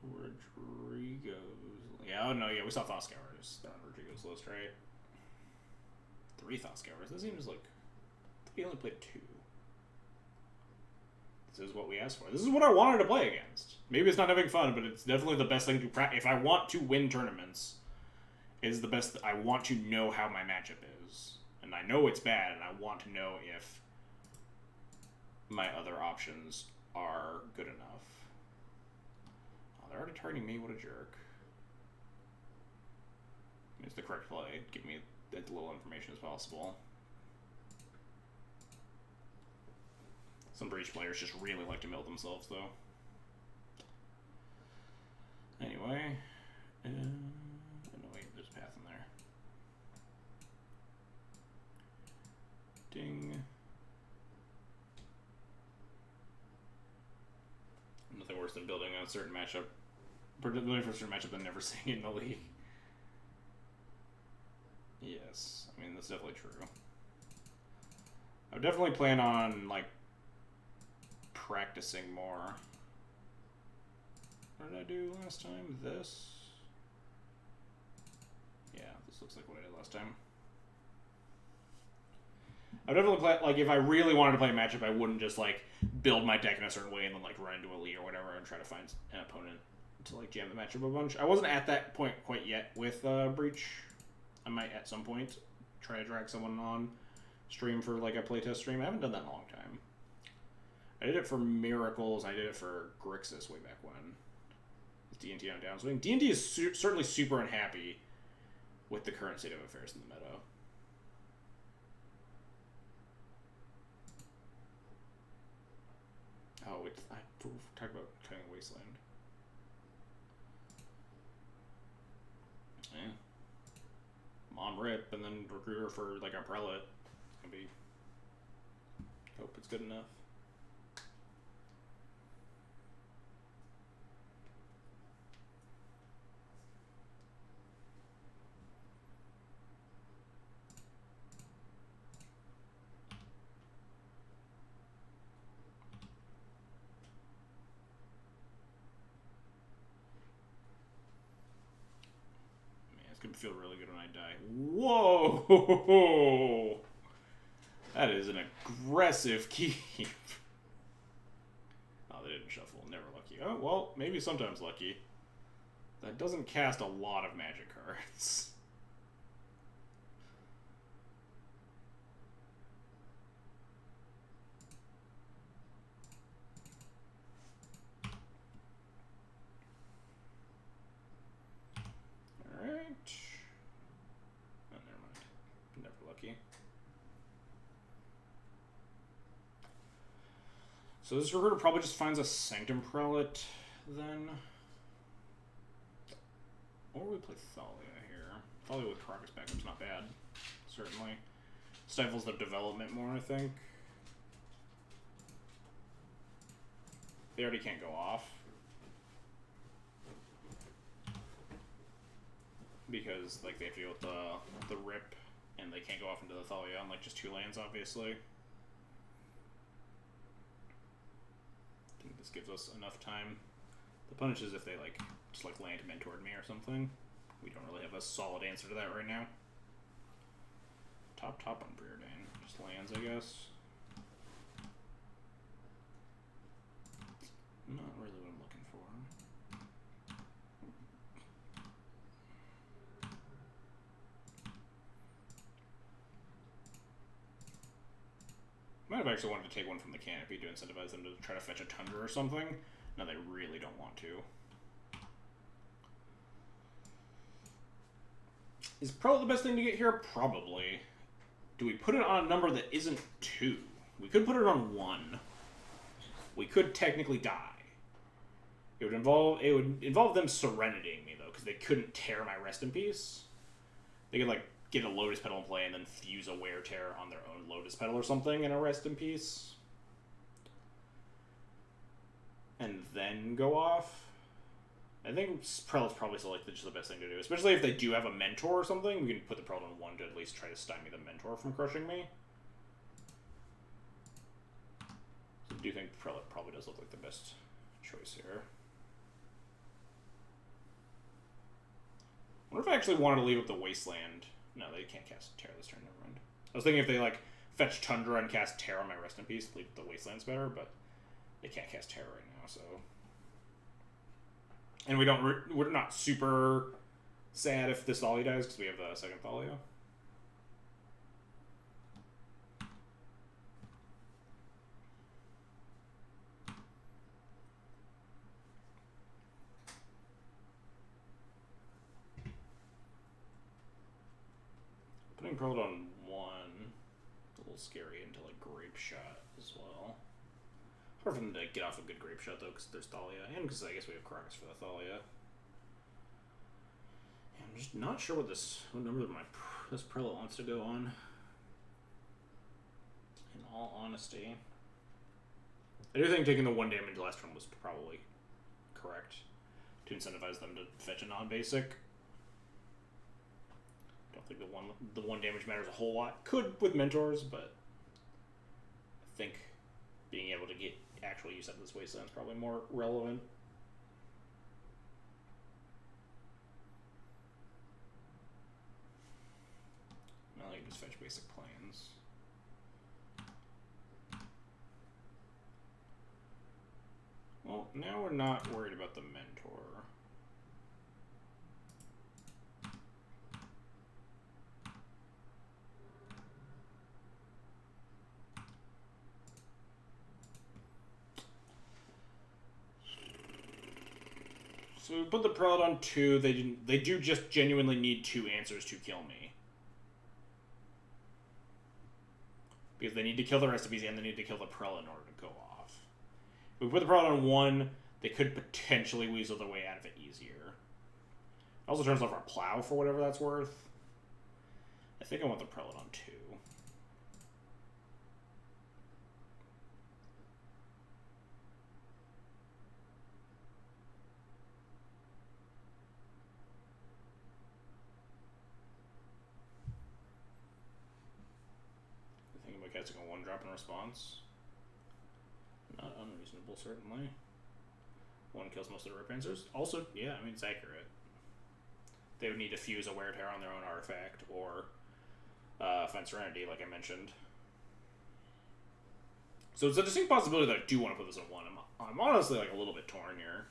Rodrigo's. Yeah, oh no, yeah, we saw Thought-Scours. They're on Rodrigo's list, right? 3 Thought-Scours. That seems like we only played 2. This is what we asked for. This is what I wanted to play against. Maybe it's not having fun, but it's definitely the best thing to practice. If I want to win tournaments, it's the best. I want to know how my matchup is. And I know it's bad, and I want to know if my other options are good enough. Oh, they're already targeting me. What a jerk. It's the correct play. Give me as little information as possible. Some breach players just really like to mill themselves, though. Anyway. No, wait, there's a path in there. Ding. Nothing worse than building a certain matchup. Building for a certain matchup than never seeing it in the league. Yes, I mean, that's definitely true. I would definitely plan on, like, practicing more. What did I do last time? This? Yeah, this looks like what I did last time. I would definitely play, like, if I really wanted to play a matchup, I wouldn't just, like, build my deck in a certain way and then, like, run into a lead or whatever and try to find an opponent to, like, jam the matchup a bunch. I wasn't at that point quite yet with Breach. I might, at some point, try to drag someone on stream for, like, a playtest stream. I haven't done that in a long time. I did it for Miracles. I did it for Grixis way back when. D&T on downswing. D&T is certainly super unhappy with the current state of affairs in the meta. Oh, wait, I talked about cutting a Wasteland. Yeah. Mom rip, and then recruiter for, like, a prelate. It's gonna be... Hope it's good enough. It's gonna feel really good when I die. Whoa! That is an aggressive keep. Oh, they didn't shuffle. Never lucky. Oh, well, maybe sometimes lucky. That doesn't cast a lot of magic cards. Alright. Oh, never mind. Never lucky. So this recruiter probably just finds a Sanctum Prelate, then. Or we play Thalia here. Thalia with Progress backup's not bad, certainly. Stifles their development more, I think. They already can't go off. Because, like, they have to deal with the rip, and they can't go off into the Thalia on, like, just 2 lands, obviously. I think this gives us enough time. The punish is if they, like, just, like, land mentored me or something. We don't really have a solid answer to that right now. Top on Preordain. Just lands, I guess. Not really what I'm looking for. Might have actually wanted to take one from the canopy to incentivize them to try to fetch a Tundra or something. No, they really don't want to. Is Pro the best thing to get here? Probably. Do we put it on a number that isn't 2? We could put it on 1. We could technically die. It would involve them serenetying me, though, because they couldn't tear my Rest in Peace. They could, like, get a Lotus Petal in play and then fuse a Wear Tear on their own Lotus Petal or something in a Rest in Peace. And then go off. I think Prelate's probably still, like, just the best thing to do. Especially if they do have a Mentor or something, we can put the Prelate on 1 to at least try to stymie the Mentor from crushing me. So I do think Prelate probably does look like the best choice here. I wonder if I actually wanted to leave with the Wasteland. No, they can't cast Terra this turn, never mind. I was thinking if they, like, fetch Tundra and cast Terra on my Rest in Peace, leave the Wasteland's better, but they can't cast Terra right now, so... And we're not super sad if this Thalia dies, because we have the second Thalia. Putting Prelate on 1, it's a little scary into, like, Grape Shot as well. Hard for them to get off a good Grape Shot, though, because there's Thalia, and because I guess we have Karakas for the Thalia. Yeah, I'm just not sure what number this Prelate wants to go on. In all honesty. I do think taking the 1 damage last turn was probably correct to incentivize them to fetch a non-basic. Don't think the one damage matters a whole lot. Could with Mentors, but I think being able to get actual use out of this Wasteland is probably more relevant. Now I can just fetch basic plans. Well, now we're not worried about the Mentor. So we put the Prelate on 2. They do just genuinely need 2 answers to kill me. Because they need to kill the rest of these and they need to kill the Prelate in order to go off. If we put the Prelate on 1, they could potentially weasel their way out of it easier. It also turns off our Plow for whatever that's worth. I think I want the Prelate on 2. Casting a 1-drop in response. Not unreasonable, certainly. 1 kills most of the rip answers. Also, yeah, I mean, it's accurate. They would need to fuse a Wear Tear on their own artifact, or find Serenity, like I mentioned. So it's a distinct possibility that I do want to put this on 1. I'm honestly, like, a little bit torn here.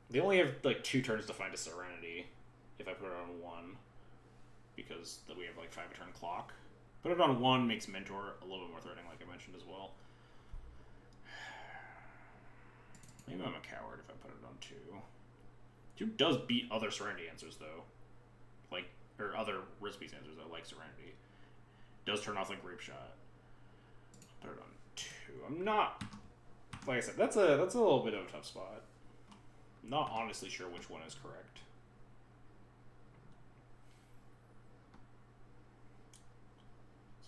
They only have, like, 2 turns to find a Serenity if I put it on 1. Because we have like 5 turn clock. Put it on 1 makes Mentor a little bit more threatening, like I mentioned as well. Maybe I'm a coward if I put it on 2. 2 does beat other Serenity answers though. Like, or other Rispies answers though, like Serenity. Does turn off like Grape Shot. Put it on 2. I'm not, like I said, that's a little bit of a tough spot. I'm not honestly sure which one is correct.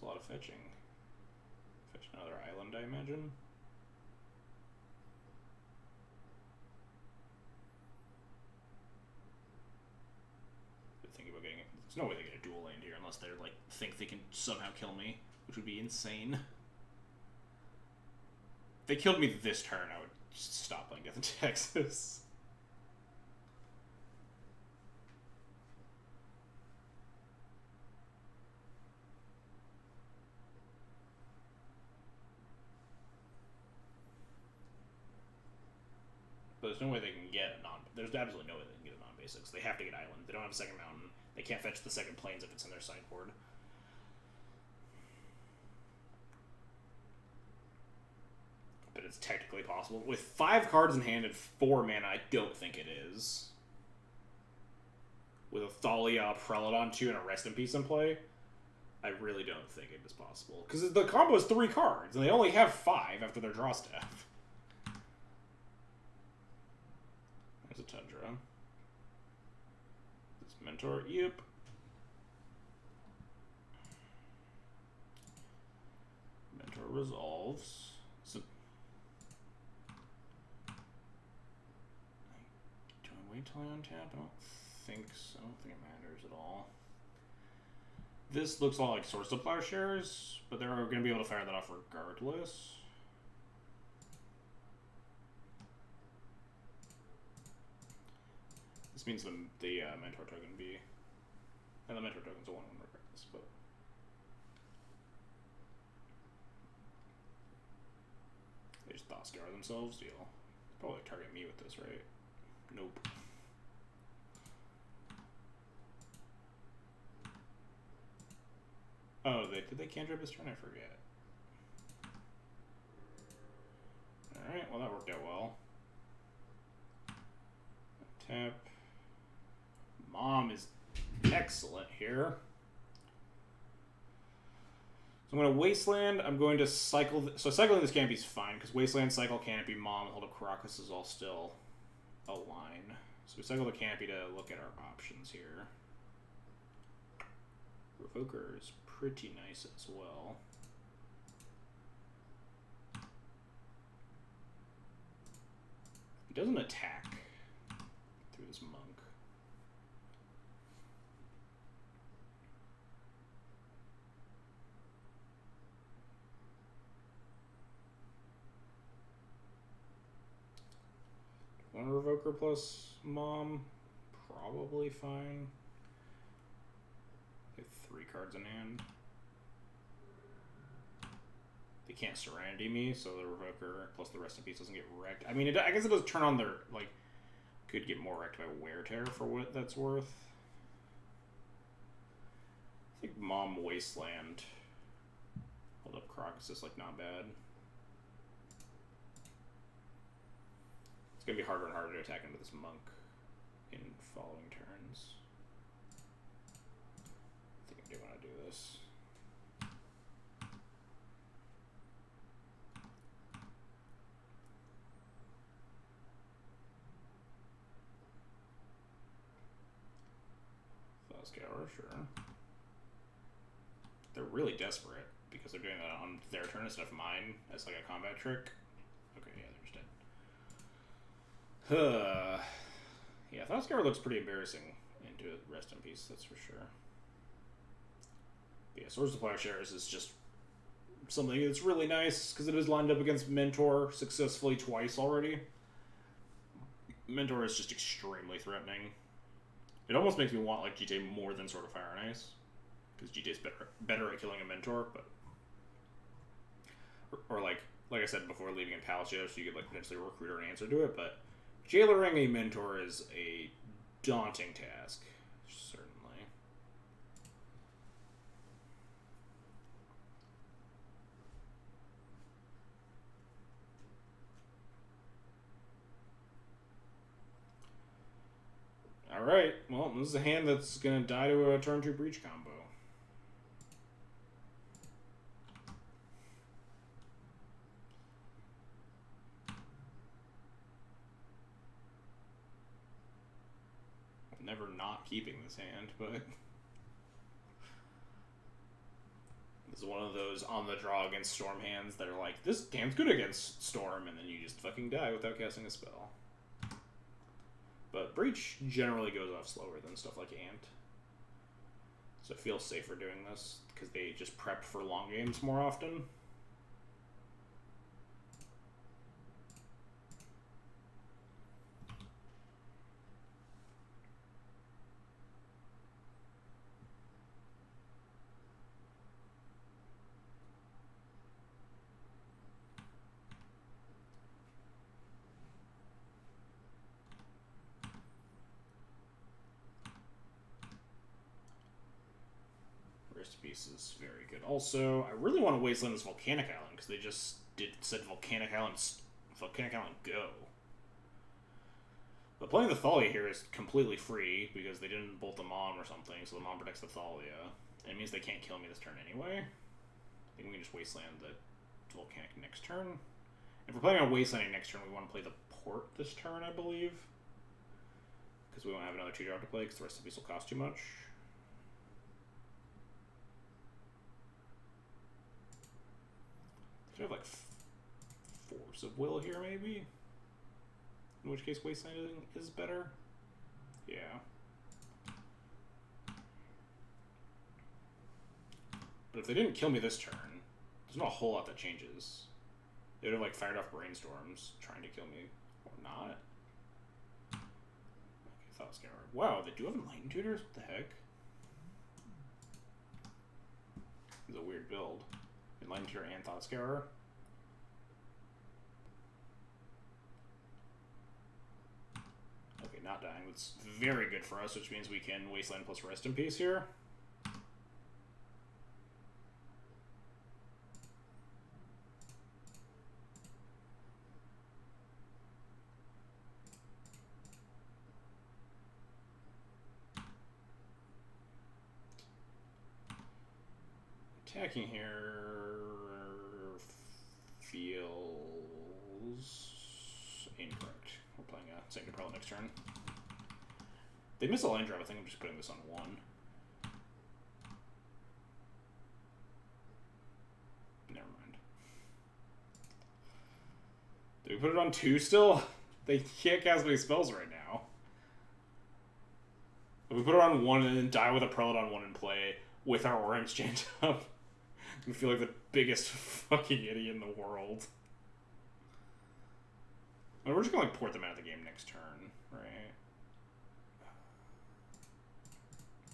A lot of fetching. Fetch another island, I imagine. Thinking about getting it. There's no way they get a dual land here unless they're like think they can somehow kill me, which would be insane. If they killed me this turn, I would just stop playing Death in Texas. There's no way they can get a there's absolutely no way they can get a non-basics. They have to get island. They don't have a second mountain. They can't fetch the second plains if it's in their sideboard. that it's technically possible. With 5 cards in hand and 4 mana, I don't think it is. With a Thalia, Prelodon 2, and a Rest in Peace in play, I really don't think it is possible. Because the combo is 3 cards, and they only have 5 after their draw step. There's a Tundra. This Mentor, yep. Mentor resolves. So, do I wait till I untap? I don't think so. I don't think it matters at all. This looks a lot like Source of Plowshares, but they're going to be able to fire that off regardless. This means the Mentor token be... And the Mentor token's a 1-1 regardless, but... They just Thoscar themselves, deal. Probably target me with this, right? Nope. Oh, did they cantrip this turn? I forget. Alright, well that worked out well. Tap. Mom is excellent here. So I'm going to Wasteland. I'm going to cycle... So cycling this Canopy is fine, because Wasteland, Cycle, Canopy, Mom, Hold Up Caracas is all still a line. So we cycle the Canopy to look at our options here. Revoker is pretty nice as well. He doesn't attack through this monk. One Revoker plus Mom, probably fine. They have 3 cards in hand. They can't Serenity me, so the Revoker plus the Rest in Peace doesn't get wrecked. I mean, I guess it does turn on their, like, could get more wrecked by Wear Tear for what that's worth. I think Mom Wasteland. Hold Up Crocus is, like, not bad. It's going to be harder and harder to attack into this monk in following turns. I think I do want to do this. Scour, sure. They're really desperate because they're doing that on their turn instead of mine as like a combat trick. Okay, yeah, they're just dead. Yeah, Thoscar looks pretty embarrassing into Rest in Peace, that's for sure. But yeah, Swords of Plowshares is just something that's really nice because it is lined up against Mentor successfully twice already. Mentor is just extremely threatening. It almost makes me want like GTA more than Sword of Fire and Ice, because GTA's better at killing a Mentor, but or like I said before, leaving in Palace Jail, so you could like potentially recruit an answer to it. But jailering a Mentor is a daunting task, certainly. Alright, well, this is a hand that's going to die to a turn 2 Breach combo. I'm never not keeping this hand, but this is one of those on the draw against Storm hands that are like, this hand's good against Storm, and then you just fucking die without casting a spell. But Breach generally goes off slower than stuff like Ant. So it feels safer doing this, because they just prep for long games more often. Piece is very good. Also, I really want to wasteland this Volcanic Island because they just said Volcanic Island go. But playing the Thalia here is completely free because they didn't bolt the Mom or something, so the Mom protects the Thalia. And it means they can't kill me this turn anyway. I think we can just Wasteland the Volcanic next turn. If we're playing on Wastelanding next turn, we want to play the Port this turn, I believe. Because we won't have another 2-drop to play because the rest of these will cost too much. Could have like Force of Will here, maybe? In which case Wastelanding is better. Yeah. But if they didn't kill me this turn, there's not a whole lot that changes. They would have like fired off Brainstorms trying to kill me. Or not. Okay, Thought Scour. Wow, they do have Enlightened Tutors? What the heck? It's a weird build. Enlightened Tutor and Thought Scourer. Okay, not dying. That's very good for us, which means we can Wasteland plus Rest in Peace here. Attacking here feels incorrect. We're playing a Sanctum Prelate next turn. They miss a line drop. I think I'm just putting this on 1. Never mind. Did we put it on 2 still? They can't cast any spells right now. If we put it on 1 and then die with a Prelate on 1 and play with our Orange Chant up, we feel like the biggest fucking idiot in the world. I mean, we're just gonna like port them out of the game next turn, right?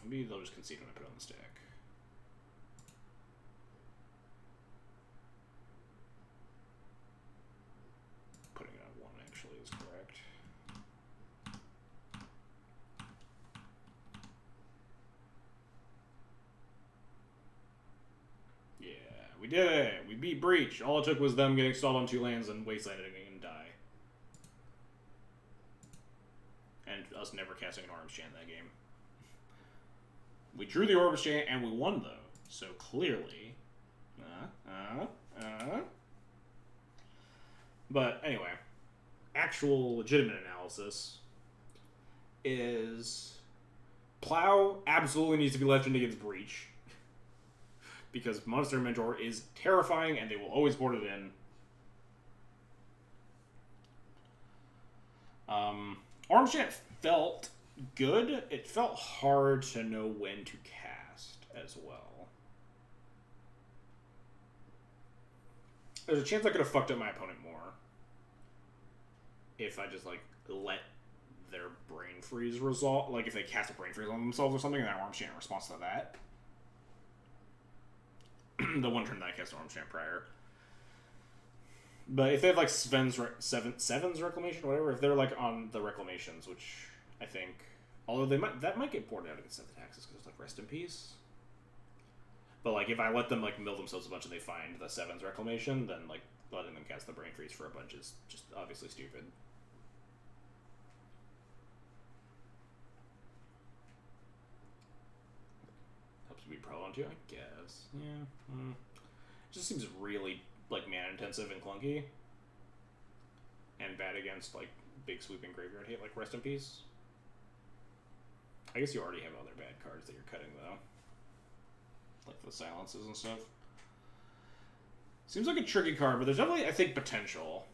Maybe they'll just concede when I put it on the stack. Putting it on 1 actually is correct. Yeah, we did it! We beat Breach. All it took was them getting stalled on 2 lands and Wastelanding and die. And us never casting an Orbs Chant that game. We drew the Orbs Chant and we won, though. So clearly... But anyway, actual legitimate analysis is... Plow absolutely needs to be left in against Breach. Because Monster Mentor is terrifying and they will always board it in. Orbs Chant felt good. It felt hard to know when to cast as well. There's a chance I could have fucked up my opponent more if I just, like, let their Brain Freeze result, like, if they cast a Brain Freeze on themselves or something, and that Orbs Chant in response to that. The one turn that I cast Orbs Chant prior. But if they have, like, Seven's Reclamation, whatever, if they're, like, on the Reclamations, which I think... Although that might get boarded out against Seventh Taxes, because it's, like, Rest in Peace. But, like, if I let them, like, mill themselves a bunch and they find the Seven's Reclamation, then, like, letting them cast the Brain Freeze for a bunch is just obviously stupid. Helps me be pro on too, I guess. Yeah. It just seems really... like, mana-intensive and clunky. And bad against, like, big sweeping graveyard hit, like Rest in Peace. I guess you already have other bad cards that you're cutting, though. Like the silences and stuff. Seems like a tricky card, but there's definitely, I think, potential.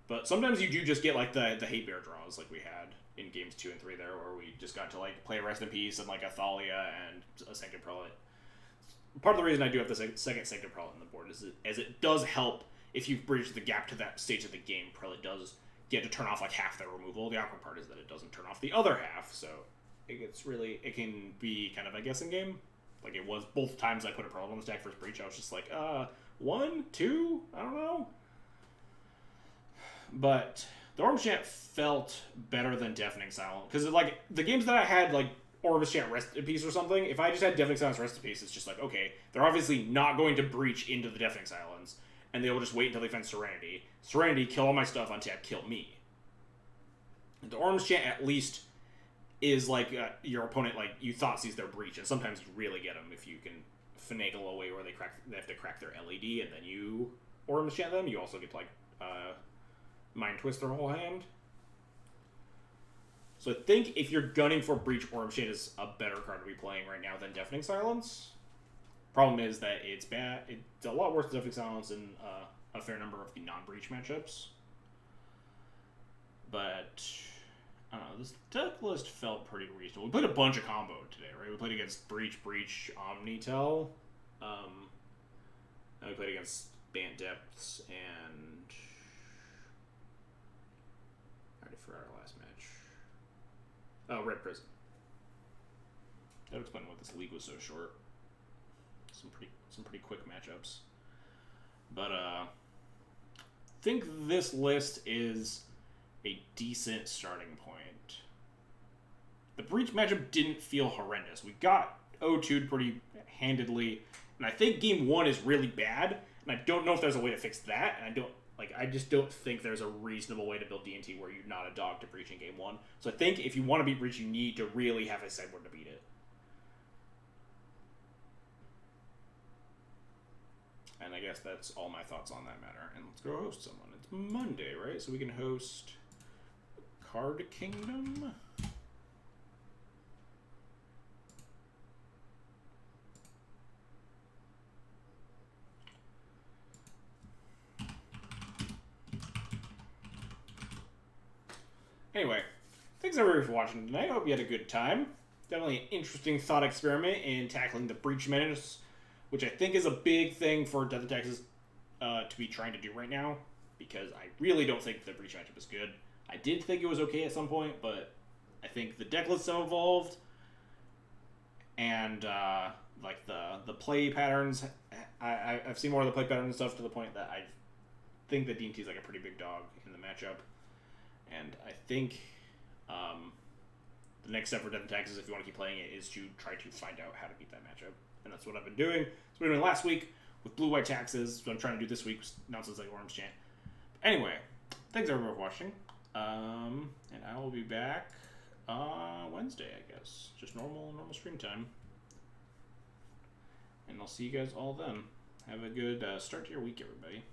But sometimes you do just get, like, the Hate Bear draws, like we had in games 2 and 3 there, where we just got to, like, play Rest in Peace and, like, a Thalia and a Sanctum Prelate. Part of the reason I do have the second Sanctum Prelate on the board is as it does help if you bridge the gap to that stage of the game. Prelate does get to turn off like half their removal. The awkward part is that it doesn't turn off the other half, so it can be kind of a guessing game. Like it was both times I put a Prelate on the stack versus Breach. I was just like, 1, 2, I don't know. But the Orbs Chant felt better than Deafening Silence because like the games that I had like. Orbs Chant Rest in Peace or something, if I just had Deafening Silence Rest in Peace, it's just like, okay, they're obviously not going to breach into the Deafening Silence, and they will just wait until they find Serenity. Serenity, kill all my stuff, untap, kill me. The Orange Chant at least is like your opponent, like, you thought sees their breach, and sometimes you really get them if you can finagle a way where they have to crack their LED, and then you Orange Chant them. You also get to, like, Mind Twist their whole hand. So I think if you're gunning for Breach, Orange Chant is a better card to be playing right now than Deafening Silence. Problem is that it's bad. It's a lot worse than Deafening Silence in a fair number of the non-Breach matchups. But I don't know, this deck list felt pretty reasonable. We played a bunch of combo today, right? We played against Breach, Omnitel. And we played against Bant Depths, and I already forgot our last match. Oh, Red Prison. That would explain why this league was so short. Some pretty quick matchups. But I think this list is a decent starting point. The Breach matchup didn't feel horrendous. We got 0-2'd pretty handedly, and I think game 1 is really bad, and I don't know if there's a way to fix that, and I just don't think there's a reasonable way to build D&T where you're not a dog to Breach in game 1. So I think if you want to beat Breach, you need to really have a sideboard to beat it. And I guess that's all my thoughts on that matter. And let's go host someone. It's Monday, right? So we can host Card Kingdom. Anyway, thanks everybody for watching tonight. I hope you had a good time. Definitely an interesting thought experiment in tackling the Breach menace, which I think is a big thing for Death Texas to be trying to do right now, because I really don't think the Breach matchup is good. I did think it was okay at some point, but I think the deck lists have evolved, and like the play patterns, I've seen more of the play patterns and stuff to the point that I think that D&T is like a pretty big dog in the matchup. And I think the next step for Death Texas, if you want to keep playing it, is to try to find out how to beat that matchup. And that's what I've been doing. That's what I was doing last week with Blue-White Taxes. What I'm trying to do this week was nonsense like Orange Chant. Anyway, thanks everyone for watching. And I will be back Wednesday, I guess. Just normal stream time. And I'll see you guys all then. Have a good start to your week, everybody.